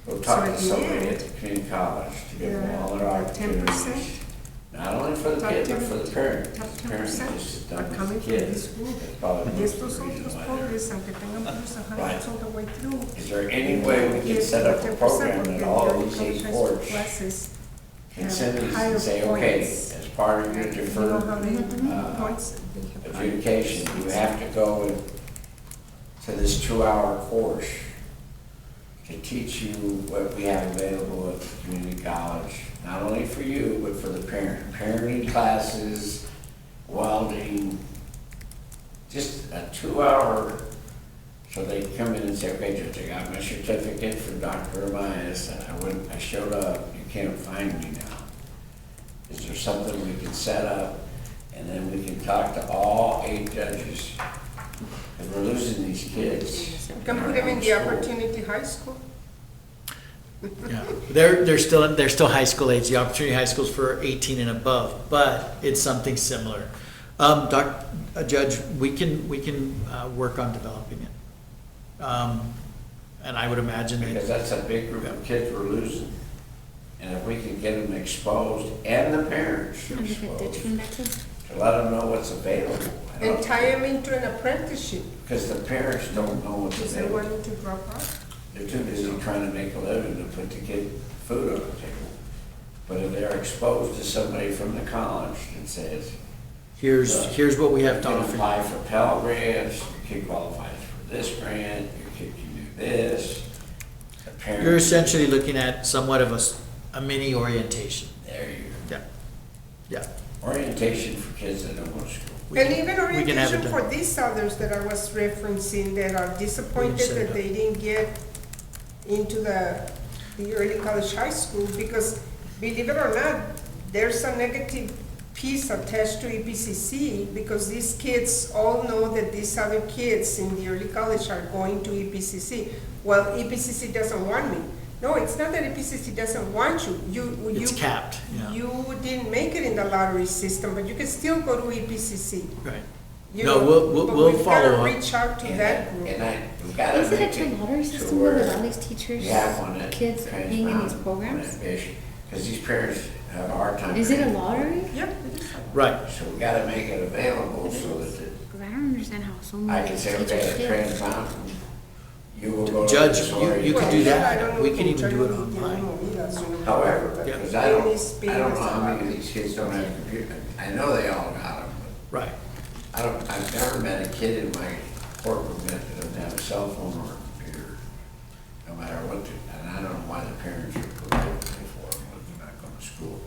go
So
talk
at
to
the
somebody
end,
at the community college to give them all their
Yeah,
opportunities.
10%.
Not only for the
Top
kid, but
10
for the parents.
top
Parents
10%
just sit
are
down with
coming
the
from
kids.
this group.
That's probably
Y
the
estos
reason
otros
why they're-
pobres, aunque tengan puros
Right.
all the way through.
Is there any way we can set up a program that all of these eight boards
classes
can
have
send these
higher
and say, okay,
points.
as part of your
You know
deferred
how they points, they have higher
adjudication, you have to go to this 2-hour course to teach you what we have available at the community college, not only for you, but for the parent. Parenting classes, welding, just a 2-hour, so they come in and say, okay, Judge, I got my certificate from Dr. Amias, and I showed up, you can't find me now. Is there something we can set up, and then we can talk to all 8 judges? Because we're losing these kids.
You can put them in the opportunity high school.
Yeah, they're still high school age. The Opportunity High School's for 18 and above, but it's something similar. Judge, we can work on developing it. And I would imagine
Because
that,
that's a big group of kids we're losing. And if we can get them exposed, and the parents exposed, to let them know what's available.
And tie them into an apprenticeship,
Because the parents don't know what's
because they
available.
want to drop out.
They're too busy trying to make a living to put the kid food on the table. But if they're exposed to somebody from the college that says,
here's what we have to
you can
offer.
apply for Pell Grants, your kid qualifies for this grant, your kid can do this. The parents-
You're essentially looking at somewhat of a mini orientation.
There you go.
Yeah, yeah.
Orientation for kids that don't go to school.
We
And
can-
even
we can have it
orientation
done.
for these others that I was referencing that are disappointed
set it
that
up.
they didn't get into the early college high school, because believe it or not, there's a negative piece attached to EPCC, because these kids all know that these other kids in the early college are going to EPCC. Well, EPCC doesn't want me. No, it's not that EPCC doesn't want you.
It's capped, yeah.
You didn't make it in the lottery system, but you can still go to EPCC.
Right.
You
No,
know,
we'll
but
follow
we've gotta
up.
reach out to that group.
We gotta
Is it
make
a lottery
to
system where
where
all these teachers,
you have one at
kids
Trans
being in these
Mountain,
programs?
Because these parents have a hard time.
Is it a
paying.
lottery?
Yep, it is.
Right.
So we gotta make it available so that
Because I don't understand how so
I
many
can say,
teachers
okay, at
fail.
Trans Mountain, you will go to
Judge,
this
you can
orientation.
do that.
I don't know
We
if
can even do it
internally
online.
tienen movidas, you know,
However,
but
because
it
I don't
is being
know how
allowed.
many of these kids don't have computers. I know they all got them,
Right.
but I've never met a kid in my corporate that doesn't have a cell phone or a computer, no matter what, and I don't know why the parents are putting to pay for them when they're not going to school.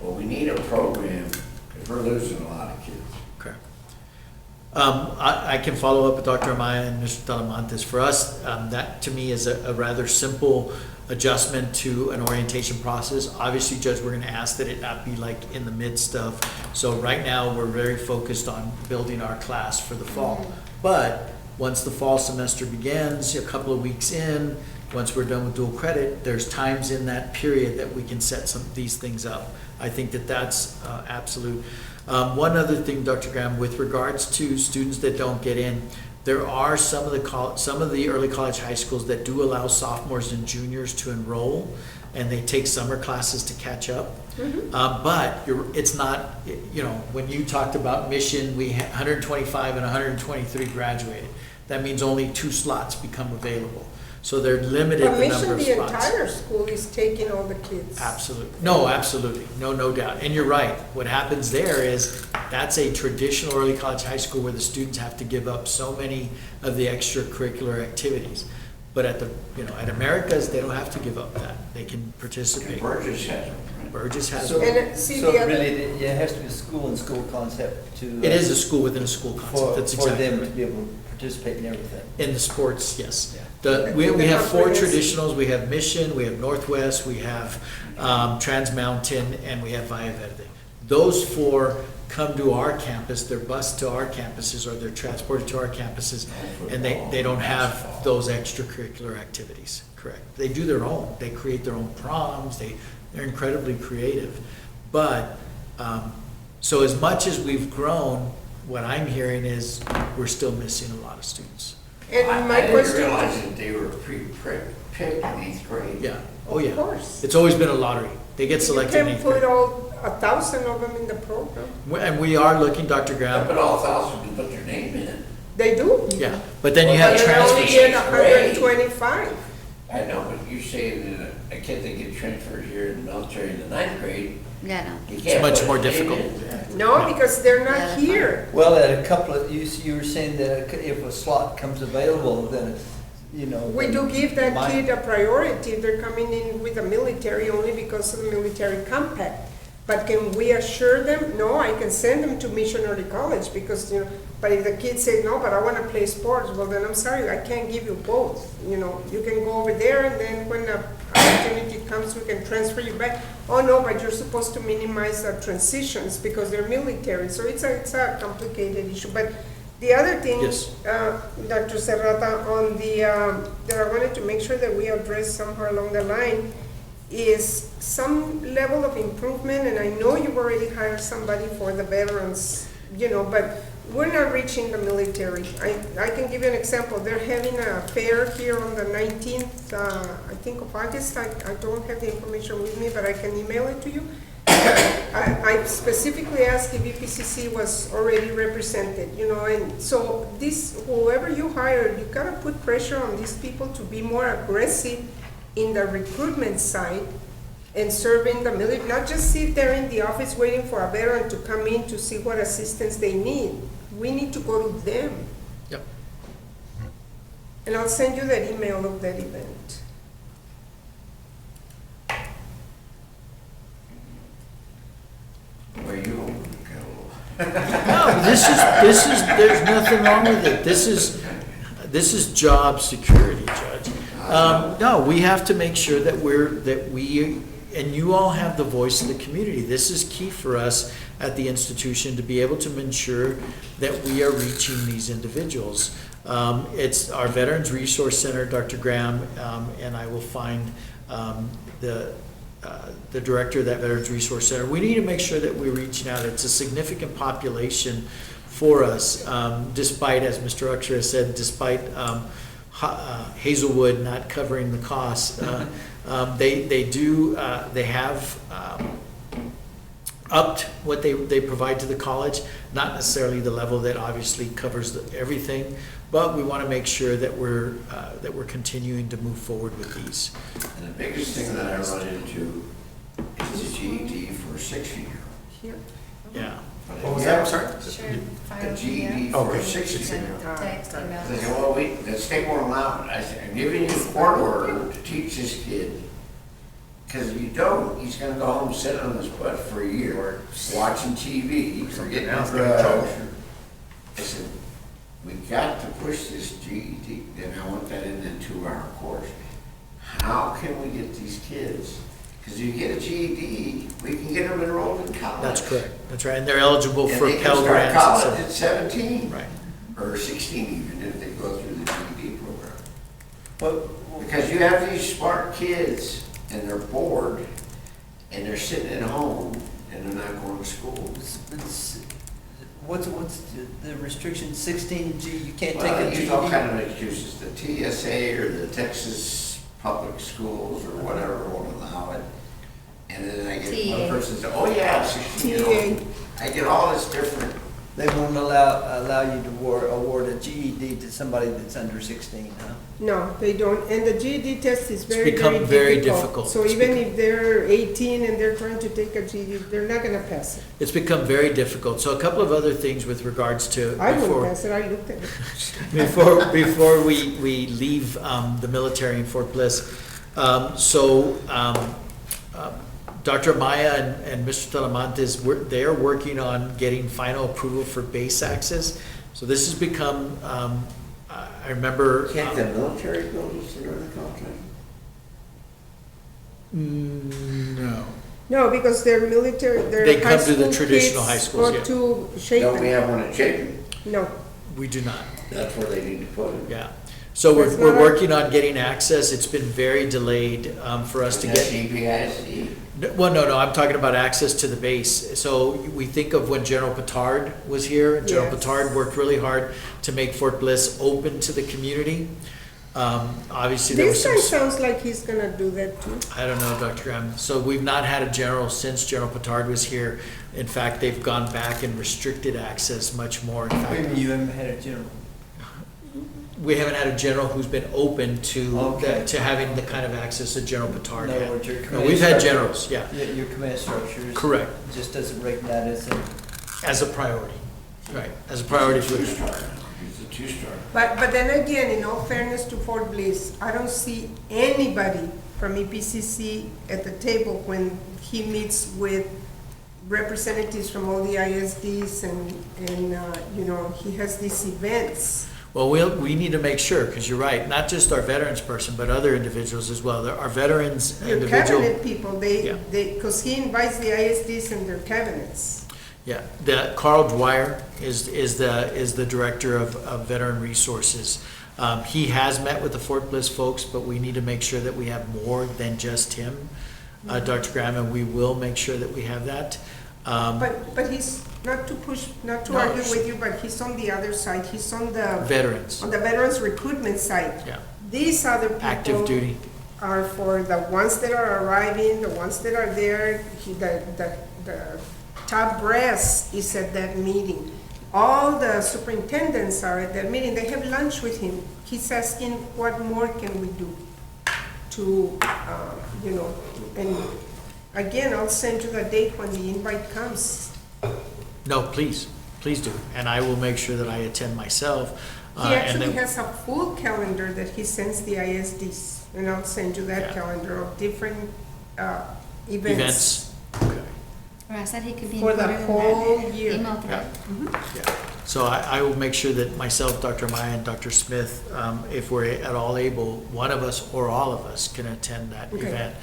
Well, we need a program, because we're losing a lot of kids.
Okay. I can follow up with Dr. Amaya and Mr. Talamantes. For us, that to me is a rather simple adjustment to an orientation process. Obviously, Judge, we're going to ask that it not be like in the midst of, so right now, we're very focused on building our class for the fall. But once the fall semester begins, a couple of weeks in, once we're done with dual credit, there's times in that period that we can set some of these things up. I think that that's absolute. One other thing, Dr. Graham, with regards to students that don't get in, there are some of the early college high schools that do allow sophomores and juniors to enroll, and they take summer classes to catch up. But it's not, when you talked about Mission, we had 125 and 123 graduated. That means only 2 slots become available. So they're limited
But
the number
Mission,
of
the
spots.
entire school is taking all the kids.
Absolutely. No, absolutely. No doubt. And you're right. What happens there is that's a traditional early college high school where the students have to give up so many of the extracurricular activities. But at the, at Americas, they don't have to give up that. They can participate.
Burgess has them, right?
Burgess has
So,
it.
And see
so
the other-
really, it has to be a school-in-school concept to.
It is a school within a school
For,
concept, that's
for
exactly
them
right.
to be able to participate in everything.
In the sports, yes.
Yeah.
We have four
Comprehensive.
traditionals, we have Mission, we have Northwest, we have Trans Mountain, and we have Valle Verde. Those four come to our campus, they're bused to our campuses, or they're transported to our campuses, and they don't have those extracurricular activities, correct? They do their own, they create their own proms, they're incredibly creative. But, so as much as we've grown, what I'm hearing is we're still missing a lot of students.
And my
I didn't
question.
realize that they were pre-picked in eighth grade.
Yeah, oh yeah.
Of course.
It's always been a lottery. They get
You
selected in
can
eighth
put
grade.
all 1,000 of them in the program.
And we are looking, Dr.
Yeah,
Graham,
but all 1,000 can put their name in.
They do.
yeah, but then you have
But they only
transfers.
get 125.
I know, but you're saying that a kid that gets transferred here in the military in the ninth grade,
Yeah, no.
you
It's
can't
much
put
more
his name
difficult.
in.
No, because they're
Yeah,
not
that's
here.
Well, at a couple of, you were saying that if a slot comes available, then,
We do give that
Mine-
kid a priority. They're coming in with the military only because of the military compact. But can we assure them? No, I can send them to missionary college because, but if the kid says, no, but I want to play sports, well, then I'm sorry, I can't give you both. You can go over there and then when the opportunity comes, we can transfer you back. Oh, no, but you're supposed to minimize the transitions because they're military. So it's a complicated issue. But the other thing,
Yes.
Dr. Serrata, on that I wanted to make sure that we address somewhere along the line is some level of improvement, and I know you've already hired somebody for the veterans, but we're not reaching the military. I can give you an example. They're having a fair here on the 19th, I think of August. I don't have the information with me, but I can email it to you. I specifically asked if EPCC was already represented, and so whoever you hire, you gotta put pressure on these people to be more aggressive in the recruitment side and serving the military, not just sit there in the office waiting for a veteran to come in to see what assistance they need. We need to go to them.
Yep.
And I'll send you that email of that event.
Where you go.
No, there's nothing wrong with it. This is job security, Judge. No, we have to make sure that we, and you all have the voice of the community. This is key for us at the institution to be able to ensure that we are reaching these individuals. It's our Veterans Resource Center, Dr. Graham, and I will find the director of that Veterans Resource Center. We need to make sure that we're reaching out. It's a significant population for us, despite, as Mr. Uxer has said, despite Hazelwood not covering the costs. They have upped what they provide to the college, not necessarily the level that obviously covers everything, but we want to make sure that we're continuing to move forward with these.
And the biggest thing that I run into is the GED for a 60-year-old.
Here.
Yeah.
What was that? I'm sorry?
The GED for a 60-year-old.
Text, email.
They say, well, the state won't allow it. I said, I'm giving you a court order to teach this kid. Because if you don't, he's gonna go home and sit on his butt for a year, watching TV, or getting
else,
drugs. I said, we got to push this GED, and I want that in a 2-hour course. How can we get these kids? Because if you get a GED, we can get them enrolled in college.
That's correct. That's right. And they're eligible
And
for
they can
Pell
start
Grants. and
college
so-
at 17.
Right.
Or 16 even, if they go through the GED program.
Well,
Because you have these smart kids, and they're bored, and they're sitting at home, and they're not going to school.
what's the restriction, 16G, you can't take
Well,
a
they
GED?
use all kind of excuses, the TSA or the Texas Public Schools or whatever won't allow it. And then I get one
TA.
person says, oh yeah, 16-year-old. I get all this different
They won't allow you to award a GED to somebody that's under 16, huh?
No, they don't, and the GED test is very,
become very difficult.
So
It's
even if they're 18 and they're trying to take a GED, they're not gonna pass it.
It's become very difficult. So a couple of other things with regards to.
I wouldn't
before-
pass it, I looked at it.
Before we leave the military in Fort Bliss, Dr. Amaya and Mr. Talamantes, they are working on getting final approval for base access. So this has become, I remember.
Can't the military build us under the contract?
No.
No, because they're military,
They
they're high
come to the
school
traditional
kids
high schools,
go
yeah.
to
Don't we
Shapen.
have one at Chapin?
No,
We do not.
That's where they need to put it.
Yeah. So
That's
we're
not-
working on getting access. It's been very delayed for us to
That's
get.
EPIC.
Well, no, I'm talking about access to the base. So we think of when General Petard was here. General
Yes.
Petard worked really hard to make Fort Bliss open to the community. Obviously, there was
this guy
some,
sounds like he's gonna do that too.
I don't know, Dr. Graham. So we've not had a general since General Petard was here. In fact, they've gone back and restricted access much more. In fact,
Maybe you haven't had a general.
we haven't had a general who's been open to,
Okay.
to having the kind of access that General Petard
In other
had.
words, your
No,
command
we've had
structure-
generals, yeah,
Your command structure
correct,
just doesn't recognize it.
as a priority, right, as a priority for
Two-star. He's a two-star.
But then again, in all fairness to Fort Bliss, I don't see anybody from EPCC at the table when he meets with representatives from all the ISDs and you know, he has these events.
Well, we need to make sure, because you're right, not just our veterans person, but other individuals as well. There are veterans
Your
individual.
cabinet people,
Yeah.
because he invites the ISDs and their cabinets.
Yeah, Carl Dwyer is the director of Veteran Resources. He has met with the Fort Bliss folks, but we need to make sure that we have more than just him, Dr. Graham, and we will make sure that we have that.
But he's, not to
No,
argue with you, but he's on the other side. He's on the
Veterans,
veterans recruitment side.
yeah,
These other people.
active duty.
Are for the ones that are arriving, the ones that are there. The top brass is at that meeting. All the superintendents are at that meeting. They have lunch with him. He's asking, what more can we do to, you know, and again, I'll send you the date when the invite comes.
No, please do, and I will make sure that I attend myself.
He
and
actually
then-
has a full calendar that he sends the ISDs, and I'll send you that
Yeah.
calendar of different
Events. Okay.
Or I said he could be
For the
included in
whole
that
year.
email thread.
Yeah, so I will make sure that myself, Dr. Maya, and Dr. Smith, if we're at all able, one of us or all of us can attend that
Okay.
event.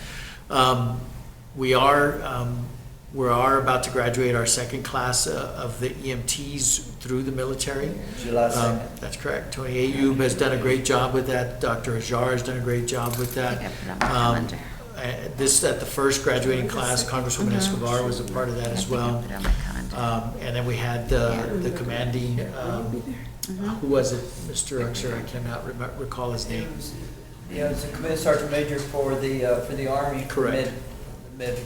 We are about to graduate our second class of the EMTs through the military.
July 2nd.
That's correct. Tony Ayub has done a great job with that. Dr. Ajar has done a great job with
I
that.
think I put it on my calendar.
This, at the first graduating class, Congresswoman
Mhm.
Escobar was a part of that
I
as
think I
well.
put it on my calendar.
And then we had the commanding,
Mhm.
who was it, Mr. Uxer? I cannot recall his name.
Yeah, it's a command sergeant major for the Army.
Correct.
Med,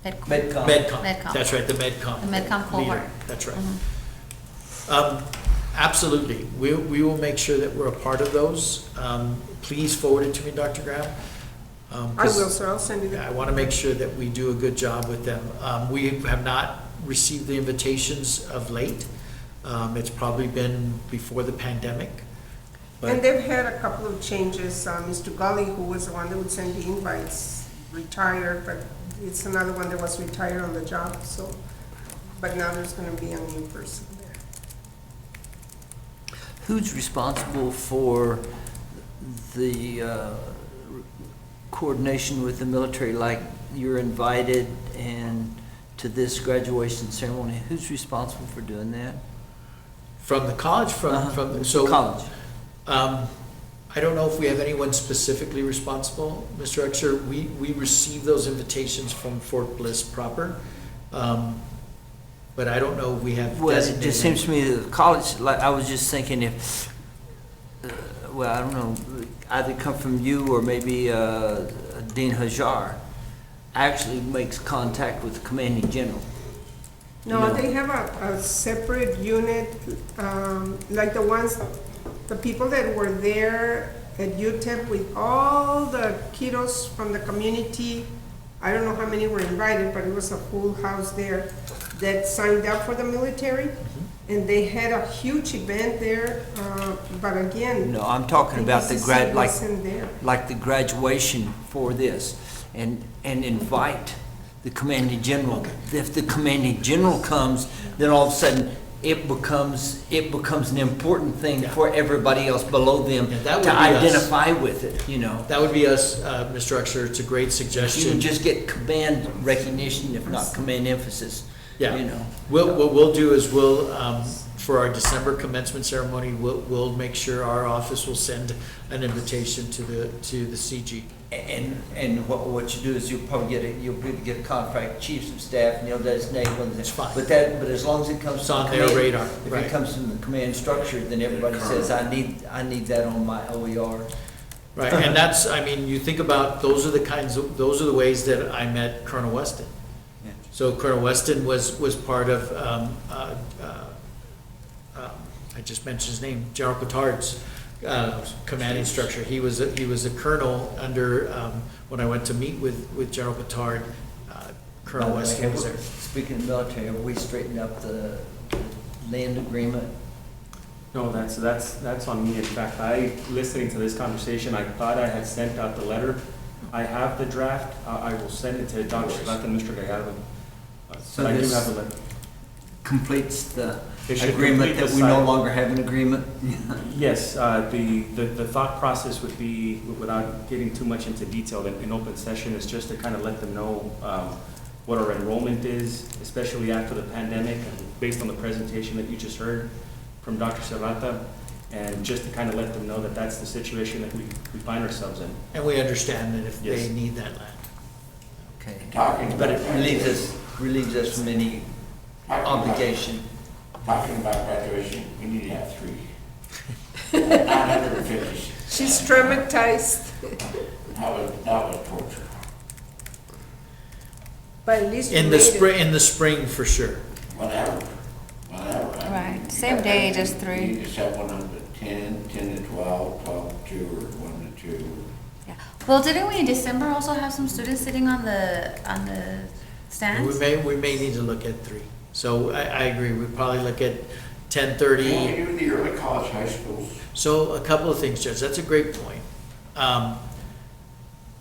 Medco.
Medcom.
MedCom,
MedCom.
that's right, the MedCom.
The MedCom
leader.
cohort.
That's right.
Mhm.
Absolutely. We will make sure that we're a part of those. Please forward it to me, Dr. Graham.
I will, sir, I'll send you
Yeah, I
the,
want to make sure that we do a good job with them. We have not received the invitations of late. It's probably been before the pandemic.
and
But
they've had a couple of changes. Mr. Gully, who was the one that would send the invites, retired, but it's another one that was retired on the job, so, but now there's gonna be a new person there.
Who's responsible for the coordination with the military, like you're invited and to this graduation ceremony? Who's responsible for doing that?
from the college, so.
College.
I don't know if we have anyone specifically responsible, Mr. Uxer. We receive those invitations from Fort Bliss proper. But I don't know if we have
Well, it
designated.
just seems to me that the college, like, I was just thinking if, well, I don't know, either come from you or maybe Dean Hajar actually makes contact with the commanding general.
No, they have a separate unit, like the ones, the people that were there at UTEP with all the kiddos from the community. I don't know how many were invited, but it was a full house there that signed up for the military. And they had a huge event there, but again.
No, I'm talking about the
ABCC wasn't there.
like the graduation for this, and invite the commanding general. If the commanding general comes, then all of a sudden, it becomes an important thing for everybody else below them
Yeah, that would
to
be us.
identify with it, you know.
That would be us, Mr. Uxer. It's a great
You
suggestion.
can just get command recognition, if not command emphasis,
Yeah.
you know.
What we'll do is for our December commencement ceremony, we'll make sure our office will send an invitation to the CG.
And what you do is you'll probably get a contract, chiefs of staff, and they'll designate one.
It's fine.
But as long as it comes
It's
from
on
the
their
command-
radar,
If
right.
it comes from the command structure, then everybody says, I need that on my OER.
Right, and that's, I mean, you think about, those are the ways that I met Colonel Weston.
Yeah.
So Colonel Weston was part of, I just mentioned his name, General Petard's commanding structure. He was a colonel under, when I went to meet with General Petard, Colonel Weston was there.
Speaking of military, have we straightened up the land agreement?
No, that's on me. In fact, listening to this conversation, I thought I had sent out the letter. I have the draft. I will send it to Dr. Shabbat and Mr. Gallardo.
So
But I do
this-
have the letter.
Completes the
It should
agreement
complete
that
the
we no
cycle.
longer have an agreement?
Yes, the thought process would be, without getting too much into detail in open session, is just to kind of let them know what our enrollment is, especially after the pandemic, and based on the presentation that you just heard from Dr. Serrata, and just to kind of let them know that that's the situation that we find ourselves in.
And we understand that if they
Yes.
need that land.
Okay.
Talking
But
about,
it relieves us from any obligation.
talking about graduation, we need to have 3. 950.
She's traumatized,
That was torture.
but at least you
In
made
the
it.
spring for sure.
Whatever. I
Right.
mean,
Same
you
day,
got-
just 3.
You just have one of the 10 to 12, 12 to 2, or 1 to 2.
Yeah. Well, didn't we in December also have some students sitting on the stands?
We may need to look at 3. So I agree, we probably look at 10:30.
Can we do the early college high schools?
So a couple of things, Judge, that's a great point.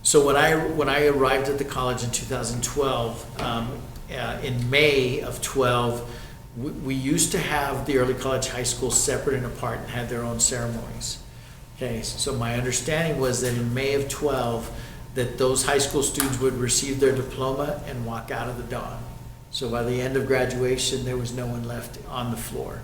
So when I arrived at the college in 2012, in May of 12, we used to have the early college high schools separate and apart and had their own ceremonies. Okay, so my understanding was that in May of 12, that those high school students would receive their diploma and walk out of the dawn. So by the end of graduation, there was no one left on the floor.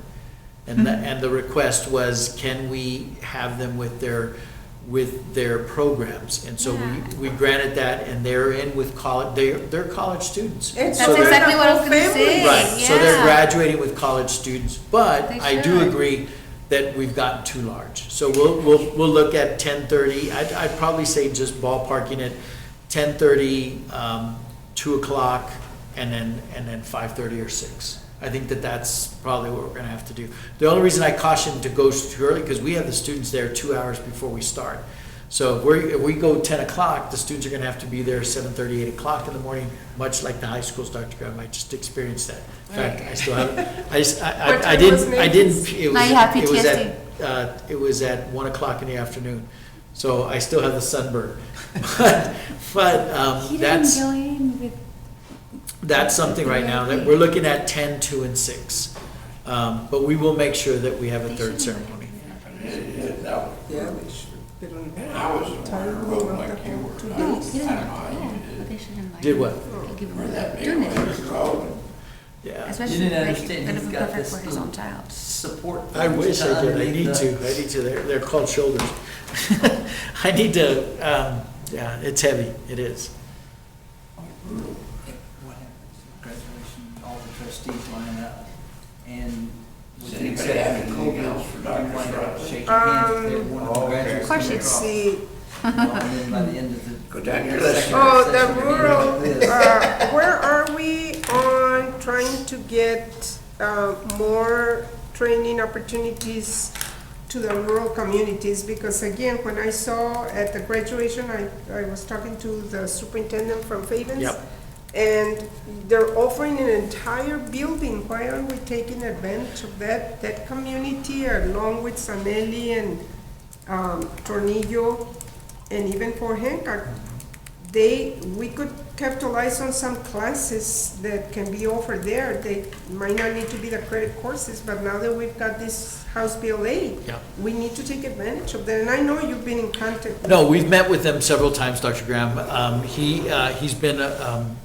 And the request was, can we have them with their programs? And so we granted that, and they're in with college, they're college students.
It's
That's
for
exactly
the
what I was
whole
gonna
family.
say.
Right, so they're
Yeah.
graduating with college students, but
They
I do
should.
agree that we've gotten too large. So we'll look at 10:30, I'd probably say just ballparking it, 10:30, 2 o'clock, and then 5:30 or 6. I think that's probably what we're gonna have to do. The only reason I caution to go too early, because we have the students there 2 hours before we start. So if we go 10 o'clock, the students are gonna have to be there 7:30, 8 o'clock in the morning, much like the high schools, Dr. Graham, I just experienced that. In fact, I still have,
What
I
time was
didn't, it was.
Now you have
it was
PTSD.
it was at 1 o'clock in the afternoon, so I still have the sunburn. But
He didn't
that's,
go in with.
that's something right now, that we're looking at 10, 2, and 6. But we will make sure that we have a third ceremony.
That was
Yeah,
really
they should. They don't
And I was the one who wrote like you were. I don't know how you did
But
it.
they should invite.
Did what?
They'll give
Remember
him
that big
doing
one
it.
you wrote?
Yeah.
Especially
You didn't
like,
understand,
gonna
he's
be
got
perfect
this
for his own
little
child.
support.
I wish I did, I
underneath
need
the-
to, they're called shoulders. I need to, yeah, it's heavy, it is.
What happens, graduation, all the trustees line up, and with
Does
the
anybody
exception
have
of
anything
COVID,
else for
you
Dr.
wind up
Strauss?
shaking hands with everyone
Oh,
who
okay.
graduates.
Of course you
Let's see.
And then by the end of the.
Go down your list.
second
Oh,
session,
the
you're
rural,
like this.
where are we on trying to get more training opportunities to the rural communities, because again, when I saw at the graduation, I was talking to the superintendent from Favens.
Yep.
And they're offering an entire building. Why aren't we taking advantage of that community, along with Sanelli and Tornillo, and even for Hancock? We could capitalize on some classes that can be offered there. They might not need to be the credit courses, but now that we've got this House Bill 8,
Yeah.
we need to take advantage of that. And I know you've been in contact.
No, we've met with them several times, Dr. Graham. He's been,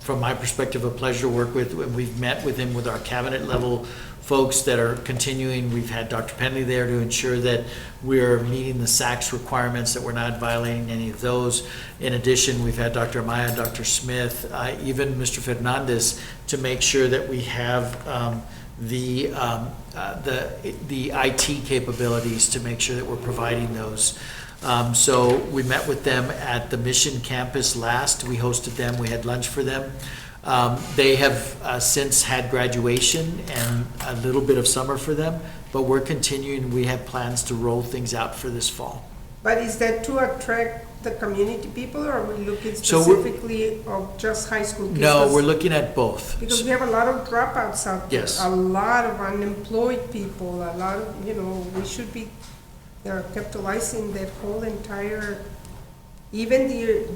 from my perspective, a pleasure to work with. We've met with him with our cabinet level folks that are continuing. We've had Dr. Penley there to ensure that we're meeting the SACS requirements, that we're not violating any of those. In addition, we've had Dr. Amaya, Dr. Smith, even Mr. Fernandez, to make sure that we have the IT capabilities to make sure that we're providing those. So we met with them at the Mission Campus last. We hosted them. We had lunch for them. They have since had graduation and a little bit of summer for them, but we're continuing. We have plans to roll things out for this fall.
But is that to attract the community people, or are we looking
So we're-
specifically of just high school kids?
No, we're looking at both.
Because we have a lot of dropouts out there.
Yes.
A lot of unemployed people, a lot of, we should be capitalizing that whole entire, even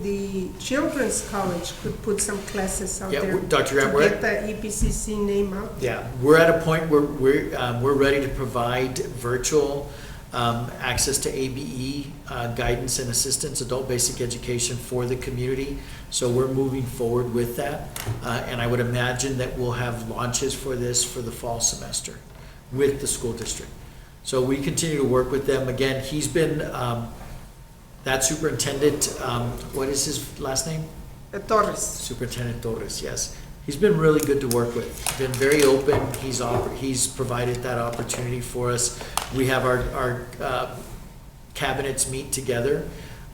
the children's college could put some classes out
Yeah,
there.
Dr. Graham,
to
we're
get the EPCC name out.
Yeah, we're at a point where we're ready to provide virtual access to ABE guidance and assistance, adult basic education for the community. So we're moving forward with that. And I would imagine that we'll have launches for this for the fall semester with the school district. So we continue to work with them. Again, he's been, that superintendent, what is his last name?
Torres.
Superintendent Torres, yes. He's been really good to work with, been very open. He's provided that opportunity for us. We have our cabinets meet together.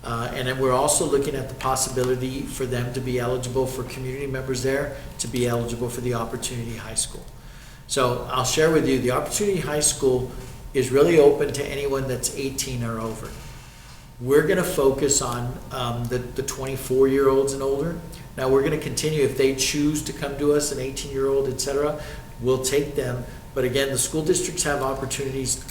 And then we're also looking at the possibility for them to be eligible for community members there, to be eligible for the Opportunity High School. So I'll share with you, the Opportunity High School is really open to anyone that's 18 or over. We're going to focus on the 24-year-olds and older. Now, we're going to continue, if they choose to come to us, an 18-year-old, et cetera, we'll take them. But again, the school districts have opportunities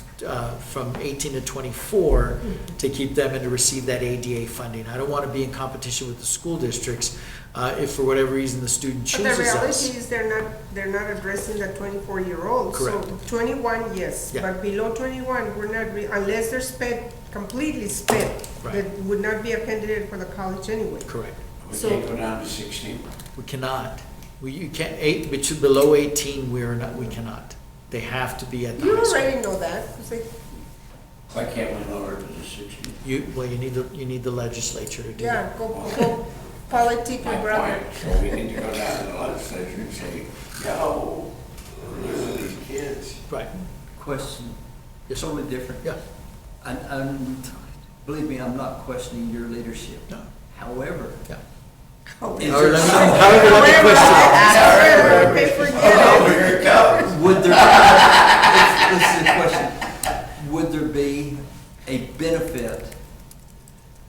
from 18 to 24 to keep them and to receive that ADA funding. I don't want to be in competition with the school districts if for whatever reason the student
But
chooses
the reality
us.
is they're not addressing the 24-year-olds.
Correct.
So 21, yes,
Yeah.
but below 21, we're not, unless they're sped, completely sped,
Right.
that would not be a candidate for the college anyway.
Correct.
We
So-
can't go down to 16.
We cannot. You can't, below 18, we cannot. They have to be at the
You
high school.
already know that. It's like,
Why can't we lower it to 16?
You need the legislature to do
yeah,
that.
go politic,
My
brother.
point, so we need to go down to the legislature and say, yo, listen to these kids.
Right.
Question,
Yes, sir.
totally different.
Yeah.
And believe me, I'm not questioning your leadership.
No.
However,
Yeah.
is
However,
there
however, let me question.
Okay, forget
Oh,
it.
here it comes.
would there, this is the question, would there be a benefit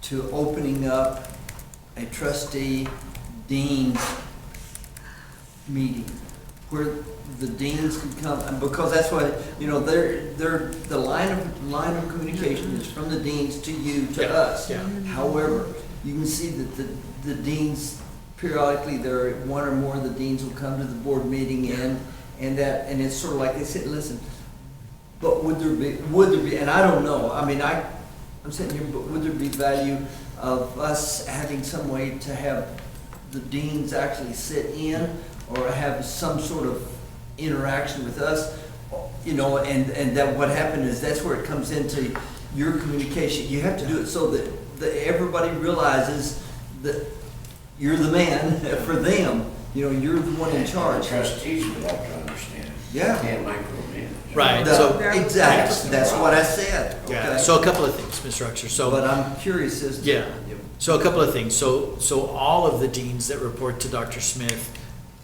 to opening up a trustee dean's meeting where the deans could come, and because that's what, they're, the line of communication is from the deans to you, to
Yeah,
us.
yeah.
However, you can see that the deans, periodically, one or more of the deans will come to the board meeting and it's sort of like they said, listen, but would there be, and I don't know, I mean, I'm sitting here, but would there be value of us having some way to have the deans actually sit in or have some sort of interaction with us, and that what happened is that's where it comes into your communication. You have to do it so that everybody realizes that you're the man for them, you're the one in
The
charge.
trustees would have to understand.
Yeah.
Can't micromanage.
Right. So-
Exactly, that's what I said,
Yeah,
okay?
so a couple of things, Mr. Uxer. So.
But I'm curious as to.
Yeah. So a couple of things. So all of the deans that report to Dr. Smith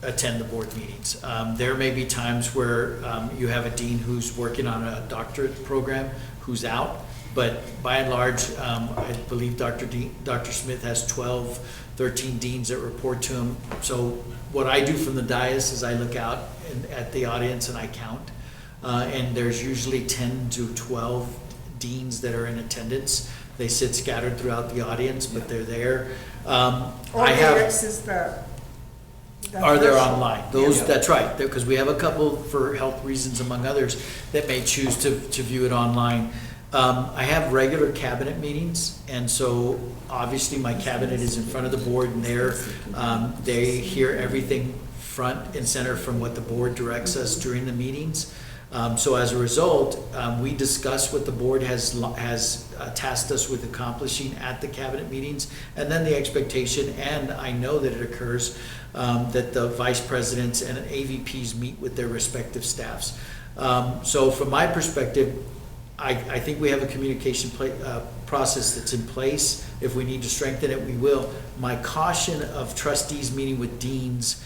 attend the board meetings. There may be times where you have a dean who's working on a doctorate program who's out, but by and large, I believe Dr. Smith has 12, 13 deans that report to him. So what I do from the dais is I look out at the audience and I count. And there's usually 10 to 12 deans that are in attendance. They sit scattered throughout the audience, but they're there.
Or they access the
Are there
virtual.
online? Those, that's right, because we have a couple for health reasons among others that may choose to view it online. I have regular cabinet meetings, and so obviously my cabinet is in front of the board, and they hear everything front and center from what the board directs us during the meetings. So as a result, we discuss what the board has tasked us with accomplishing at the cabinet meetings, and then the expectation, and I know that it occurs, that the vice presidents and AVPs meet with their respective staffs. So from my perspective, I think we have a communication process that's in place. If we need to strengthen it, we will. My caution of trustees meeting with deans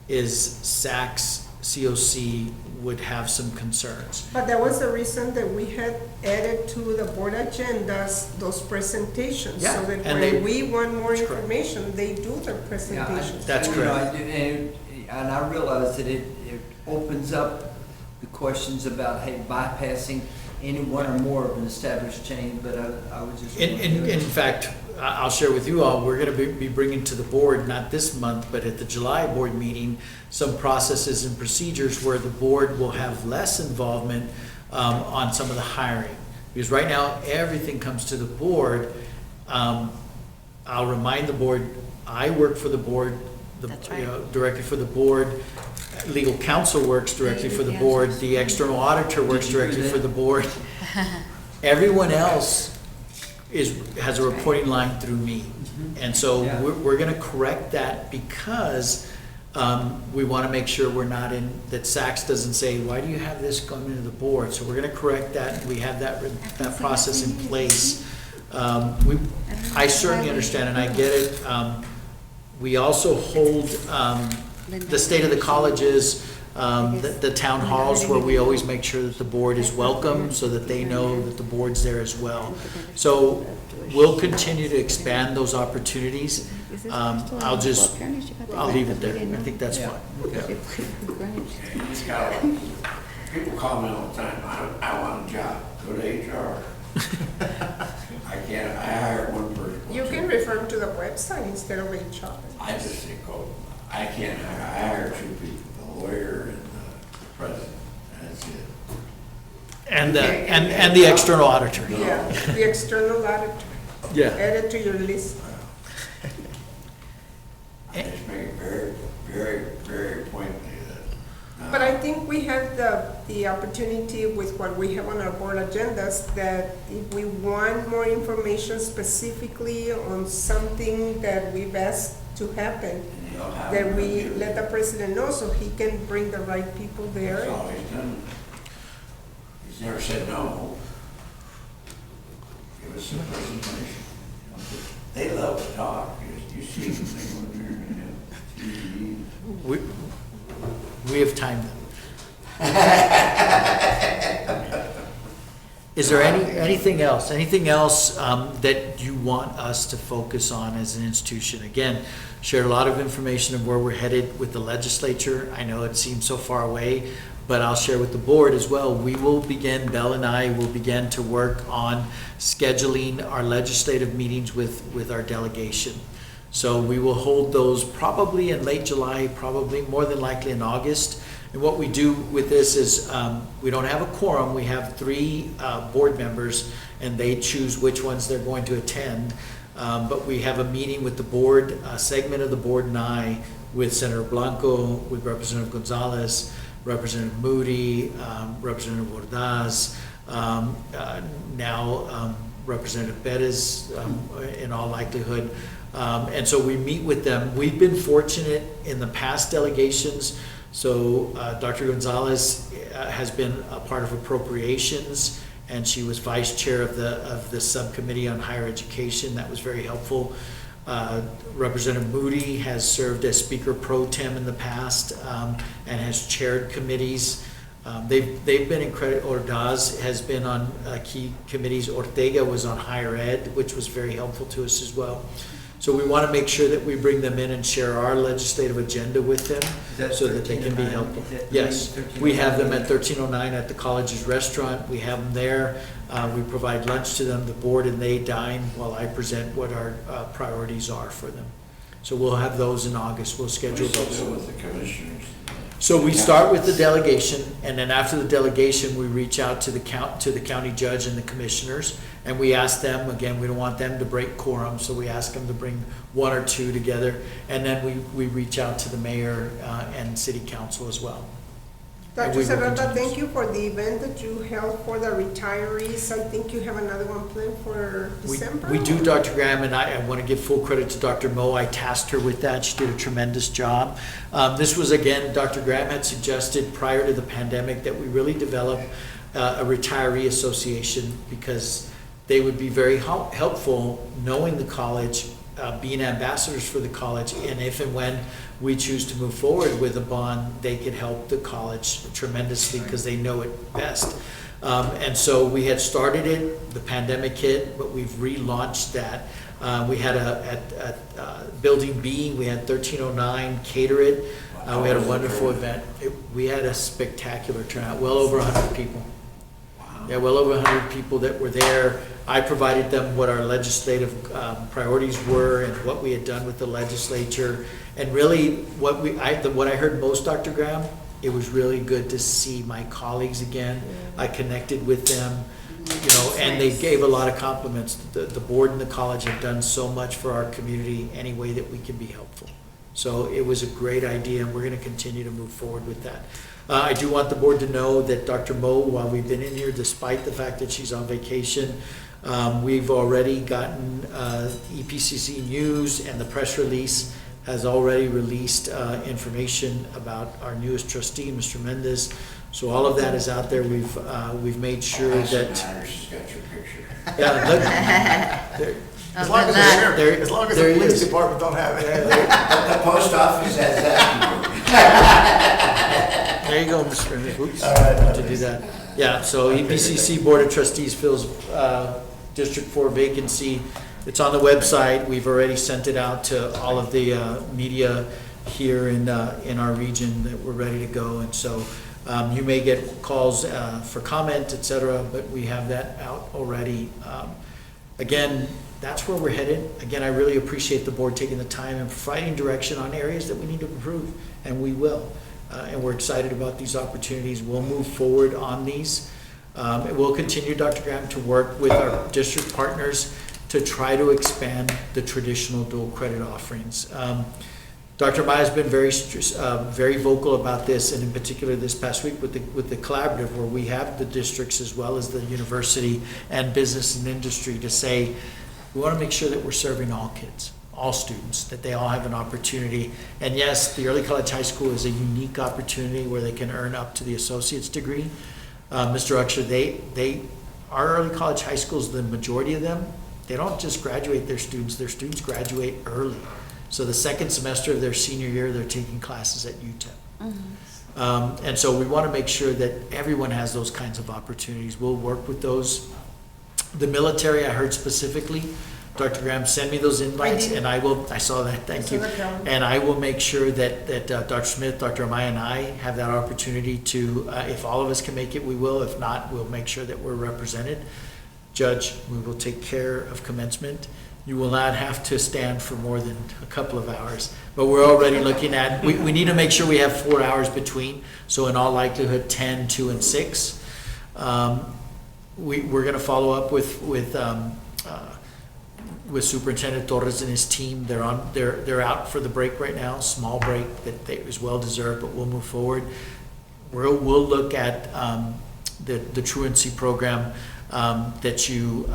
is SACS, COC would have some concerns.
But that was the reason that we had added to the board agendas those presentations.
Yeah,
So that
and
when
they-
we want more
That's correct.
information, they do their presentations.
That's
You know,
correct.
I do- And I realize that it opens up the questions about, hey, bypassing any one or more of an established chain, but I would just.
In fact, I'll share with you all, we're gonna be bringing to the board, not this month, but at the July board meeting, some processes and procedures where the board will have less involvement on some of the hiring. Because right now, everything comes to the board. I'll remind the board, I work for the board,
That's right.
directly for the board. Legal counsel works directly for the board. The external auditor works
Did you hear
directly
that?
for the board. Everyone else has a reporting line through me. And so
Yeah.
we're gonna correct that because we wanna make sure we're not that SACS doesn't say, why do you have this going into the board? So we're gonna correct that, we have that process in place. I certainly understand and I get it. We also hold the state of the colleges, the town halls where we always make sure that the board is welcome so that they know that the board's there as well. So we'll continue to expand those opportunities. I'll leave it there. I think that's fine. Yeah.
People call me all the time, I want a job, go to HR. I hire one person.
You can refer them to the website instead of HR.
I just think, I can't hire, I hire two people, the lawyer and the president, that's it.
And the external auditor.
Yeah, the external auditor.
Yeah.
Add it to your list.
I just make it very, very, very pointedly that.
But I think we have the opportunity with what we have on our board agendas, that if we want more information specifically on something that we've asked to happen, that we let the president know so he can bring the right people there.
That's all he's done. He's never said no. Give us some presentation. They love to talk, you see them, they go there and have TV.
We have timed them. Is there anything else that you want us to focus on as an institution? Again, shared a lot of information of where we're headed with the legislature. I know it seems so far away, but I'll share with the board as well. We will begin, Bell and I will begin to work on scheduling our legislative meetings with our delegation. So we will hold those probably in late July, probably more than likely in August. And what we do with this is we don't have a quorum. We have 3 board members, and they choose which ones they're going to attend. But we have a meeting with the board, a segment of the board and I, with Senator Blanco, with Representative Gonzalez, Representative Moody, Representative Ordaz, now Representative Bettis, in all likelihood. And so we meet with them. We've been fortunate in the past delegations. So Dr. Gonzalez has been a part of appropriations, and she was vice chair of the subcommittee on higher education. That was very helpful. Representative Moody has served as Speaker Pro Tem in the past and has chaired committees. They've been incredible. Ordaz has been on key committees. Ortega was on higher ed, which was very helpful to us as well. So we want to make sure that we bring them in and share our legislative agenda with them so that they can be helpful. Yes, we have them at 1309 at the college's restaurant. We have them there. We provide lunch to them, the board, and they dine while I present what our priorities are for them. So we'll have those in August. We'll schedule those.
With the commissioners.
So we start with the delegation, and then after the delegation, we reach out to the county judge and the commissioners, and we ask them, again, we don't want them to break quorum, so we ask them to bring one or two together, and then we reach out to the mayor and city council as well. And
Dr.
we will
Serrata,
continue.
thank you for the event that you held for the retirees. I think you have another one planned for December?
We do, Dr. Graham, and I want to give full credit to Dr. Moe. I tasked her with that. She did a tremendous job. This was, again, Dr. Graham had suggested prior to the pandemic that we really develop a retiree association because they would be very helpful knowing the college, being ambassadors for the college, and if and when we choose to move forward with a bond, they could help the college tremendously because they know it best. And so we had started it, the pandemic hit, but we've relaunched that. We had at Building B, we had 1309 cater it. We had a wonderful event. We had a spectacular turnout, well over 100 people. Yeah, well over 100 people that were there. I provided them what our legislative priorities were and what we had done with the legislature. And really, what I heard most, Dr. Graham, it was really good to see my colleagues again. I connected with them, and they gave a lot of compliments. The board and the college have done so much for our community any way that we can be helpful. So it was a great idea, and we're going to continue to move forward with that. I do want the board to know that Dr. Moe, while we've been in here, despite the fact that she's on vacation, we've already gotten EPCC News, and the press release has already released information about our newest trustee, Mr. Mendez. So all of that is out there. We've made sure that.
She's got your picture.
Yeah, look, there,
As long as the sheriff, as long as the
There he
police
is.
department don't have it.
The post office has that.
there you go, Mr. Mendez. Oops,
All right.
to do that. Yeah, so EPCC Board of Trustees fills District 4 vacancy. It's on the website. We've already sent it out to all of the media here in our region that we're ready to go. And so you may get calls for comment, et cetera, but we have that out already. Again, that's where we're headed. Again, I really appreciate the board taking the time and providing direction on areas that we need to improve, and we will. And we're excited about these opportunities. We'll move forward on these. And we'll continue, Dr. Graham, to work with our district partners to try to expand the traditional dual credit offerings. Dr. Maya has been very vocal about this, and in particular this past week with the collaborative, where we have the districts as well as the university and business and industry to say, we want to make sure that we're serving all kids, all students, that they all have an opportunity. And yes, the early college high school is a unique opportunity where they can earn up to the associate's degree. Mr. Uxer, our early college high schools, the majority of them, they don't just graduate their students graduate early. So the second semester of their senior year, they're taking classes at UTEP. Mm-hmm. And so we want to make sure that everyone has those kinds of opportunities. We'll work with those. The military, I heard specifically, Dr. Graham, send me those invites, and I saw that, thank you. And I will make sure that Dr. Smith, Dr. Amaya, and I have that opportunity to, if all of us can make it, we will. If not, we'll make sure that we're represented. Judge, we will take care of commencement. You will not have to stand for more than a couple of hours, but we're already looking at, we need to make sure we have 4 hours between, so in all likelihood, 10, 2, and 6. We're going to follow up with Superintendent Torres and his team. They're out for the break right now, small break that is well deserved, but we'll move forward. We'll look at the truancy program that you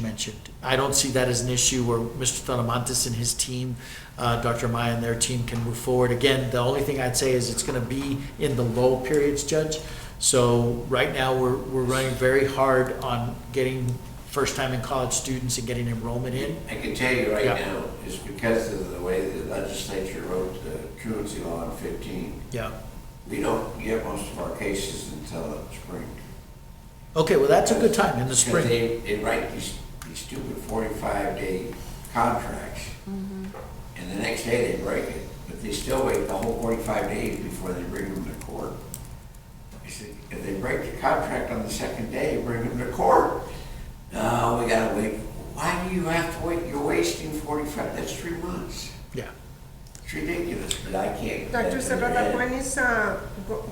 mentioned. I don't see that as an issue where Mr. Talamantes and his team, Dr. Maya and their team can move forward. Again, the only thing I'd say is it's going to be in the lull periods, Judge. So right now we're running very hard on getting first-time in college students and getting enrollment in.
I can tell you right
Yeah.
now, it's because of the way the legislature wrote the truancy law in 15.
Yeah.
We don't get most of our cases until the spring.
Okay, well, that's a good time, in the
Because
spring.
they write these stupid 45-day contracts, and the next day they break it, but they still wait the whole 45 days before they bring them to court. I said, if they break the contract on the second day, bring them to court. No, we gotta wait. Why do you have to wait? You're wasting 45, that's 3 months.
Yeah.
It's ridiculous, but I can't.
Dr. Serrata,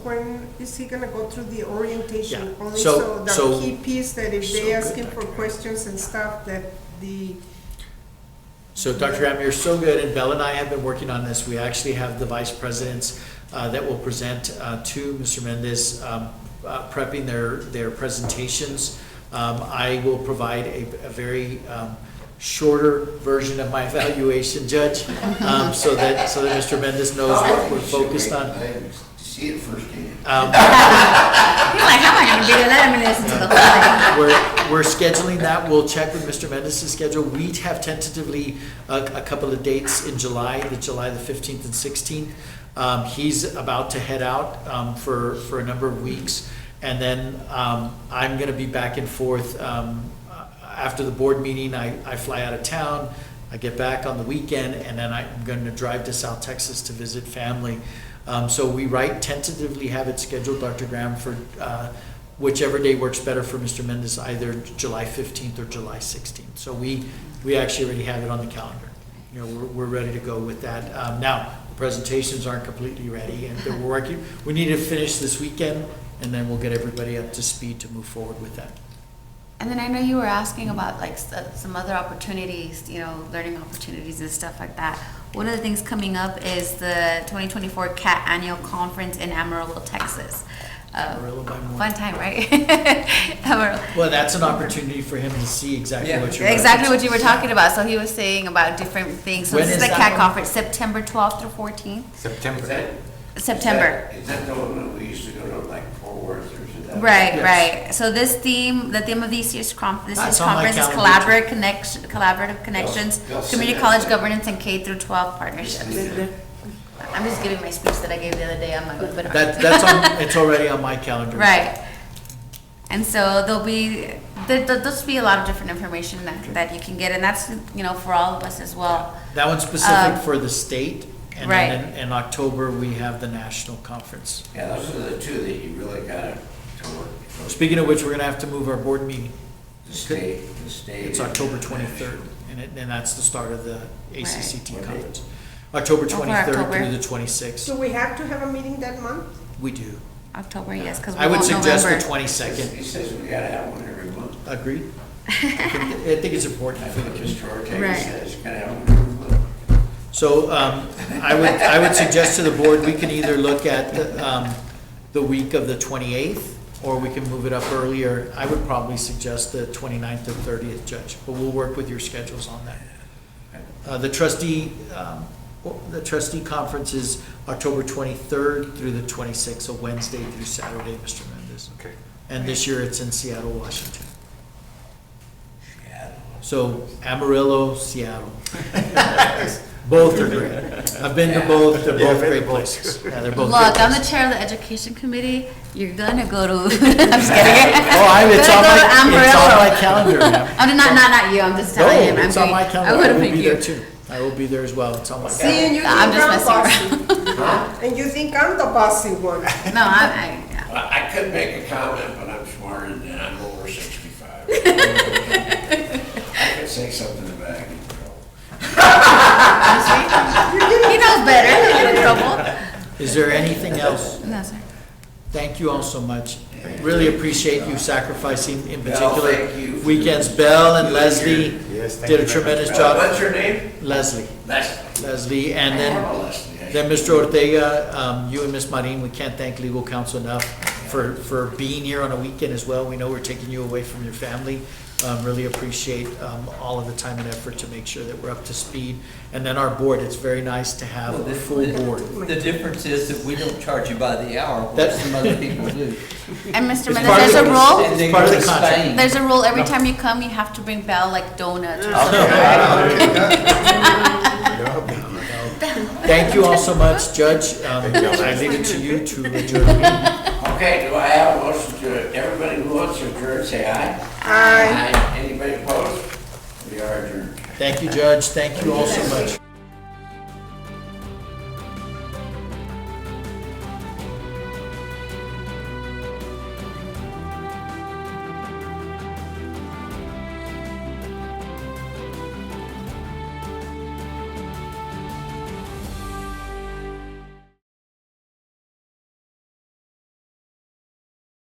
when is he gonna go through the orientation?
Yeah.
Only
So-
so
so-
the key piece that if
so
they
good,
ask him for
Dr.
questions and stuff, that the,
So Dr. Graham, you're so good, and Bell and I have been working on this. We actually have the vice presidents that will present to Mr. Mendez, prepping their presentations. I will provide a very shorter version of my evaluation, Judge, so that Mr. Mendez knows what we're focused on.
See it firsthand.
You're like, how am I gonna be there? Let me listen to the whole thing.
We're scheduling that. We'll check with Mr. Mendez' schedule. We have tentatively a couple of dates in July the 15th and 16th. He's about to head out for a number of weeks. And then I'm going to be back and forth. After the board meeting, I fly out of town. I get back on the weekend, and then I'm going to drive to South Texas to visit family. So we tentatively have it scheduled, Dr. Graham, for whichever day works better for Mr. Mendez, either July 15th or July 16th. So we actually already have it on the calendar. You know, we're ready to go with that. Now, the presentations aren't completely ready, and we're working. We need to finish this weekend, and then we'll get everybody up to speed to move forward with that.
And then I know you were asking about like some other opportunities, you know, learning opportunities and stuff like that. One of the things coming up is the 2024 CAT Annual Conference in Amarillo, Texas.
Amarillo by morning.
Fun time, right? Amarillo.
Well, that's an opportunity for him to see exactly
Yeah.
what you're.
Exactly what you were talking about. So he was saying about different things. So
When
this is
is
the
that
CAT
one?
conference, September 12th through 14th.
September.
September.
Is that the one that we used to go to, like, Fort Worth, or is that?
Right,
Yes.
right. So the theme of this year's conference
That's on my
is
calendar,
collaborative connections,
They'll send
community
that
college
to-
governance, and K through 12 partnerships. I'm just giving my speech that I gave the other day on my webinar.
It's already on my calendar.
Right. And so there'll be a lot of different information that you can get, and that's, you know, for all of us as well.
That one's specific for the state, and
right.
then in October, we have the national conference.
Yeah, those are the two that you really gotta work.
Speaking of which, we're gonna have to move our board meeting.
The state.
It's October 23rd, and that's the start of the ACCT
Right.
conference. October
Oh, for
23rd
October.
through the 26th.
do we have to have a meeting that month?
We do.
October, yes, because we
I would
won't
suggest the
November.
22nd.
He says we gotta have one every month.
Agreed? I think it's important
I
for the
think
community.
Mr. Ortega
Right.
says gotta have one every month.
So I would suggest to the board, we can either look at the week of the 28th, or we can move it up earlier. I would probably suggest the 29th or 30th, Judge, but we'll work with your schedules on that. The trustee conference is October 23rd through the 26th, so Wednesday through Saturday, Mr. Mendez.
Okay.
And this year it's in Seattle, Washington.
Yeah.
So Amarillo, Seattle. Both are great. I've been to both, they're both great places. Yeah, they're both great
Look, I'm the
places.
chair of the education committee. You're gonna go to. I'm just kidding.
It's
Gonna
on
go to
my
Amarillo.
calendar, ma'am.
I'm not you. I'm just telling him.
No, it's on my
I
calendar.
would
I
have
will
picked
be
you.
there too. I will be there as well. It's on my
See,
calendar.
and you think
I'm just
I'm
messing
bossy. And you think I'm the bossy one.
No, yeah.
Well, I could make a comment, but I'm smarter than that. I'm over 65. I could say something about it.
He knows better. He'll get in trouble.
Is there anything else?
No, sir.
Thank you all so much. Really appreciate you sacrificing, in
Belle,
particular,
thank you.
weekends. Belle and Leslie
Yes, thank
did a
you very
tremendous
much.
job.
What's your name?
Leslie,
Leslie.
and
I
then
have a Leslie.
Then, Mr. Ortega, you and Ms. Marin, we can't thank legal counsel enough for being here on a weekend as well. We know we're taking you away from your family, Really appreciate all of the time and effort to make sure that we're up to speed. And then our board, it's very nice to have a full board.
The difference is that we don't charge you by the hour, where
That's-
some other people do.
And Mr.
It's
Mendez,
part of
there's a
the-
rule,
And they
part of
go
the
to
contract.
Spain.
there's a rule, every time you come, you have to bring Bell like donuts or something.
Thank you all so much, Judge. I leave it to you to adjourn the meeting.
Okay, do I have a motion to, everybody who wants to adjourn, say aye.
Aye.
Anybody opposed? We are adjourned.
Thank you, Judge. Thank you all so much.